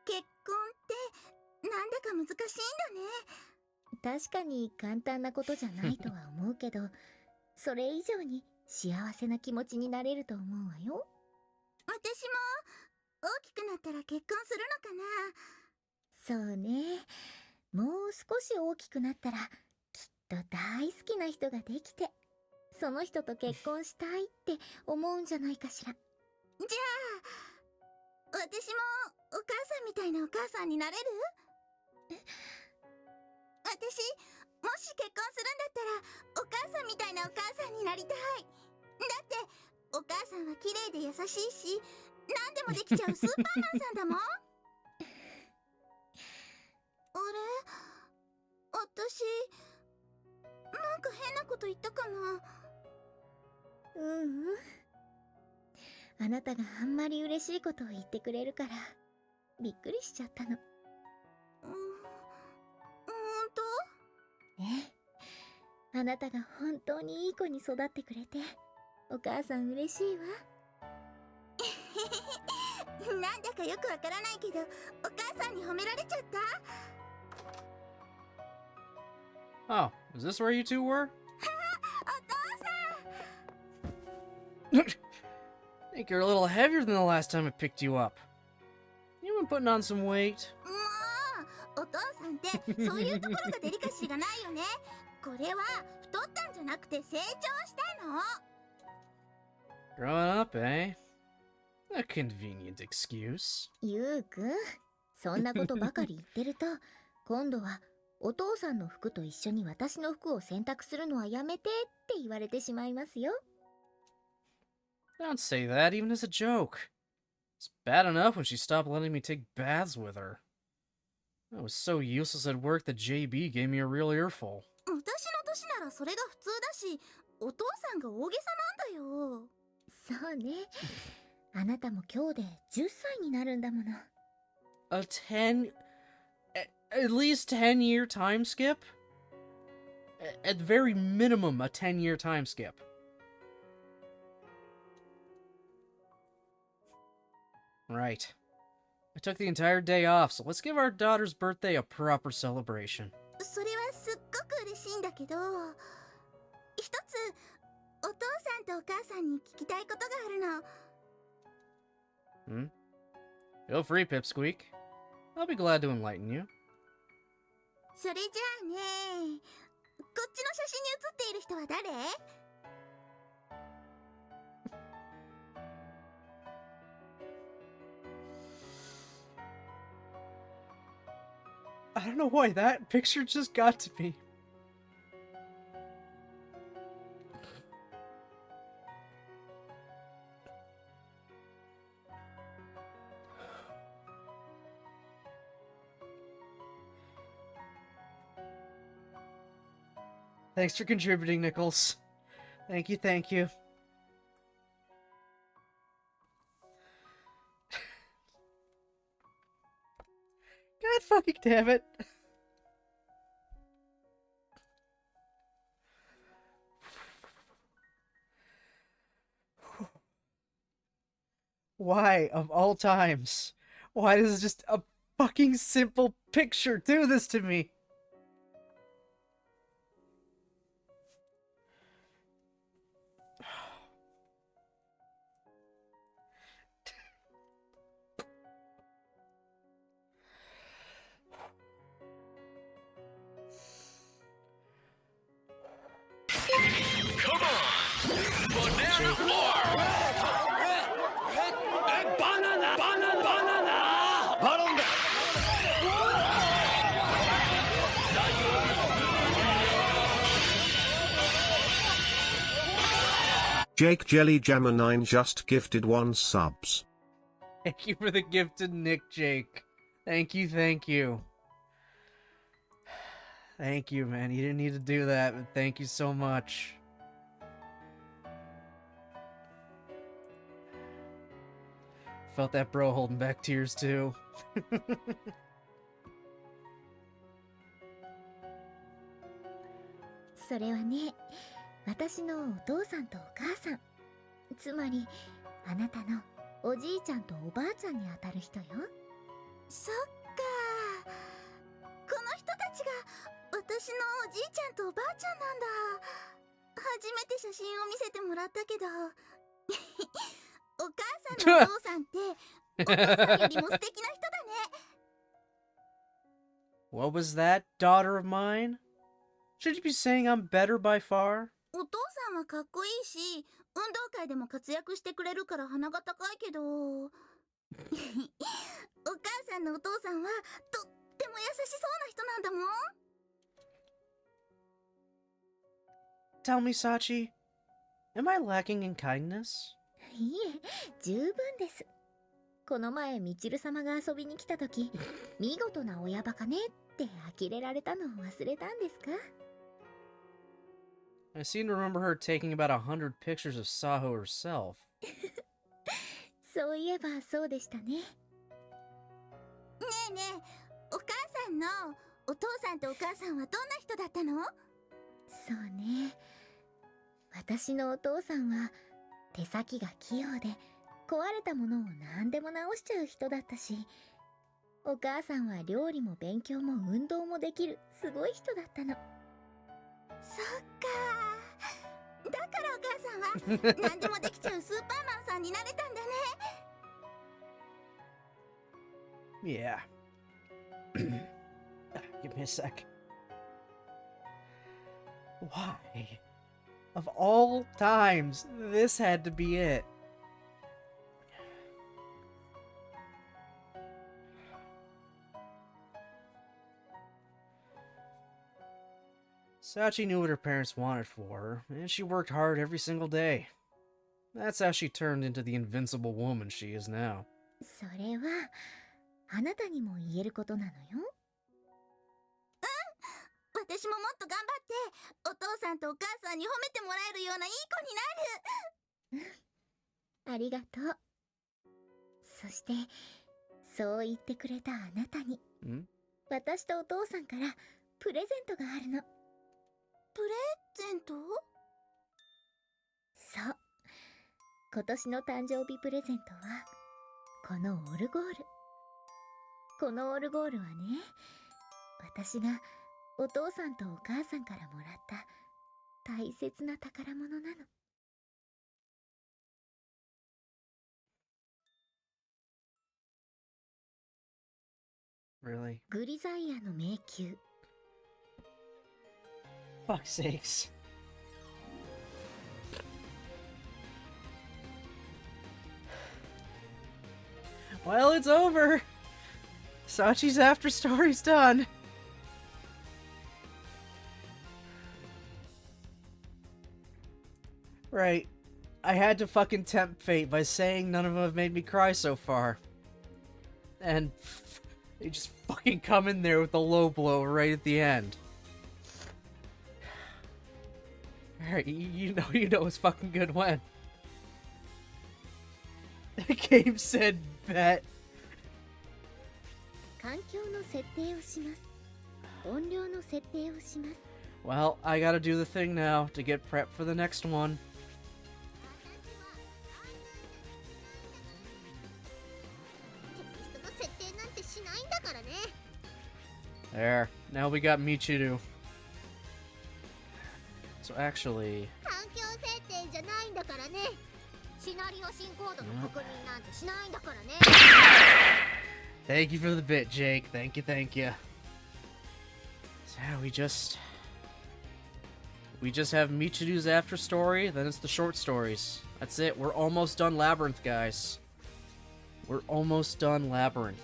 結婚ってなんだか難しいんだね。確かに簡単なことじゃないとは思うけどそれ以上に幸せな気持ちになれると思うわよ。私も大きくなったら結婚するのかな。そうね。もう少し大きくなったらきっと大好きな人ができてその人と結婚したいって思うんじゃないかしら。じゃあ私もお母さんみたいなお母さんになれる？私もし結婚するんだったらお母さんみたいなお母さんになりたい。だってお母さんは綺麗で優しいし何でもできちゃうスーパーマンさんだもん。あれ？私なんか変なこと言ったかな。あなたがあんまり嬉しいことを言ってくれるからびっくりしちゃったの。本当？ねえ、あなたが本当にいい子に育ってくれてお母さん嬉しいわ。なんだかよくわからないけどお母さんに褒められちゃった。 Oh, is this where you two were? お父さん I think you're a little heavier than the last time I picked you up. You've been putting on some weight. もうお父さんってそういうところがデリカシーがないよね。これは太ったんじゃなくて成長したの。 Growing up, eh? A convenient excuse. ゆうくん、そんなことばかり言ってると今度はお父さんの服と一緒に私の服を洗濯するのはやめてって言われてしまいますよ。 Don't say that, even as a joke. It's bad enough when she stopped letting me take baths with her. I was so useless at work that JB gave me a real earful. 私の年ならそれが普通だしお父さんが大げさなんだよ。そうね。あなたも今日で10歳になるんだもの。At least 10-year time skip? At very minimum, a 10-year time skip. Right. I took the entire day off, so let's give our daughter's birthday a proper celebration. それはすっごく嬉しいんだけど一つお父さんとお母さんに聞きたいことがあるの。Feel free, Pipsqueak. I'll be glad to enlighten you. それじゃあね、こっちの写真に写っている人は誰？ I don't know why that picture just got to me. Thanks for contributing, Nichols. Thank you, thank you. God fucking damn it. Why, of all times? Why does just a fucking simple picture do this to me? Come on! Banana bar! Banana! Banana! Banana! Banana! Jake Jelly Jammer 9 just gifted 1 subs. Thank you for the gifted Nick Jake. Thank you, thank you. Thank you, man. You didn't need to do that, but thank you so much. Felt that bro holding back tears too. それはね、私のお父さんとお母さん、つまりあなたのおじいちゃんとおばあちゃんにあたる人よ。そっか、この人たちが私のおじいちゃんとおばあちゃんなんだ。初めて写真を見せてもらったけどお母さんのお父さんってお父さんよりも素敵な人だね。 What was that, daughter of mine? Should you be saying I'm better by far? お父さんはかっこいいし、運動会でも活躍してくれるから鼻が高いけどお母さんのお父さんはとっても優しそうな人なんだもん。 Tell me, Sachi, am I lacking in kindness? いえ、十分です。この前みちる様が遊びに来た時見事な親バカねって呆れられたのを忘れたんですか？ I seem to remember her taking about 100 pictures of Saho herself. そういえばそうでしたね。ねえねえ、お母さんのお父さんとお母さんはどんな人だったの？そうね、私のお父さんは手先が器用で壊れたものを何でも直しちゃう人だったし、お母さんは料理も勉強も運動もできるすごい人だったの。そっか、だからお母さんは何でもできちゃうスーパーマンさんになれたんだね。Yeah. Give me a sec. Why? Of all times, this had to be it. Sachi knew what her parents wanted for her, and she worked hard every single day. That's how she turned into the invincible woman she is now. それはあなたにも言えることなのよ。うん、私ももっと頑張ってお父さんとお母さんに褒めてもらえるようないい子になる。ありがとう。そしてそう言ってくれたあなたに私とお父さんからプレゼントがあるの。プレゼント？そう、今年の誕生日プレゼントはこのオルゴール。このオルゴールはね、私がお父さんとお母さんからもらった大切な宝物なの。Really? グリザイアの迷宮。 Fuck's sakes. Well, it's over. Sachi's after story's done. Right. I had to fucking tempt fate by saying none of them have made me cry so far. And they just fucking come in there with a low blow right at the end. Alright, you know it's fucking good when. The game said bet. 環境の設定をします。音量の設定をします。 Well, I gotta do the thing now to get prepped for the next one. There. Now we got Michiru. So actually... 環境設定じゃないんだからね。シナリオ進行度の確認なんてしないんだからね。Thank you for the bit, Jake. Thank you, thank you. So we just have Michiru's after story, then it's the short stories. That's it. We're almost done Labyrinth, guys. We're almost done Labyrinth.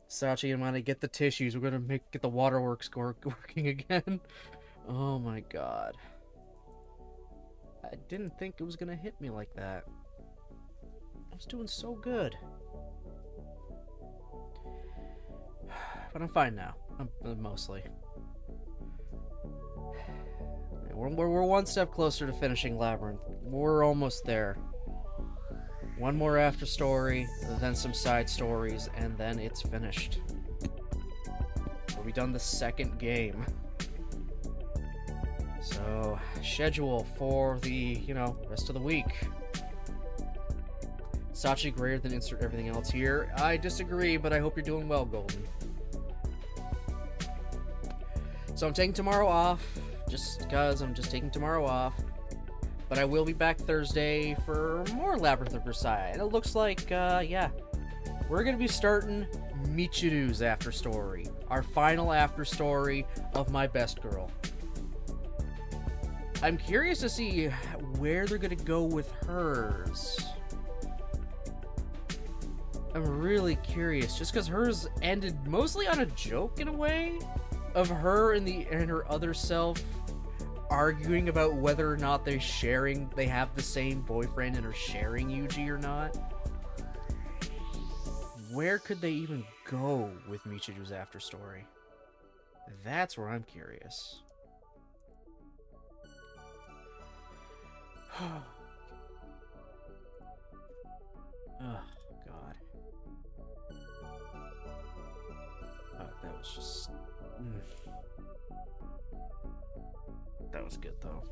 Sachi and Mana, get the tissues. We're gonna get the waterworks working again. Oh my god. I didn't think it was gonna hit me like that. I was doing so good. But I'm fine now. Mostly. We're one step closer to finishing Labyrinth. We're almost there. One more after story, then some side stories, and then it's finished. We'll be done the second game. So, schedule for the, rest of the week. Sachi greater than insert everything else here. I disagree, but I hope you're doing well, Golden. So I'm taking tomorrow off, just because I'm just taking tomorrow off. But I will be back Thursday for more Labyrinth of Grisaia. And it looks like, yeah, we're going to be starting Michiru's after story. Our final after story of My Best Girl. I'm curious to see where they're going to go with hers. I'm really curious, just because hers ended mostly on a joke in a way, of her and her other self arguing about whether or not they have the same boyfriend and are sharing Yuji or not. Where could they even go with Michiru's after story? That's where I'm curious. Oh, God. Oh, that was just... That was good, though.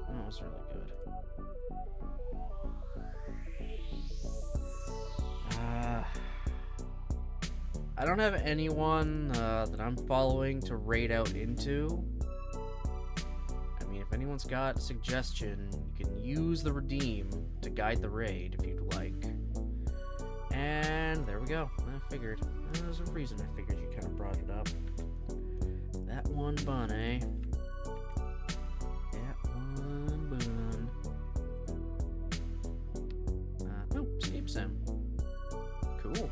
That was really good. I don't have anyone that I'm following to raid out into. I mean, if anyone's got a suggestion, you can use the redeem to guide the raid if you'd like. And there we go. I figured. There's a reason I figured you kind of brought it up. That one bun, eh? That one bun. Oh, escape sim. Cool.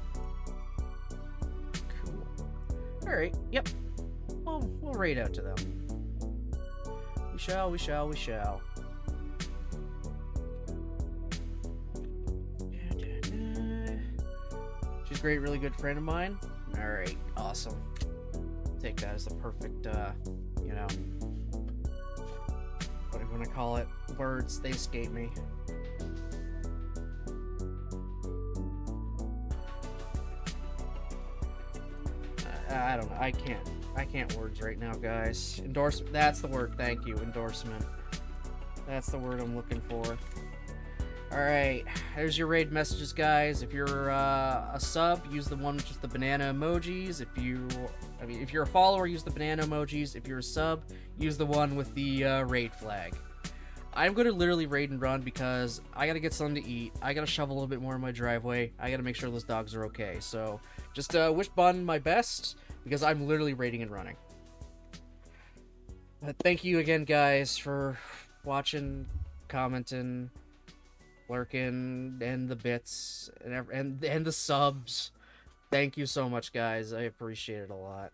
Cool. Alright, yep. We'll raid out to them. We shall. She's a great, really good friend of mine. Alright, awesome. Take that as the perfect, what do you want to call it? Words, they escape me. I don't know. I can't words right now, guys. Endorsement. That's the word. Thank you. Endorsement. That's the word I'm looking for. Alright, there's your raid messages, guys. If you're a sub, use the one with just the banana emojis. If you're a follower, use the banana emojis. If you're a sub, use the one with the raid flag. I'm going to literally raid and run because I got to get something to eat. I got to shovel a little bit more in my driveway. I got to make sure those dogs are okay. So just wish Bun my best because I'm literally raiding and running. But thank you again, guys, for watching, commenting, lurking, and the bits, and the subs. Thank you so much, guys. I appreciate it a lot.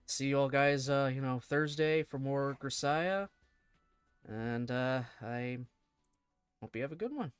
See you all guys, Thursday for more Grisaia. And I hope you have a good one.